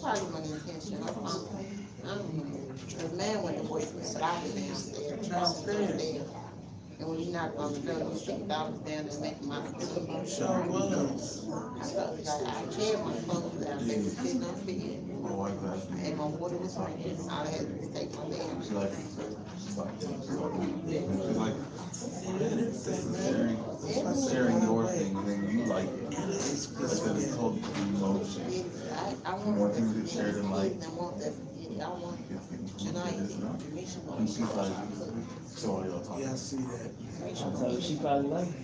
probably wasn't intentional. I don't know. The man went to voicemail, but I was downstairs. And when you knock on the door, you stick dollars down and make my phone. Sure was. I carried my phone down, they was sitting on the bed. And my water was running, all I had to do was take my damn. Sharing your thing, and then you like it. It's totally emotion. I You want people to share them like. I want that, I want, And she's like, so are y'all talking? Yeah, I see that. So she probably like it.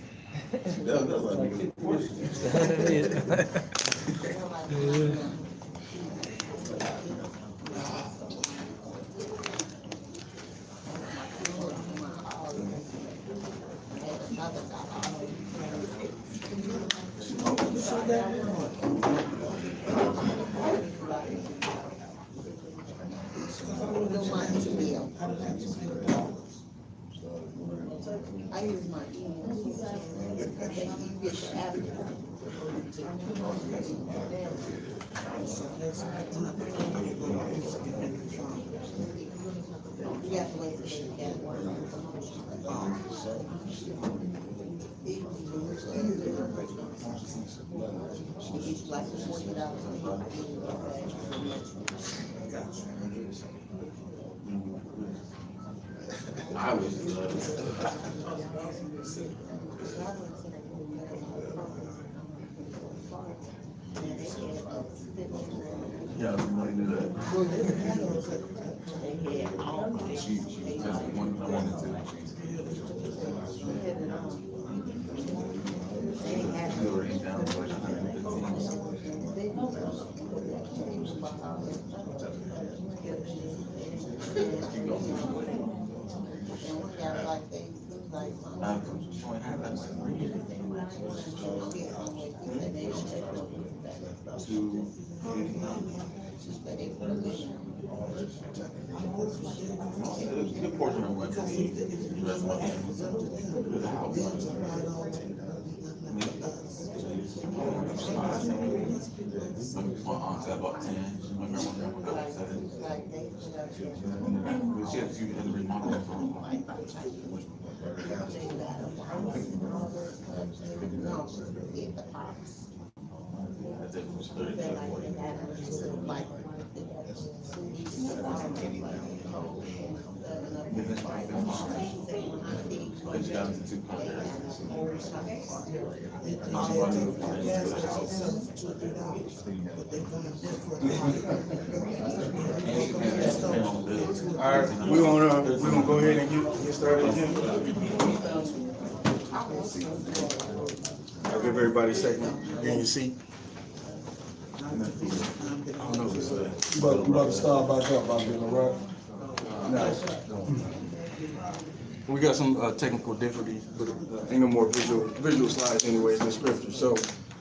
That's like I use my email. You get the app. You have to wait for she can. It's like $40. I was, yeah, money to that. She just one, I wanted to. She already down to like 115. Good portion of what my aunt's at about 10. My grandma got 7. She had a few other remodeling from. That's it. It's 30, 40. All right, we're gonna go ahead and get started again. I'll give everybody a second. Get in your seat. I don't know if it's You about to start back up, I'll be all right. We got some technical difficulties, but ain't no more visual slides anyways in the scripture. So,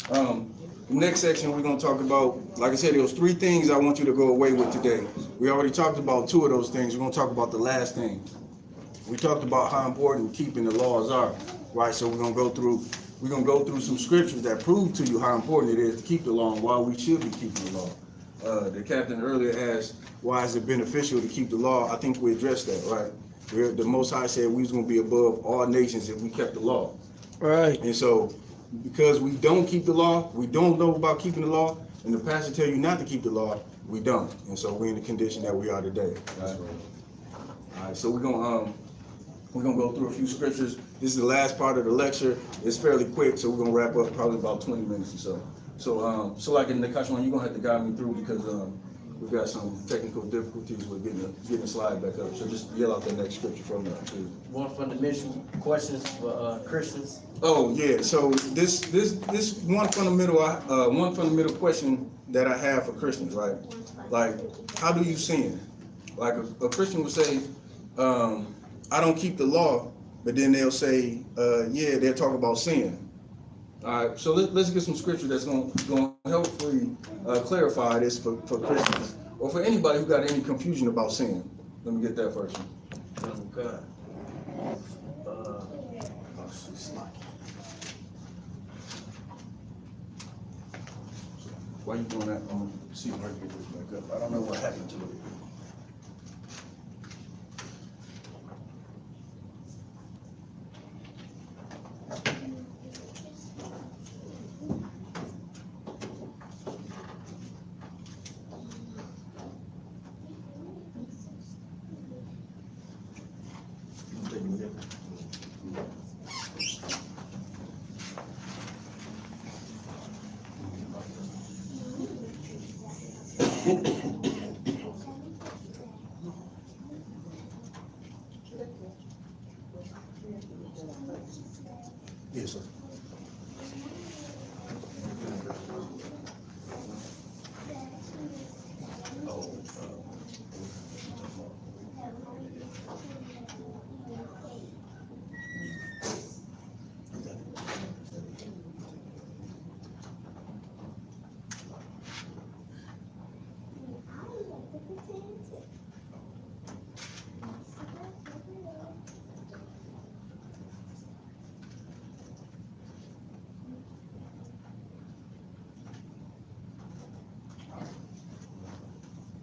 the next section we're gonna talk about, like I said, there was 3 things I want you to go away with today. We already talked about 2 of those things. We're gonna talk about the last thing. We talked about how important keeping the laws are, right? So we're gonna go through some scriptures that prove to you how important it is to keep the law and why we should be keeping the law. The captain earlier asked, why is it beneficial to keep the law? I think we addressed that, right? The Most High said we was going to be above all nations if we kept the law. Right. And so, because we don't keep the law, we don't know about keeping the law, and the pastor tell you not to keep the law, we don't. And so we're in the condition that we are today. Right? All right, so we're gonna go through a few scriptures. This is the last part of the lecture. It's fairly quick, so we're gonna wrap up probably about 20 minutes or so. So like in the Kashwan, you're gonna have to guide me through because we've got some technical difficulties with getting the slide back up. So just yell out the next scripture from there, please. One fundamental questions for Christians. Oh yeah. So this one fundamental question that I have for Christians, right? Like, how do you sin? Like a Christian would say, I don't keep the law, but then they'll say, yeah, they'll talk about sin. All right, so let's get some scripture that's going to helpfully clarify this for Christians or for anybody who got any confusion about sin. Let me get that first one. Okay. Why you doing that? I'm going to see if I can get this back up. I don't know what happened to it. Yes, sir.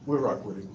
We'll rock with it.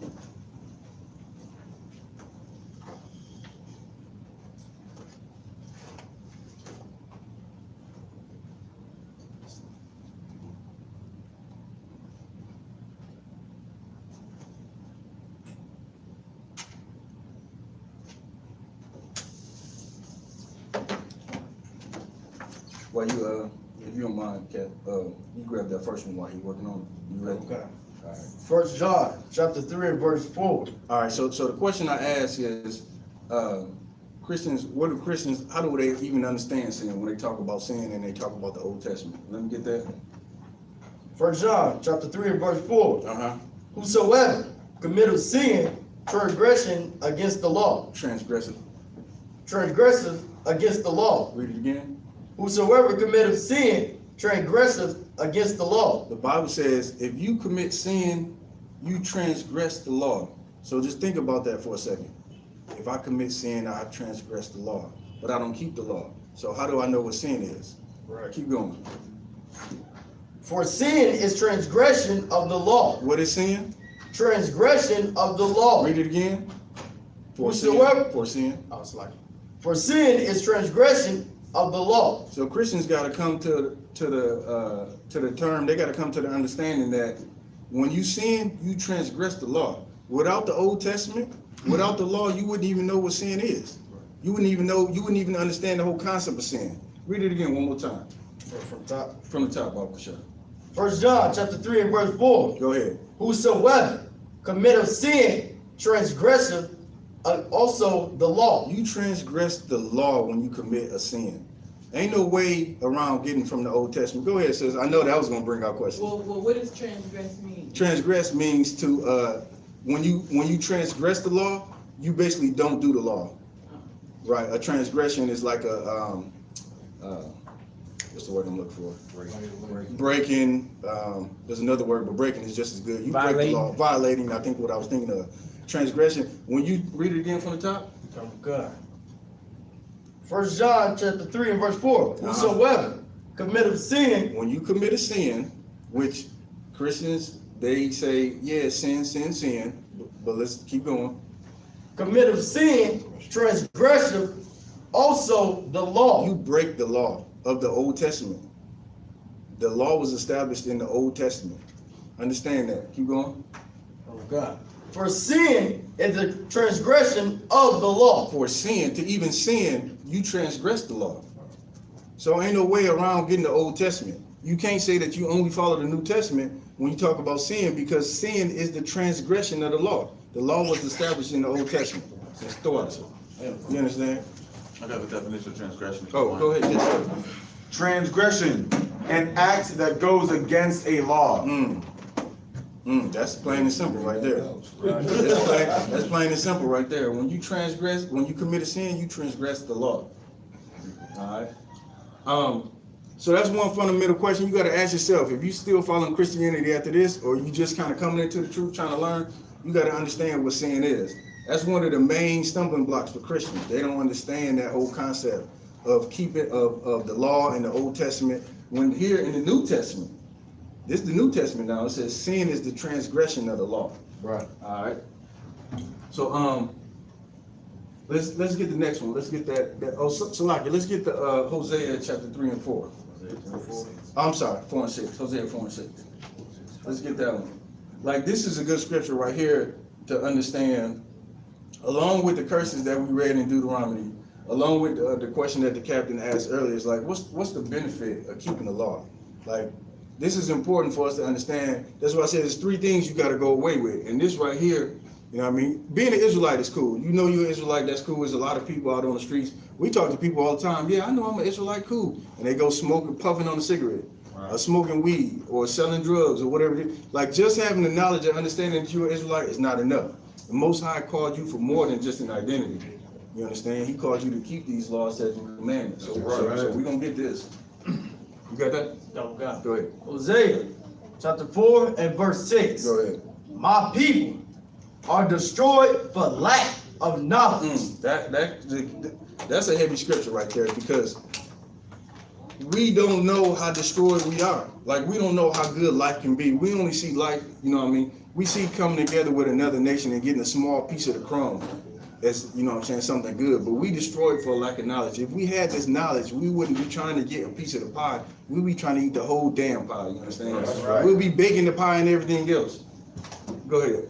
While you, if you don't mind, Kat, you grab that first one while he's working on it. You ready? Okay. All right. 1 John, chapter 3, and verse 4. All right. So the question I ask is, Christians, how do they even understand sin when they talk about sin and they talk about the Old Testament? Let me get that. 1 John, chapter 3, and verse 4. Uh-huh. Whosoever committeth sin, transgression against the law. Transgressive. Transgressive against the law. Read it again. Whosoever committeth sin transgresseth against the law. The Bible says, if you commit sin, you transgress the law. So just think about that for a second. If I commit sin, I transgress the law, but I don't keep the law. So how do I know what sin is? Right. Keep going. For sin is transgression of the law. What is sin? Transgression of the law. Read it again. For Whosoever. sin. For sin. I was like, for sin is transgression of the law. So Christians got to come to the term. They got to come to the understanding that when you sin, you transgress the law. Without the Old Testament, without the law, you wouldn't even know what sin is. You wouldn't even know. You wouldn't even understand the whole concept of sin. Read it again one more time. From the top, Bible shot. 1 John chapter 3 and verse 4. Go ahead. Whosoever committeth sin transgresseth also the law. You transgress the law when you commit a sin. Ain't no way around getting from the Old Testament. Go ahead, sis. I know that was going to bring out questions. Well, what does transgress mean? Transgress means to when you transgress the law, you basically don't do the law. Right? A transgression is like a what's the word I'm looking for? Breaking. There's another word, but breaking is just as good. You break the law. Violating, I think what I was thinking of. Transgression. When you read it again from the top. Oh God. 1 John chapter 3 and verse 4. Whosoever committeth sin. When you commit a sin, which Christians, they say, yeah, sin, but let's keep going. Committeth sin, transgresseth also the law. You break the law of the Old Testament. The law was established in the Old Testament. Understand that. Keep going. Oh God. For sin is the transgression of the law. For sin, to even sin, you transgress the law. So ain't no way around getting the Old Testament. You can't say that you only follow the New Testament when you talk about sin, because sin is the transgression of the law. The law was established in the Old Testament. It's thought. You understand? I got the definition of transgression. Oh, go ahead. Yes, sir. Transgression, an act that goes against a law. That's plain and simple right there. That's plain and simple right there. When you transgress, when you commit a sin, you transgress the law. All right. So that's one fundamental question you got to ask yourself. If you still following Christianity after this, or you just kind of coming into the truth, trying to learn, you got to understand what sin is. That's one of the main stumbling blocks for Christians. They don't understand that whole concept of keeping of the law in the Old Testament. When here in the New Testament, this is the New Testament now. It says sin is the transgression of the law. Right. All right. So let's get the next one. Let's get that. Salaki. Let's get the Hosea chapter 3 and 4. I'm sorry, 4 and 6. Hosea 4 and 6. Let's get that one. Like, this is a good scripture right here to understand, along with the curses that we read in Deuteronomy, along with the question that the captain asked earlier. Is like, what's the benefit of keeping the law? Like, this is important for us to understand. That's why I said there's 3 things you got to go away with. And this right here, you know what I mean? Being an Israelite is cool. You know you're an Israelite, that's cool. There's a lot of people out on the streets. We talk to people all the time. Yeah, I know I'm an Israelite, cool. And they go smoking, puffing on a cigarette, or smoking weed, or selling drugs, or whatever it is. Like, just having the knowledge and understanding that you're an Israelite is not enough. The Most High called you for more than just an identity. You understand? He called you to keep these laws, statutes, and commandments. So we're going to get this. You got that? Oh God. Go ahead. Hosea chapter 4 and verse 6. Go ahead. My people are destroyed for lack of knowledge. That's a heavy scripture right there, because we don't know how destroyed we are. Like, we don't know how good life can be. We only see life, you know what I mean? We see coming together with another nation and getting a small piece of the crumb as, you know what I'm saying, something good. But we destroyed for lack of knowledge. If we had this knowledge, we wouldn't be trying to get a piece of the pie. We'd be trying to eat the whole damn pie, you understand? That's right. We'll be baking the pie and everything else. Go ahead.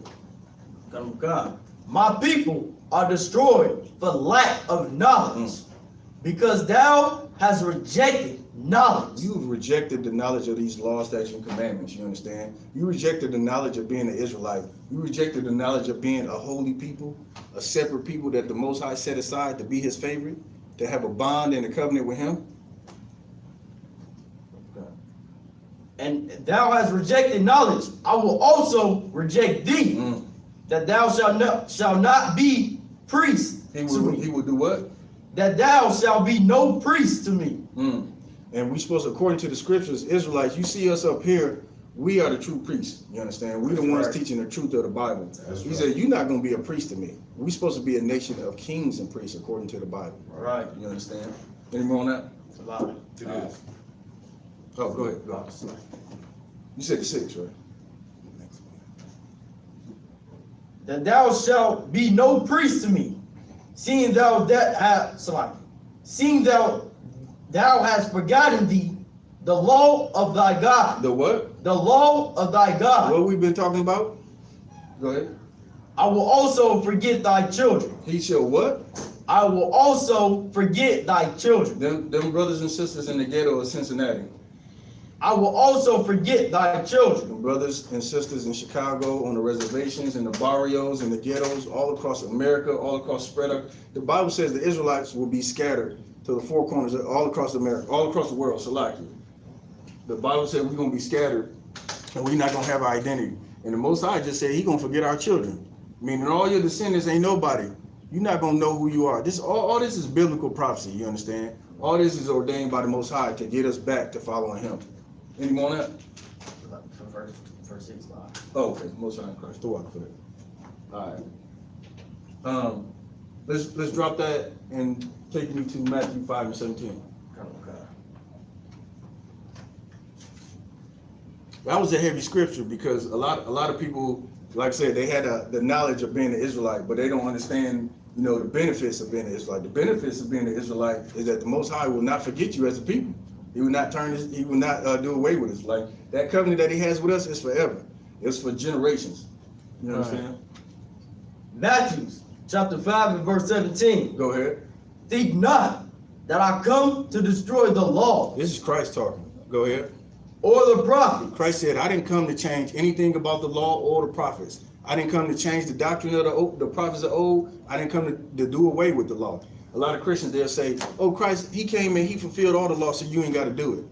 Oh God. My people are destroyed for lack of knowledge, because thou hast rejected knowledge. You've rejected the knowledge of these laws, statutes, and commandments, you understand? You rejected the knowledge of being an Israelite. You rejected the knowledge of being a holy people, a separate people that the Most High set aside to be his favorite, to have a bond and a covenant with him. And thou hast rejected knowledge, I will also reject thee, that thou shalt not be priest He will do what? That thou shalt be no priest to me. And we supposed to, according to the scriptures, Israelites, you see us up here, we are the true priests. You understand? We the ones teaching the truth of the Bible. He said, you're not going to be a priest to me. We're supposed to be a nation of kings and priests according to the Bible. Right. You understand? Any more on that? A lot. Oh, go ahead. Go ahead. You said the 6, right? That thou shalt be no priest to me, seeing thou hast forgotten thee the law of thy God. The what? The law of thy God. What we've been talking about? Go ahead. I will also forget thy children. He shall what? I will also forget thy children. Them brothers and sisters in the ghetto of Cincinnati. I will also forget thy children. Them brothers and sisters in Chicago, on the reservations, in the barrios, in the ghettos, all across America, all across spread out. The Bible says the Israelites will be scattered to the four corners, all across America, all across the world. Salaki. The Bible said we're going to be scattered and we're not going to have our identity. And the Most High just said He's going to forget our children. Meaning all your descendants ain't nobody. You're not going to know who you are. This all this is biblical prophecy, you understand? All this is ordained by the Most High to get us back to following Him. Any more on that? Verse 6. Oh, okay. Most High in Christ. Throw out for that. All right. Let's drop that and take me to Matthew 5 and 17. That was a heavy scripture because a lot of people, like I said, they had the knowledge of being an Israelite, but they don't understand, the benefits of being an Israelite. The benefits of being an Israelite is that the Most High will not forget you as a people. He will not He will not do away with us. Like that covenant that He has with us is forever. It's for generations. You know what I'm saying? Matthew chapter 5 and verse 17. Go ahead. Think not that I come to destroy the law. This is Christ talking. Go ahead. Or the prophets. Christ said, I didn't come to change anything about the law or the prophets. I didn't come to change the doctrine of the prophets of old. I didn't come to do away with the law. A lot of Christians, they'll say, oh, Christ, He came and He fulfilled all the law, so you ain't got to do it.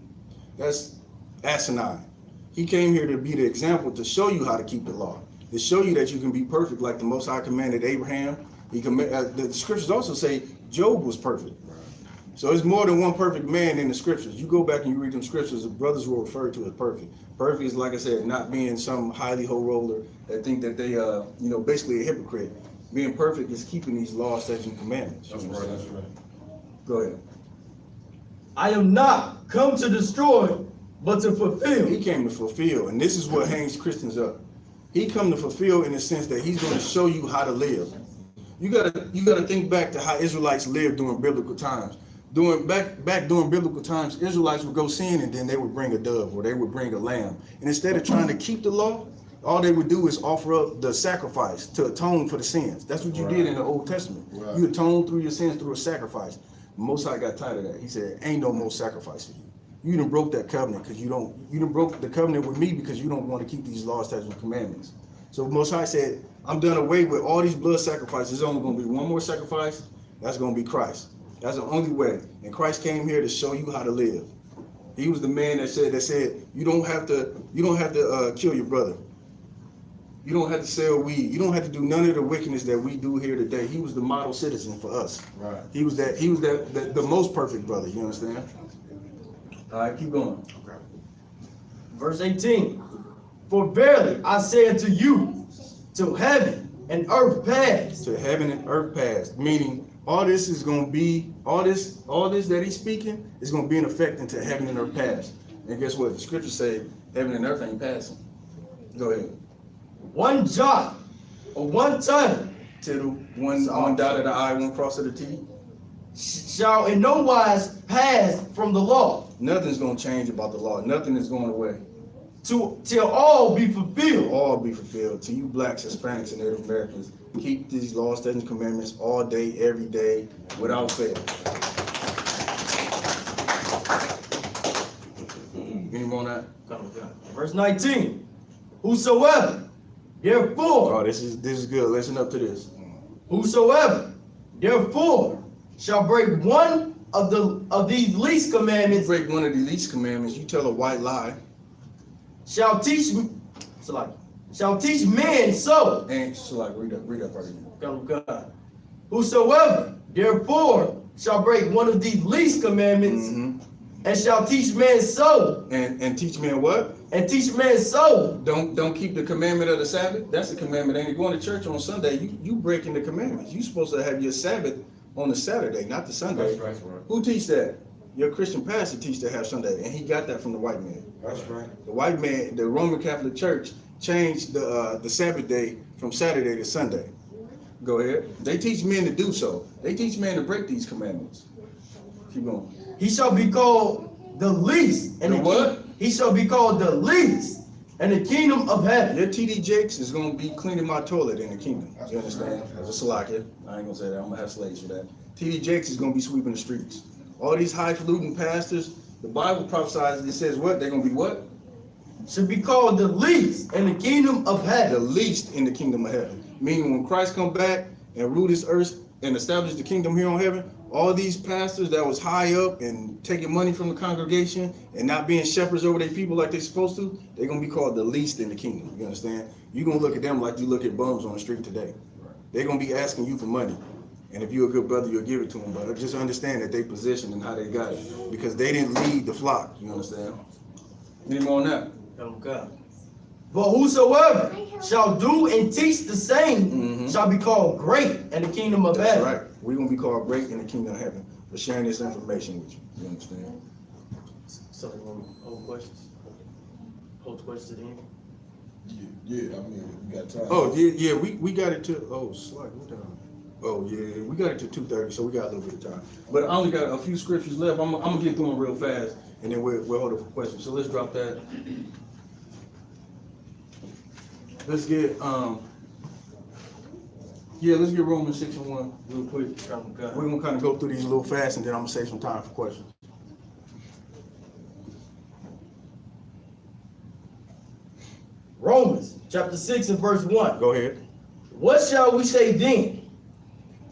That's asinine. He came here to be the example to show you how to keep the law, to show you that you can be perfect like the Most High commanded Abraham. The scriptures also say Job was perfect. So there's more than one perfect man in the scriptures. You go back and you read them scriptures, the brothers were referred to as perfect. Perfect is, like I said, not being some highly ho roller that think that they, basically a hypocrite. Being perfect is keeping these laws, statutes, and commandments. That's right, that's right. Go ahead. I am not come to destroy, but to fulfill. He came to fulfill, and this is what hangs Christians up. He come to fulfill in the sense that He's going to show you how to live. You gotta think back to how Israelites lived during biblical times. During biblical times, Israelites would go sin and then they would bring a dove or they would bring a lamb. And instead of trying to keep the law, all they would do is offer up the sacrifice to atone for the sins. That's what you did in the Old Testament. Right. You atoned through your sins through a sacrifice. Most High got tired of that. He said, ain't no more sacrifice for you. You done broke that covenant because you done broke the covenant with me because you don't want to keep these laws, statutes, and commandments. So Most High said, I'm done away with all these blood sacrifices. There's only going to be one more sacrifice. That's going to be Christ. That's the only way. And Christ came here to show you how to live. He was the man that said you don't have to kill your brother. You don't have to sell weed. You don't have to do none of the wickedness that we do here today. He was the model citizen for us. Right. He was the most perfect brother. You understand? All right, keep going. Okay. Verse 18. For verily I say unto you, till heaven and earth pass. To heaven and earth pass. Meaning all this is going to be, all this that He's speaking is going to be in effect until heaven and earth pass. And guess what? The scriptures say heaven and earth ain't passing. Go ahead. One jot or one tittle Tittle, one dot of the I, one cross of the T. shall in no wise pass from the law. Nothing's going to change about the law. Nothing is going away. Till all be fulfilled. All be fulfilled. To you blacks, Hispanics, and Native Americans, keep these laws, statutes, and commandments all day, every day, without fail. Any more on that? Verse 19. Whosoever, therefore. Oh, this is good. Listen up to this. Whosoever, therefore, shall break one of these least commandments. Break one of the least commandments. You tell a white lie. Shall teach men so. And so like read that part again. God. Whosoever, therefore, shall break one of these least commandments, and shall teach men so. And teach men what? And teach men so. Don't keep the commandment of the Sabbath. That's the commandment. Ain't going to church on Sunday. You breaking the commandments. You supposed to have your Sabbath on the Saturday, not the Sunday. That's right. Who teach that? Your Christian pastor teach to have Sunday, and he got that from the white man. That's right. The white man, the Roman Catholic Church, changed the Sabbath day from Saturday to Sunday. Go ahead. They teach men to do so. They teach men to break these commandments. Keep going. He shall be called the least. And The what? He shall be called the least in the kingdom of heaven. Your TD Jakes is gonna be cleaning my toilet in the kingdom. You understand? As a Salakia. I ain't gonna say that. I'm gonna have slaves for that. TD Jakes is gonna be sweeping the streets. All these highfalutin pastors, the Bible prophesies, it says what? They're gonna be what? Should be called the least in the kingdom of The heaven. least in the kingdom of heaven. Meaning when Christ come back and rule this earth and establish the kingdom here on heaven, all these pastors that was high up and taking money from the congregation and not being shepherds over their people like they're supposed to, they're gonna be called the least in the kingdom. You understand? You're gonna look at them like you look at bums on the street today. They're gonna be asking you for money. And if you're a good brother, you'll give it to them. But just understand that they position and how they got it. Because they didn't lead the flock. You understand? Any more on that? Okay. But whosoever shall do and teach the same shall be called great in the kingdom of That's heaven. right. We're gonna be called great in the kingdom of heaven for sharing this information with you. You understand? So you want to hold questions? Hold the questions to the end? Yeah, I mean, we got time. Oh, yeah, we got it to, oh, slide, what time? Oh, yeah, we got it to 2:30, so we got a little bit of time. But I only got a few scriptures left. I'm gonna get through them real fast, and then we'll hold it for questions. So let's drop that. Let's get, let's get Romans 6:1 real quick. We're gonna kind of go through these a little fast, and then I'm gonna save some time for questions. Romans chapter 6 and verse 1. Go ahead. What shall we say then?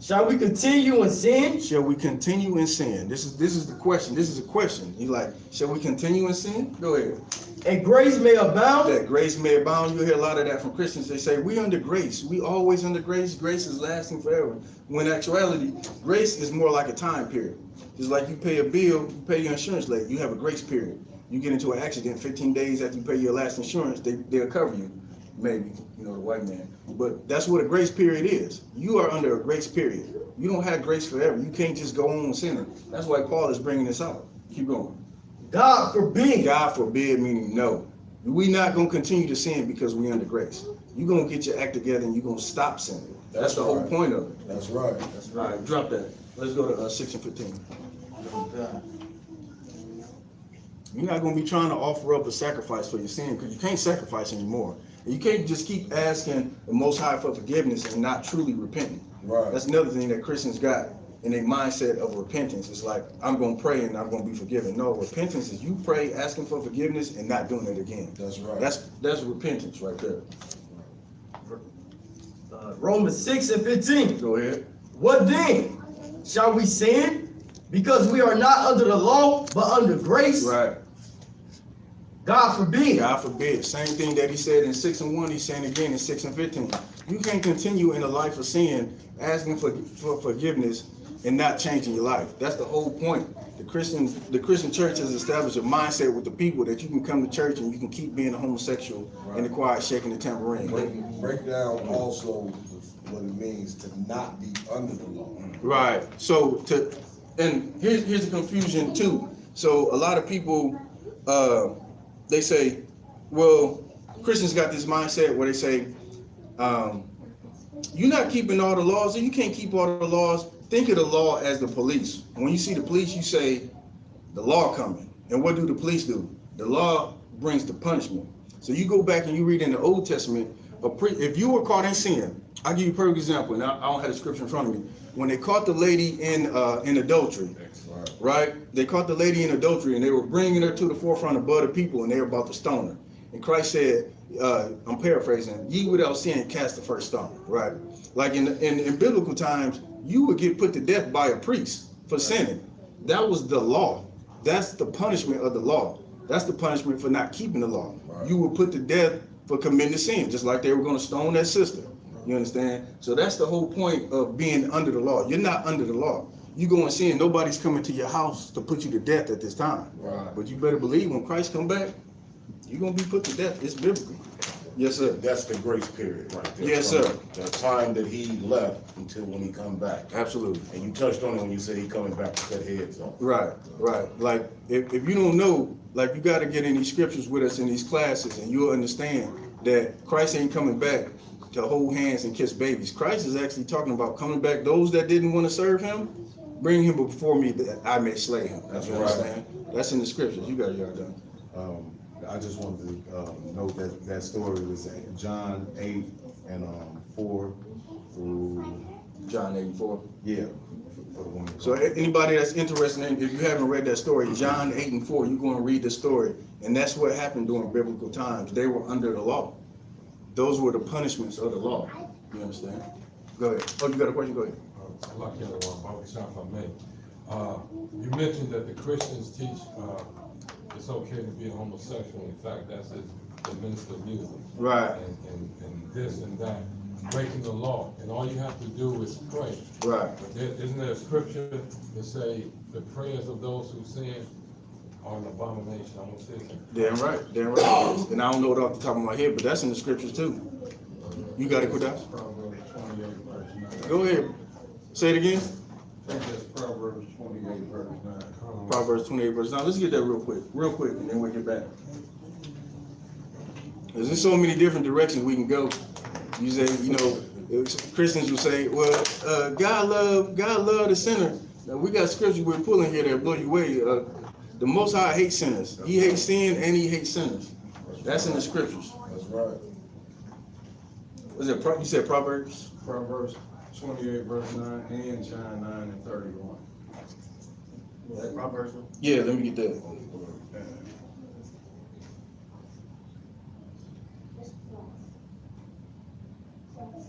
Shall we continue in sin? Shall we continue in sin? This is the question. This is a question. He's like, shall we continue in sin? Go ahead. And grace may abound? That grace may abound. You hear a lot of that from Christians. They say, we under grace. We always under grace. Grace is lasting forever. When in actuality, grace is more like a time period. It's like you pay a bill, you pay your insurance late. You have a grace period. You get into an accident 15 days after you pay your last insurance, they'll cover you. Maybe, the white man. But that's what a grace period is. You are under a grace period. You don't have grace forever. You can't just go on sinning. That's why Paul is bringing this out. Keep going. God forbid. God forbid, meaning no. We're not going to continue to sin because we're under grace. You're going to get your act together and you're going to stop sinning. That's the whole point of it. That's right. All right, drop that. Let's go to 6 and 15. You're not going to be trying to offer up a sacrifice for your sin because you can't sacrifice anymore. And you can't just keep asking the Most High for forgiveness and not truly repenting. Right. That's another thing that Christians got in their mindset of repentance. It's like, I'm going to pray and I'm going to be forgiven. No, repentance is you pray asking for forgiveness and not doing it again. That's right. That's repentance right there. Romans 6 and 15. Go ahead. What then? Shall we sin? Because we are not under the law, but under grace? Right. God forbid. God forbid. Same thing that he said in 6 and 1, he's saying again in 6 and 15. You can't continue in a life of sin, asking for forgiveness and not changing your life. That's the whole point. The Christian church has established a mindset with the people that you can come to church and you can keep being a homosexual in the choir shaking the tambourine. Break down also what it means to not be under the law. Right. So and here's the confusion too. So a lot of people they say, well, Christians got this mindset where they say, you're not keeping all the laws, and you can't keep all the laws. Think of the law as the police. When you see the police, you say, the law coming. And what do the police do? The law brings the punishment. So you go back and you read in the Old Testament, if you were caught in sin, I'll give you a perfect example, and I don't have the scripture in front of me. When they caught the lady in adultery, right? They caught the lady in adultery, and they were bringing her to the forefront of other people, and they were about to stone her. And Christ said, I'm paraphrasing, ye without sin cast the first stone, right? Like in biblical times, you would get put to death by a priest for sinning. That was the law. That's the punishment of the law. That's the punishment for not keeping the law. Right. You were put to death for committing sin, just like they were going to stone that sister. You understand? So that's the whole point of being under the law. You're not under the law. you go and sin, nobody's coming to your house to put you to death at this time. Right. But you better believe when Christ come back, you're gonna be put to death. It's biblical. Yes, sir. That's the grace period right there. Yes, From sir. The time that he left until when he come back. Absolutely. And you touched on it when you said he coming back to cut heads off. Right, right. Like if you don't know, like you gotta get in these scriptures with us in these classes, and you'll understand that Christ ain't coming back to hold hands and kiss babies. Christ is actually talking about coming back. Those that didn't want to serve him, bring him before me that I may slay him. That's You right. understand? That's in the scriptures. You got your done. I just wanted to note that that story was John 8 and 4 through, John 8:4. yeah, for the woman. So anybody that's interested in, if you haven't read that story, John 8:4, you're going to read the story. And that's what happened during biblical times. They were under the law. Those were the punishments of the law. You understand? Go ahead. Oh, you got a question? Go ahead. I'd like to if I may. You mentioned that the Christians teach it's okay to be a homosexual. In fact, that's the minister of music. Right. And this and that, breaking the law. And all you have to do is pray. Right. Isn't there a scripture that say the prayers of those who sin are an abomination? I want to say something. Damn right. Damn right. And I don't know it off the top of my head, but that's in the scriptures too. You got it, Kodash? Proverbs 28, verse 9. Go ahead. Say it again. I think that's Proverbs 28, verse 9. Proverbs 28, verse 9. Let's get that real quick, and then we'll get back. There's so many different directions we can go. You say, you know, Christians will say, well, God love the sinner. Now, we got scriptures we're pulling here that blow you away. The Most High hates sinners. He hates sin and he hates sinners. That's in the scriptures. That's right. Was it? You said Proverbs? Proverbs 28, verse 9, and John 9 and 31. That Proverbs. Yeah, let me get that.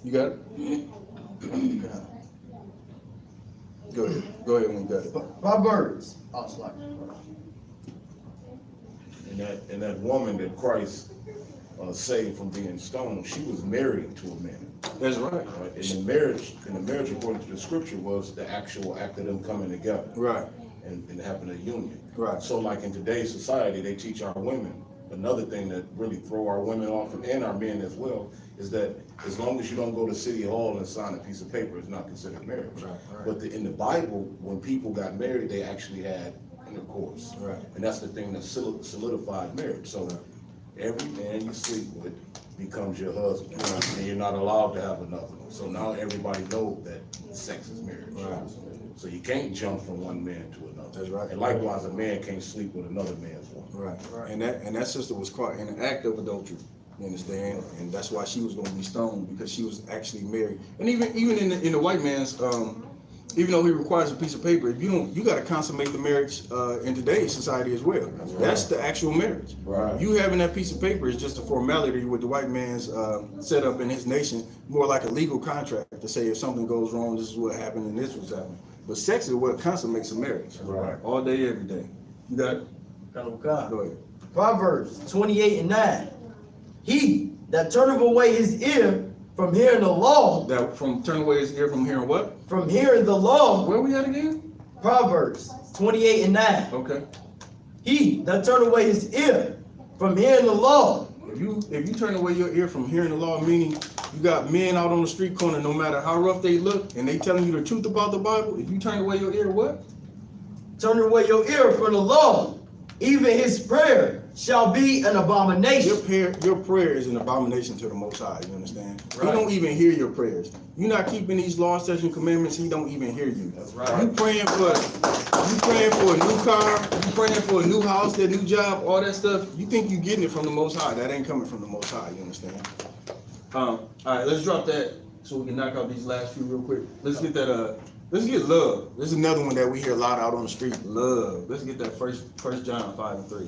You got it? Go ahead. Go ahead when you got it. Proverbs. Oh, sorry. And that woman that Christ saved from being stoned, she was married to a man. That's right. Right? And the marriage, according to the scripture, was the actual act of them coming together. Right. And having a union. Right. So like in today's society, they teach our women, another thing that really throw our women off and our men as well, is that as long as you don't go to City Hall and sign a piece of paper, it's not considered marriage. Right. But in the Bible, when people got married, they actually had intercourse. Right. And that's the thing that solidified marriage. So every man you sleep with becomes your husband, and you're not allowed to have another one. So now everybody knows that sex is marriage. Right. So you can't jump from one man to another. That's right. And likewise, a man can't sleep with another man's woman. Right. And that sister was caught in an act of adultery. You understand? And that's why she was going to be stoned, because she was actually married. And even in the white man's, even though he requires a piece of paper, if you got to consummate the marriage in today's society as well. That's the actual marriage. Right. You having that piece of paper is just a formality with the white man's set up in his nation, more like a legal contract to say if something goes wrong, this is what happened and this was happening. But sex is what consummates a marriage. Right. All day, every day. You got it? Go Go ahead. Proverbs 28 and 9. He that turneth away his ear from hearing the law. That from turn away his ear from hearing what? From hearing the law. Where we at again? Proverbs 28 and 9. Okay. He that turneth away his ear from hearing the law. If you turn away your ear from hearing the law, meaning you got men out on the street corner, no matter how rough they look, and they telling you the truth about the Bible, if you turn away your ear, what? Turn away your ear from the law. Even his prayer shall be an abomination. Your prayer is an abomination to the Most High. You understand? Right. He don't even hear your prayers. You're not keeping these laws, statutes, and commandments. He don't even hear you. That's right. You praying for a new car. You praying for a new house, that new job, all that stuff. You think you getting it from the Most High? That ain't coming from the Most High. You understand? All right, let's drop that so we can knock out these last few real quick. Let's get that. Let's get love. This is another one that we hear a lot out on the street. Love. Let's get that first John 5 and 3.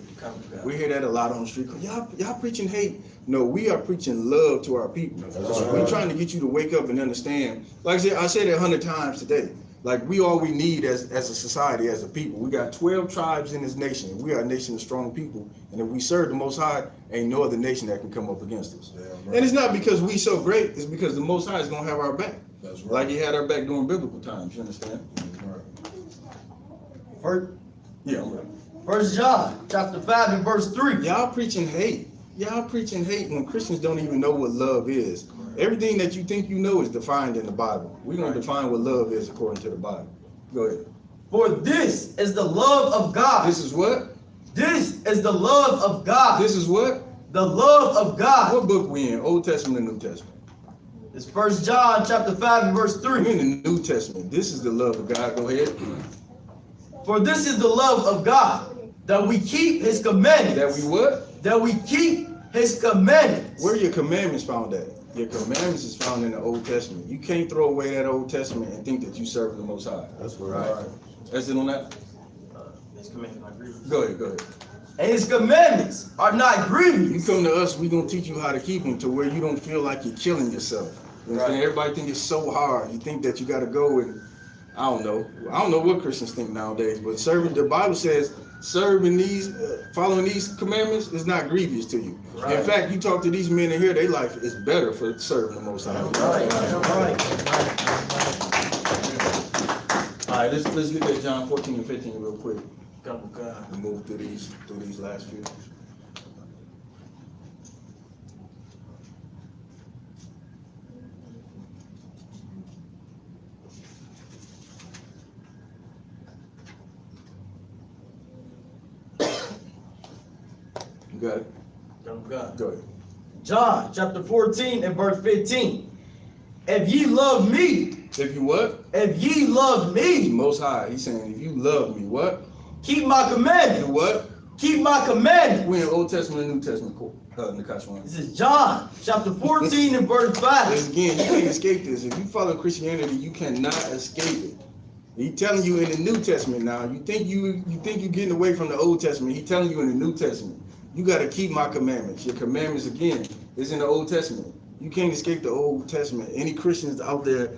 We hear that a lot on the street. Y'all preaching hate. No, we are preaching love to our people. We're trying to get you to wake up and understand. Like I said it 100 times today. Like all we need as a society, as a people. We got 12 tribes in this nation. We are a nation of strong people. And if we serve the Most High, ain't no other nation that can come up against us. And it's not because we so great. It's because the Most High is going to have our back. That's right. Like he had our back during biblical times. You understand? That's right. First, Yeah, I'm ready. 1 John, chapter 5 and verse 3. Y'all preaching hate. Y'all preaching hate when Christians don't even know what love is. Everything that you think you know is defined in the Bible. We're going to define what love is according to the Bible. Go ahead. For this is the love of God. This is what? This is the love of God. This is what? The love of God. What book we in? Old Testament and New Testament? It's 1 John chapter 5 and verse 3. We're in the New Testament. This is the love of God. Go ahead. For this is the love of God, that we keep his commandments. That we what? That we keep his commandments. Where are your commandments found at? Your commandments is found in the Old Testament. You can't throw away that Old Testament and think that you serve the Most High. That's right. That's it on that? His commandments are grievous. Go ahead, go ahead. And his commandments are not grievous. You come to us, we're going to teach you how to keep them to where you don't feel like you're killing yourself. You understand? Right. Everybody think it's so hard. You think that you got to go and, I don't know what Christians think nowadays, but serving, the Bible says, serving these, following these commandments is not grievous to you. Right. In fact, you talk to these men in here, their life is better for serving the Most High. Right. All right, let's get that John 14 and 15 real quick. God. And move through these last few. You got it? God. Go ahead. John chapter 14 and verse 15. If ye love me, If you what? if ye love The me, Most High. He's saying, if you love me, what? keep my You commandments. what? Keep my commandments. We in Old Testament and New Testament, Nakash. This is John chapter 14 and verse Because 5. again, you can't escape this. If you follow Christianity, you cannot escape it. He's telling you in the New Testament now. You think you're getting away from the Old Testament. He's telling you in the New Testament, you got to keep my commandments. Your commandments again is in the Old Testament. You can't escape the Old Testament. Any Christians out there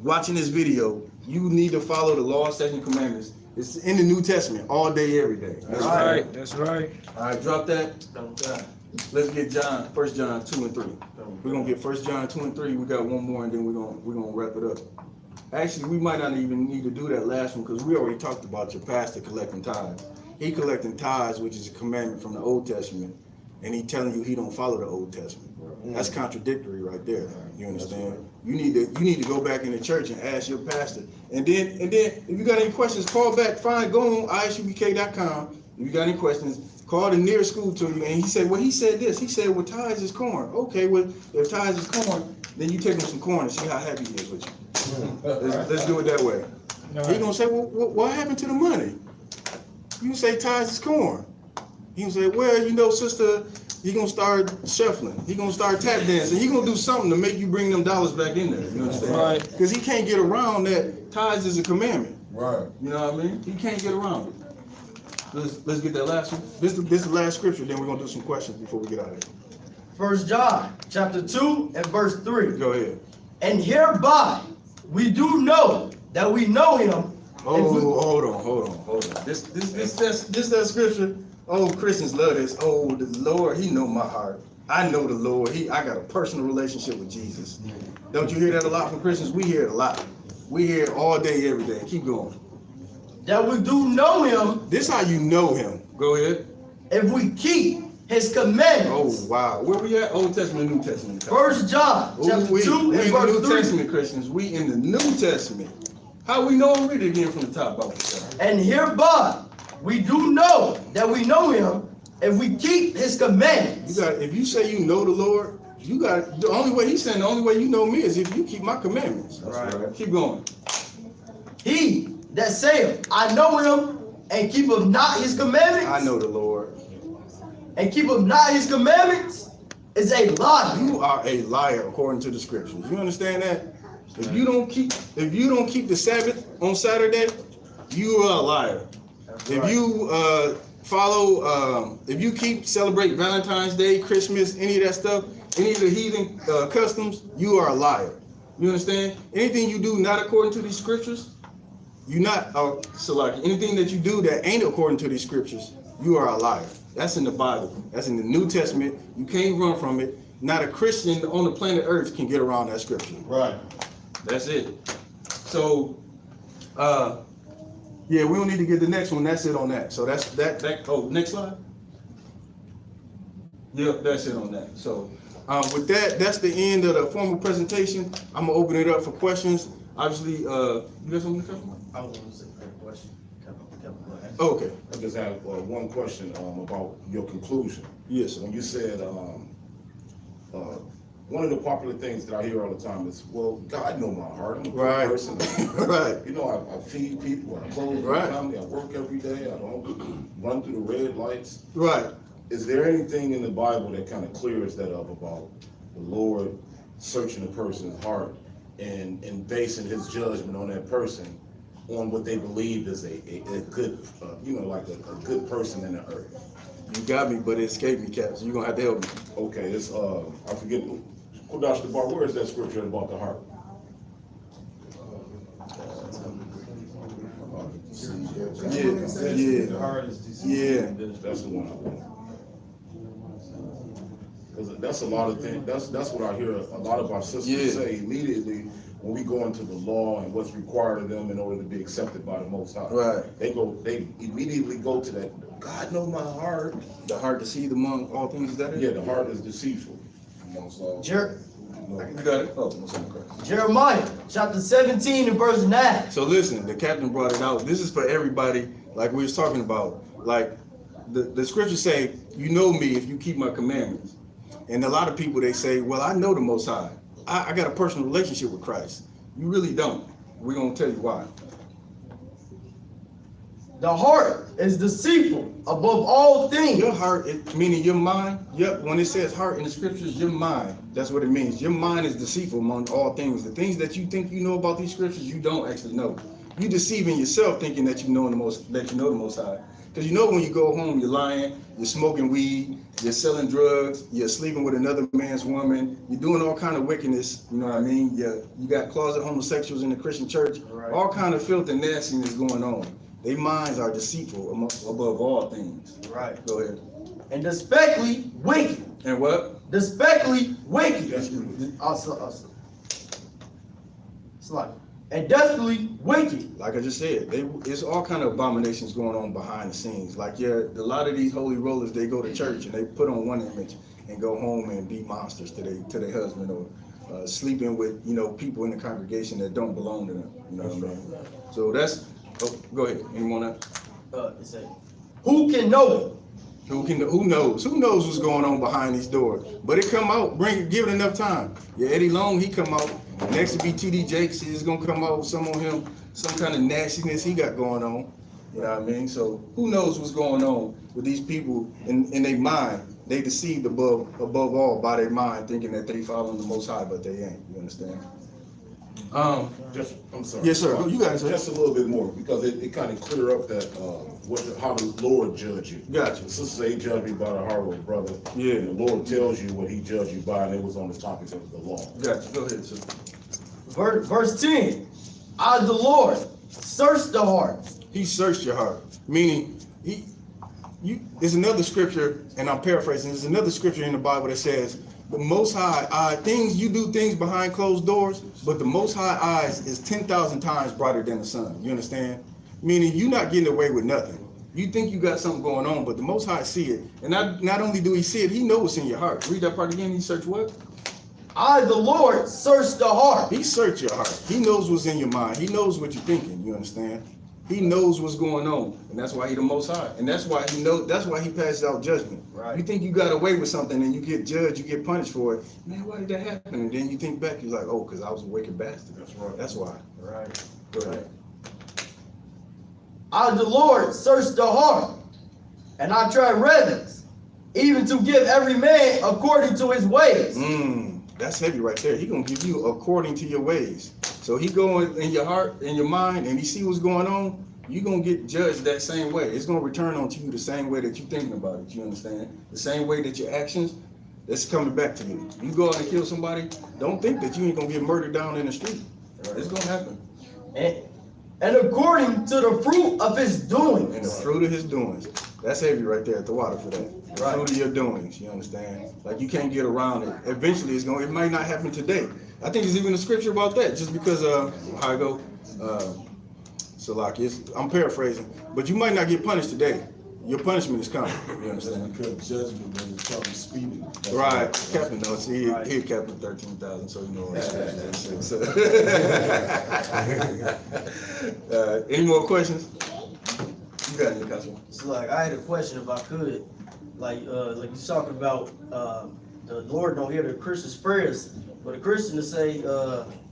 watching this video, you need to follow the law, statutes, and commandments. It's in the New Testament all day, every day. That's right. That's right. All right, drop that. Let's get 1 John 2 and 3. We're gonna get 1 John 2 and 3. We got one more, and then we're gonna wrap it up. Actually, we might not even need to do that last one because we already talked about your pastor collecting tithes. He collecting tithes, which is a commandment from the Old Testament, and he telling you he don't follow the Old Testament. That's contradictory right there. You understand? You need to go back in the church and ask your pastor. And then if you got any questions, call back. Go on ISUPK.com. If you got any questions, call the nearest school to you. And he said, well, he said this. He said, well, tithes is corn. Okay, well, if tithes is corn, then you take him some corn and see how happy he is with you. Let's do it that way. He gonna say, well, what happened to the money? You say tithes is corn. He gonna say, well, sister, he gonna start shuffling. He gonna start tap dancing. He gonna do something to make you bring them dollars back in there. You understand? Right. Because he can't get around that tithes is a commandment. Right. You know what I mean? He can't get around it. Let's get that last one. This is the last scripture. Then we're gonna do some questions before we get out of here. 1 John chapter 2 and verse 3. Go ahead. And hereby we do know that we know him. Hold on. This that scripture. Oh, Christians love this. Oh, the Lord, he know my heart. I know the Lord. I got a personal relationship with Jesus. Don't you hear that a lot from Christians? We hear it a lot. We hear it all day, every day. Keep going. That we do know him. This how you know him. Go ahead. If we keep his commandments. Oh, wow. Where we at? Old Testament, New Testament. 1 John chapter 2 we and in the verse New 3. Testament, Christians. We in the New Testament. How we know him? Read it again from the top. And hereby we do know that we know him if we keep his commandments. If you say you know the Lord, the only way he's saying the only way you know me is if you keep my commandments. That's right. Keep going. He that saith, I know him, and keepeth not his commandments. I know the Lord. And keepeth not his commandments is a liar. You are a liar according to the scriptures. You understand that? If you don't keep the Sabbath on Saturday, you are a liar. If you if you celebrate Valentine's Day, Christmas, any of that stuff, any of the heathen customs, you are a liar. You understand? Anything you do not according to these scriptures, anything that you do that ain't according to these scriptures, you are a liar. That's in the Bible. That's in the New Testament. You can't run from it. Not a Christian on the planet Earth can get around that scripture. Right. That's it. So, Yeah, we don't need to get the next one. That's it on that. So that's that. Oh, next slide. Yep, that's it on that. So with that, that's the end of the formal presentation. I'm gonna open it up for questions. Obviously, you got something to cover? I was going to say a question. Okay. I just have one question about your conclusion. Yes, sir. When you said one of the popular things that I hear all the time is, well, God know my heart. I'm a good person. Right. You know, I feed people, I clothe my family, I work every day, I don't run through the red lights. Right. Is there anything in the Bible that kind of clears that up about the Lord searching a person's heart and basing his judgment on that person on what they believe is a good, like a good person in the earth? You got me, but it escaped me, Cap, so you're going to have to help me. Okay, it's, I forget, Kodash Bar, where is that scripture about the heart? Yeah. That's the one I want. Because that's a lot of things, that's what I hear a lot of our sisters say immediately when we go into the law and what's required of them in order to be accepted by the Most High. Right. They immediately go to that, God know my heart. The heart deceived among all things, is that it? Yeah, the heart is deceitful. Amongst all. You got it? Oh, no, sorry. Jeremiah chapter 17 and verse 9. So listen, the captain brought it out. This is for everybody, like we was talking about. Like the scriptures say, you know me if you keep my commandments. And a lot of people, they say, well, I know the Most High. I got a personal relationship with Christ. You really don't. We're going to tell you why. The heart is deceitful above all things. Your heart, meaning your mind. Yep, when it says heart in the scriptures, your mind. That's what it means. Your mind is deceitful among all things. The things that you think you know about these scriptures, you don't actually know. You're deceiving yourself thinking that you know the Most High. Because you know when you go home, you're lying, you're smoking weed, you're selling drugs, you're sleeping with another man's woman, you're doing all kind of wickedness, you know what I mean? You got closet homosexuals in the Christian church, all kind of filth and nastiness going on. Their minds are deceitful above all things. Right. Go ahead. And despitefully wicked. And what? Despitefully wicked. Also. It's like, and desperately wicked. Like I just said, it's all kind of abominations going on behind the scenes. Like, a lot of these holy rollers, they go to church and they put on one image and go home and be monsters to their husband, or sleeping with, people in the congregation that don't belong to them. You know what I mean? So that's, go ahead. Anyone else? It said, who can know? Who knows? Who knows what's going on behind these doors? But it come out, give it enough time. Yeah, Eddie Long, he come out. Next to be TD Jakes, he's gonna come out with some on him, some kind of nastiness he got going on. You know what I mean? So who knows what's going on with these people in their mind? They deceived above all by their mind, thinking that they following the Most High, but they ain't. You understand? I'm sorry. Yes, sir. You got it, sir. Just a little bit more, because it kind of clear up that how the Lord judge you. Gotcha. The sister say, he judged me by the heart of a brother. Yeah. And the Lord tells you what he judged you by, and it was on the topic of the law. Gotcha. Go ahead, sir. Verse 10. I, the Lord, search the heart. He searched your heart. Meaning, there's another scripture, and I'm paraphrasing, there's another scripture in the Bible that says, the Most High, you do things behind closed doors, but the Most High eyes is 10,000 times brighter than the sun. You understand? Meaning you're not getting away with nothing. You think you got something going on, but the Most High see it. And not only do he see it, he knows what's in your heart. Read that part again. He search what? I, the Lord, search the heart. He search your heart. He knows what's in your mind. He knows what you're thinking. You understand? He knows what's going on, and that's why he the Most High, and that's why he passes out judgment. Right. You think you got away with something, and you get judged, you get punished for it. Man, why did that happen? And then you think back, you're like, oh, because I was a wicked bastard. That's right. That's why. Right. Go ahead. I, the Lord, search the heart, and I try reverence, even to give every man according to his ways. That's heavy right there. He gonna give you according to your ways. So he go in your heart, in your mind, and he see what's going on, you're gonna get judged that same way. It's gonna return onto you the same way that you're thinking about it, you understand? The same way that your actions, it's coming back to you. You go out and kill somebody, don't think that you ain't gonna get murdered down in the street. It's gonna happen. And according to the fruit of his doings. And the fruit of his doings. That's heavy right there at the water for that. The Right. fruit of your doings, you understand? Like you can't get around it. Eventually it might not happen today. I think there's even a scripture about that, just because how I go, Salak, I'm paraphrasing, but you might not get punished today. Your punishment is coming. You That's understand? because judgment when it comes speeding. That's Right, what- Captain knows. He Captain 13,000, so you know what I'm saying. So. Any more questions? You got any, Councilman? So like, I had a question if I could, like you talking about, the Lord don't hear the Christian's prayers, but a Christian to say,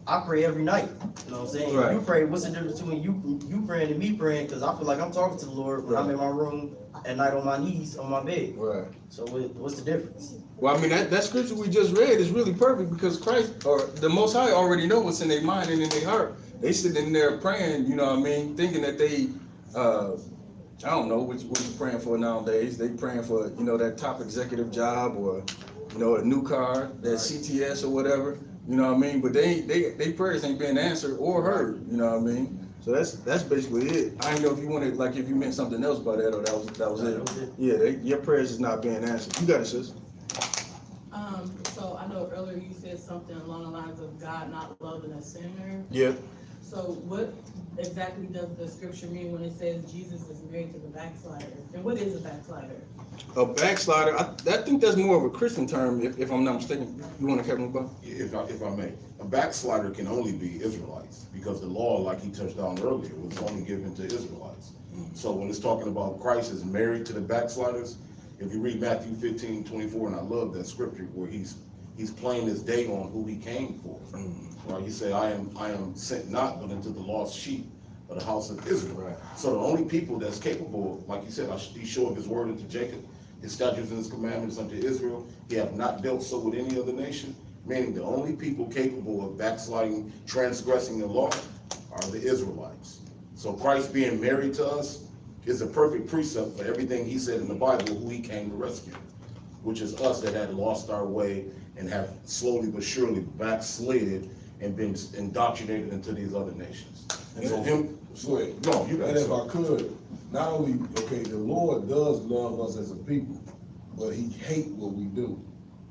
I pray every night, you know what I'm saying? Right. You pray, what's the difference between you praying and me praying? Cause I feel like I'm talking to the Lord when I'm in my room at night on my knees, on my bed. Right. So what's the difference? Well, I mean, that scripture we just read is really perfect because Christ, or the Most High, already know what's in their mind and in their heart. They sitting there praying, you know what I mean, thinking that they, I don't know what you're praying for nowadays. They praying for, you know, that top executive job or, you know, a new car, that CTS or whatever, you know what I mean? But they prayers ain't being answered or heard, you know what I mean? So that's basically it. I didn't know if you wanted, like, if you meant something else by that or that was it. Yeah, your prayers is not being answered. You got it, sis. So I know earlier you said something along the lines of God not loving a sinner. Yeah. So what exactly does the scripture mean when it says Jesus is married to the backslider? And what is a backslider? A backslider, I think that's more of a Christian term, if I'm not mistaken. You want to, Captain about? If I may, a backslider can only be Israelites, because the law, like he touched on earlier, was only given to Israelites. So when it's talking about Christ is married to the backsliders, if you read Matthew 15:24, and I love that scripture where he's playing his day on who he came for. Right? He said, I am sent not but into the lost sheep of the house of Israel. Right. So the only people that's capable, like he said, he showed his word unto Jacob, his statutes and his commandments unto Israel. He have not dealt so with any other nation, meaning the only people capable of backsliding, transgressing the law are the Israelites. So Christ being married to us is a perfect precept for everything he said in the Bible, who he came to rescue, which is us that had lost our way and have slowly but surely backslid and been indoctrinated into these other nations. And so Go ahead. No, you got it. And if I could, not only, okay, the Lord does love us as a people, but he hate what we do.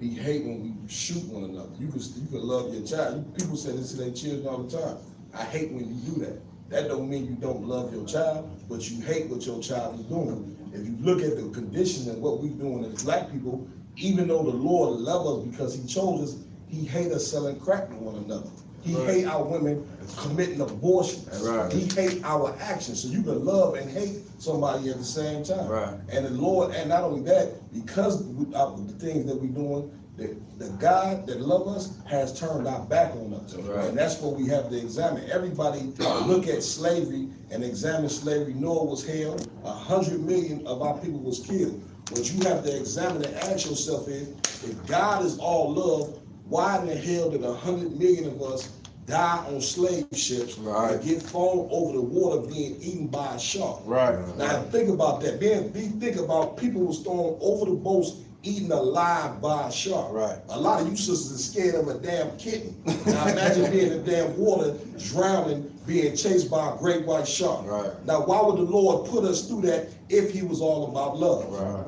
He hate when we shoot one another. You could love your child. People say this to their children all the time. I hate when you do that. That don't mean you don't love your child, but you hate what your child is doing. If you look at the condition and what we doing as black people, even though the Lord loves us because he chose us, he hate us selling crack to one another. He hate our women committing abortions. Right. He hate our actions. So you can love and hate somebody at the same time. Right. And the Lord, and not only that, because of the things that we're doing, the God that loves us has turned our back on us. Right. And that's what we have to examine. Everybody look at slavery and examine slavery. Noah was held, 100 million of our people was killed. What you have to examine and ask yourself is, if God is all love, why in the hell did 100 million of us die on slave ships and get thrown over the water being eaten by a shark? Right. Now think about that. Think about people was thrown over the boats eaten alive by a shark. Right. A lot of you sisters are scared of a damn kitten. Now imagine being in the damn water, drowning, being chased by a great white shark. Right. Now why would the Lord put us through that if he was all about love? Right.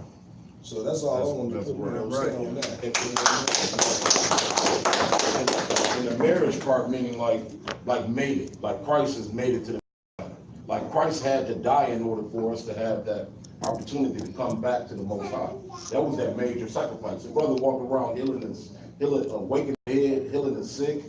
So that's all I wanted to put on that. In the marriage part, meaning like made it, like Christ has made it to the, like Christ had to die in order for us to have that opportunity to come back to the Most High. That was that major sacrifice. The brother walking around waking the dead, healing the sick,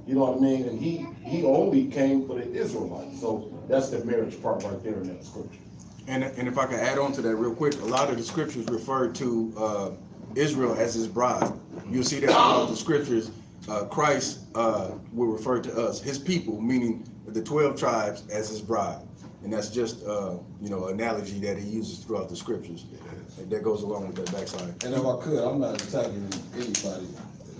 you know what I mean? And he only came for the Israelites. So that's the marriage part right there in that scripture. And if I can add on to that real quick, a lot of the scriptures refer to Israel as his bride. You'll see that throughout the scriptures. Christ will refer to us, his people, meaning the 12 tribes, as his bride. And that's just analogy that he uses throughout the scriptures. That goes along with that backside. And if I could, I'm not attacking anybody.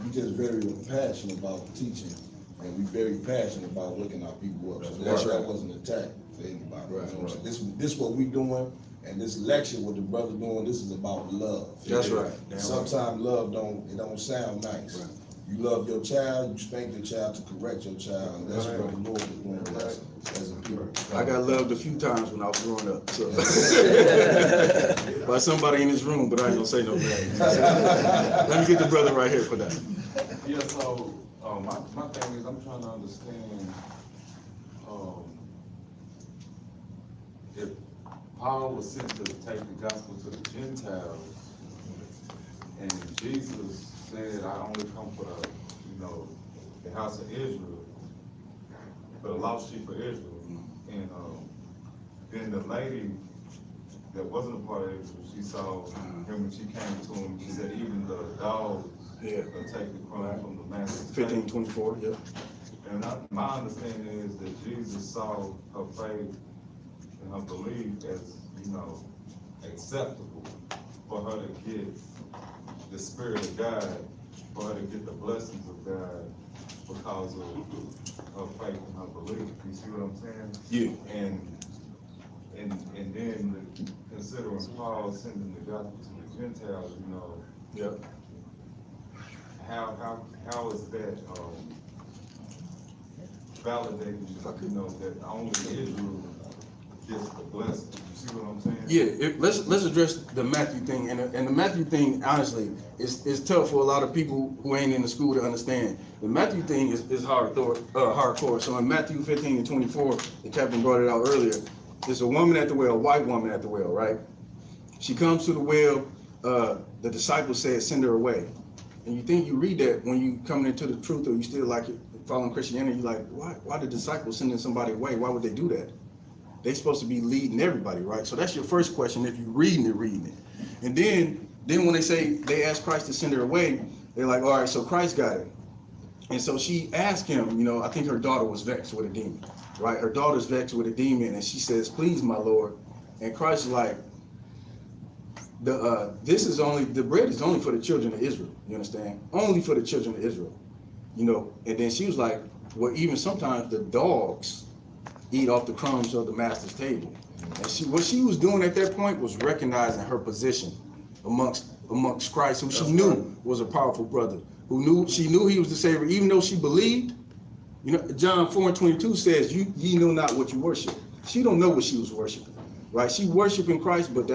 We just very passionate about teaching, and we very passionate about waking our people up. So that wasn't an attack for anybody. Right, You know what I'm saying? This what we doing, and this lecture, what the brother doing, this is about love. That's right. Sometimes love don't sound nice. Right. You love your child, you spank your child to correct your child, and that's what the Lord is doing with us as a people. I got loved a few times when I was growing up, so by somebody in this room, but I ain't gonna say no names. Let me get the brother right here for that. Yeah, so my thing is I'm trying to understand if Paul was sent to take the gospel to the Gentiles, and Jesus said, I only come for the, the house of Israel, for the lost sheep of Israel. And then the lady that wasn't a part of Israel, she saw him when she came to him, she said, even the dogs will take the crumb from the master's table. 15:24, yeah. And my understanding is that Jesus saw her faith and her belief as, acceptable for her to get the Spirit of God, for her to get the blessings of God because of her faith and her belief. You see what I'm saying? Yeah. And then considering Paul sending the gospel to the Gentiles, yeah. How is that validating, that only Israel gets the blessing? You see what I'm saying? Yeah, let's address the Matthew thing, and the Matthew thing, honestly, is tough for a lot of people who ain't in the school to understand. The Matthew thing is hardcore. So in Matthew 15:24, the captain brought it out earlier. There's a woman at the well, a white woman at the well, right? She comes to the well. The disciples said, "Send her away." And you think you read that when you coming into the truth, or you still like it, following Christianity, you're like, why the disciples sending somebody away? Why would they do that? They're supposed to be leading everybody, right? So that's your first question if you're reading it. And then when they ask Christ to send her away, they're like, all right, so Christ got it. And so she asked him, I think her daughter was vexed with a demon, right? Her daughter's vexed with a demon, and she says, please, my Lord. And Christ is like, the bread is only for the children of Israel. You understand? Only for the children of Israel. And then she was like, well, even sometimes the dogs eat off the crumbs of the master's table. And what she was doing at that point was recognizing her position amongst Christ, who she knew was a powerful brother, she knew he was the Savior, even though she believed. John 4:22 says, ye know not what you worship. She don't know what she was worshiping, right? She worshiping Christ, but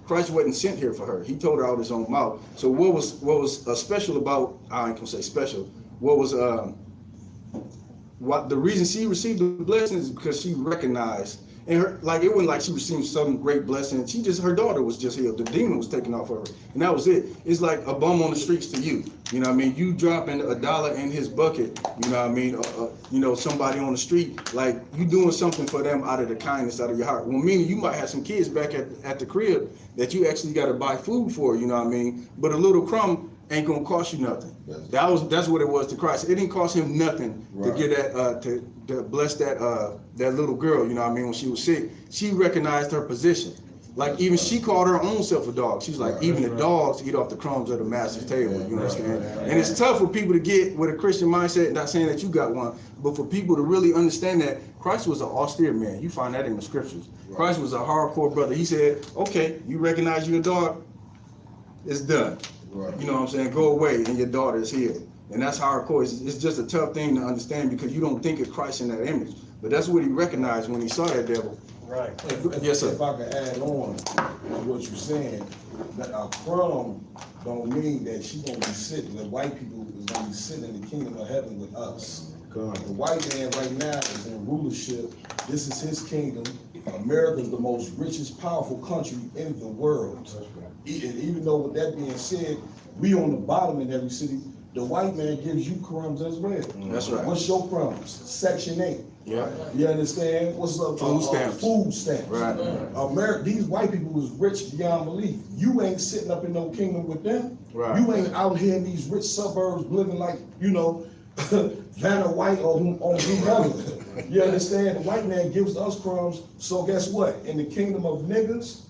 Christ wasn't sent here for her. He told her out his own mouth. So what was special about, I ain't gonna say special, what was the reason she received the blessing is because she recognized, and it wasn't like she received some great blessing. Her daughter was just healed. The demon was taken off of her, and that was it. It's like a bum on the streets to you. You know what I mean? You dropping $1 in his bucket. You know what I mean? Somebody on the street, like you doing something for them out of the kindness, out of your heart. Well, meaning you might have some kids back at the crib that you actually got to buy food for. You know what I mean? But a little crumb ain't gonna cost you nothing. That's what it was to Christ. It didn't cost him nothing to get that to bless that little girl. You know what I mean? When she was sick, she recognized her position. Like even she called her own self a dog. She's like, even the dogs eat off the crumbs of the master's table. You understand? And it's tough for people to get with a Christian mindset. Not saying that you got one, but for people to really understand that Christ was an austere man. You find that in the scriptures. Christ was a hardcore brother. He said, okay, you recognize you're a dog, it's done. Right. You know what I'm saying? Go away and your daughter is healed. And that's hardcore. It's just a tough thing to understand because you don't think of Christ in that image. But that's what he recognized when he saw that devil. Right. Yes, sir. If I could add on to what you're saying, that a crumb don't mean that she gonna be sitting, the white people is gonna be sitting in the kingdom of heaven with us. The white man right now is in rulership. This is his kingdom. America is the most richest, powerful country in the world. And even though with that being said, we on the bottom in every city, the white man gives you crumbs as well. That's right. What's your crumbs? Section 8. Yeah. You understand? What's up? Food stamps. Food stamps. Right. These white people was rich beyond belief. You ain't sitting up in no kingdom with them. Right. You ain't out here in these rich suburbs living like, Vanna White or whoever. You understand? The white man gives us crumbs. So guess what? In the kingdom of niggas,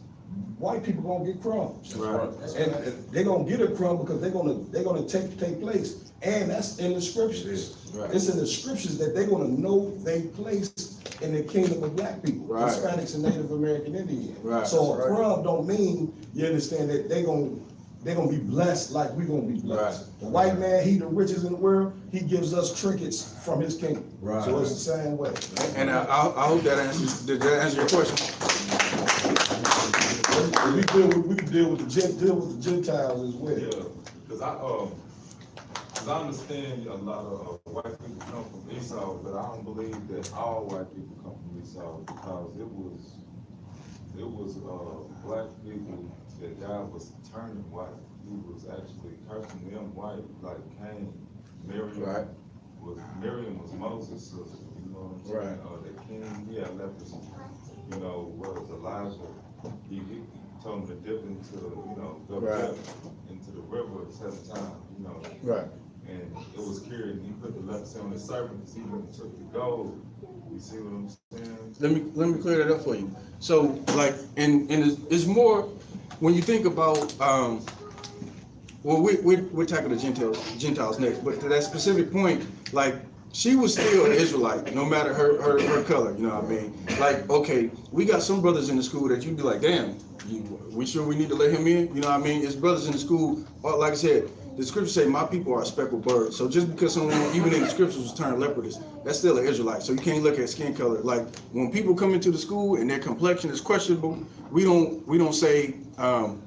white people gonna get crumbs. Right. And they're gonna get a crumb because they're gonna take place. And that's in the scriptures. Right. It's in the scriptures that they're gonna know they place in the kingdom of black people, right. Hispanics and Native American Indians. Right. So a crumb don't mean, you understand, that they're gonna be blessed like we're gonna be blessed. Right. The white man, he the richest in the world, he gives us trinkets from his kingdom. Right. So it's the same way. And I hope that answers your question. We can deal with the Gentiles as well. Yeah, because I understand a lot of white people come from Esau, but I don't believe that all white people come from Esau because it was it was black people that God was turning white. He was actually cursing them white, like Cain. Right. Miriam was Moses' sister, you know what I'm saying? The king, he had leprosy. You know, what was Elijah? He told him to dip into, you know, dip into the river 7 times, you know. Right. And it was cured, and he put the leprosy on the serpent, he went and took the gold. You see what I'm saying? Let me clear that up for you. So, like, and it's more when you think about well, we're tackling the Gentiles next, but to that specific point, like, she was still an Israelite, no matter her color, you know what I mean? Like, okay, we got some brothers in the school that you'd be like, damn, we sure we need to let him in? You know what I mean? It's brothers in the school, like I said, the scriptures say, my people are a speckled bird. So just because someone, even in the scriptures, was turned leprous, that's still an Israelite. So you can't look at skin color. Like, when people come into the school and their complexion is questionable, we don't say,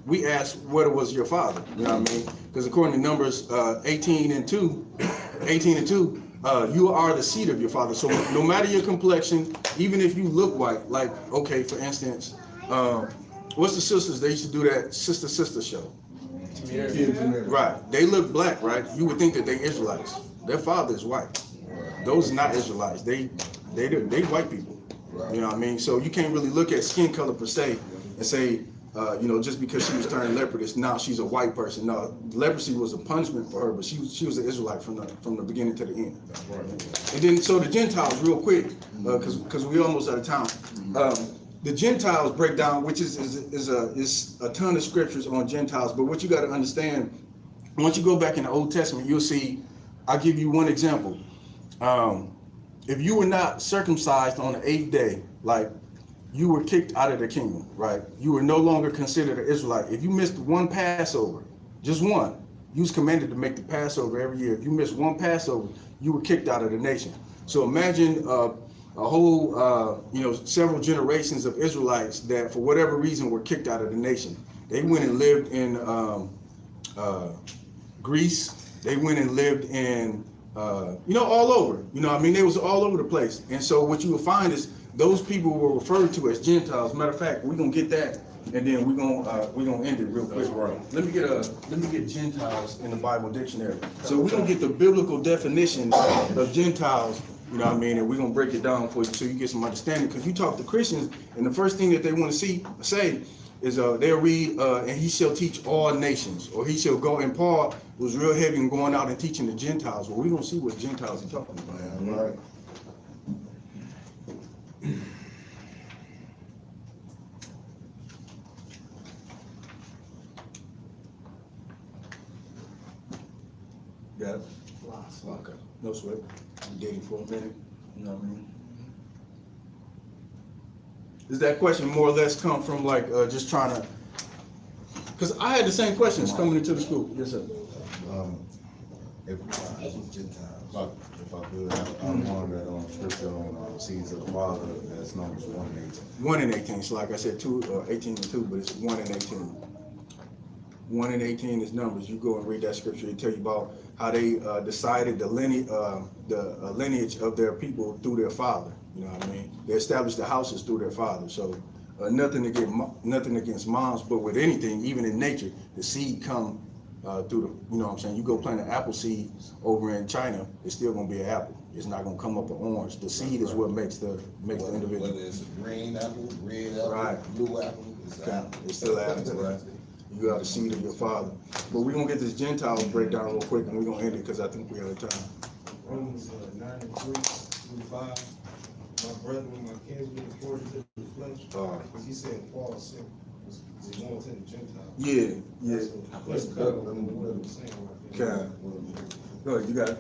we ask, what was your father? You know what I mean? Because according to Numbers 18 and 2, you are the seed of your father. So no matter your complexion, even if you look white, like, okay, for instance, what's the sisters? They used to do that sister show. Right. They look black, right? You would think that they Israelites. Their father is white. Those are not Israelites. They white people. You know what I mean? So you can't really look at skin color per se and say, you know, just because she was turned leprous, now she's a white person. No, leprosy was a punishment for her, but she was an Israelite from the beginning to the end. And then, so the Gentiles, real quick, because we almost out of time. The Gentiles break down, which is a ton of scriptures on Gentiles. But what you got to understand, once you go back in the Old Testament, you'll see. I'll give you one example. If you were not circumcised on the 8th day, like, you were kicked out of the kingdom, right? You were no longer considered an Israelite. If you missed one Passover, just one, you was commanded to make the Passover every year. If you missed one Passover, you were kicked out of the nation. So imagine a whole, you know, several generations of Israelites that, for whatever reason, were kicked out of the nation. They went and lived in Greece. They went and lived in, you know, all over. You know what I mean? They was all over the place. And so what you will find is those people were referred to as Gentiles. Matter of fact, we're gonna get that, and then we're gonna end it real quick. Right. Let me get Gentiles in the Bible dictionary. So we're gonna get the biblical definition of Gentiles. You know what I mean? And we're gonna break it down for you so you get some understanding. Because you talk to Christians, and the first thing that they want to say is they'll read, and he shall teach all nations, or he shall go. And Paul was real heavy in going out and teaching the Gentiles. Well, we don't see what Gentiles are talking about. Right. Got it? Okay. No sweat. I'm dating for a minute. You know what I mean? Does that question more or less come from, like, just trying to? Because I had the same questions coming into the school. Yes, sir. If I could, I wanted that scripture on seeds of the Father, that's Numbers 1 and 18. 1 and 18. So like I said, 18 and 2, but it's 1 and 18. 1 and 18 is Numbers. You go and read that scripture. It tell you about how they decided the lineage of their people through their father. You know what I mean? They established the houses through their father. So nothing against moms, but with anything, even in nature, the seed come through the, you know what I'm saying? You go plant an apple seed over in China, it's still gonna be an apple. It's not gonna come up an orange. The seed is what makes the individual. Whether it's a green apple, red apple, right, blue apple, it's an apple. It's still an apple, right? You are the seed of your father. But we're gonna get this Gentiles breakdown real quick, and we're gonna end it because I think we're out of time. Romans 9:3-5. My brethren, my kinsmen, according to the flesh. Because he said Paul said was going to the Gentiles. Yeah. That's what I'm saying right there. Okay. Go ahead, you got it.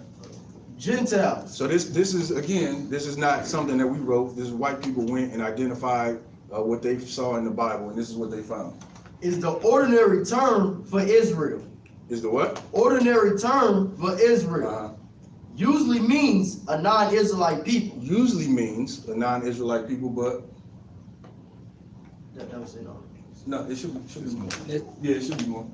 Gentiles. So this is, again, this is not something that we wrote. This is white people went and identified what they saw in the Bible, and this is what they found. Is the ordinary term for Israel. Is the what? Ordinary term for Israel. Usually means a non-Israelite people. Usually means a non-Israelite people, but that don't say no. No, it should be more. Yeah, it should be more.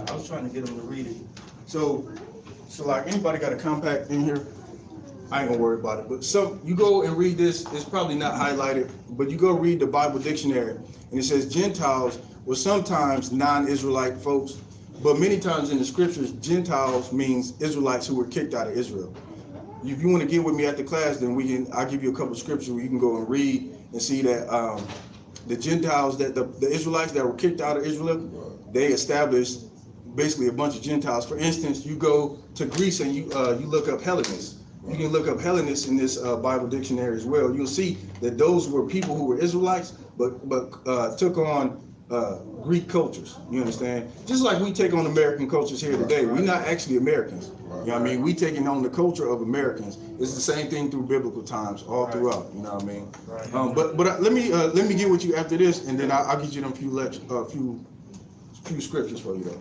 I was trying to get them to read it. So like anybody got a compact in here? I ain't gonna worry about it. But so you go and read this. It's probably not highlighted, but you go read the Bible dictionary, and it says Gentiles were sometimes non-Israelite folks, but many times in the scriptures, Gentiles means Israelites who were kicked out of Israel. If you want to get with me after class, then I'll give you a couple scriptures where you can go and read and see that the Gentiles, that the Israelites that were kicked out of Israel, they established basically a bunch of Gentiles. For instance, you go to Greece and you look up Hellenists. You can look up Hellenists in this Bible dictionary as well. You'll see that those were people who were Israelites, but took on Greek cultures. You understand? Just like we take on American cultures here today. We're not actually Americans. You know what I mean? We taking on the culture of Americans. It's the same thing through biblical times, all throughout. You know what I mean? But let me get with you after this, and then I'll get you them few scriptures for you though.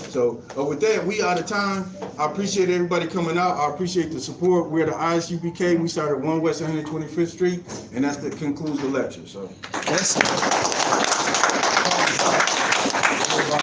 So with that, we out of time. I appreciate everybody coming out. I appreciate the support. We're the ISUPK. We started 1 West 125th Street, and that concludes the lecture. So.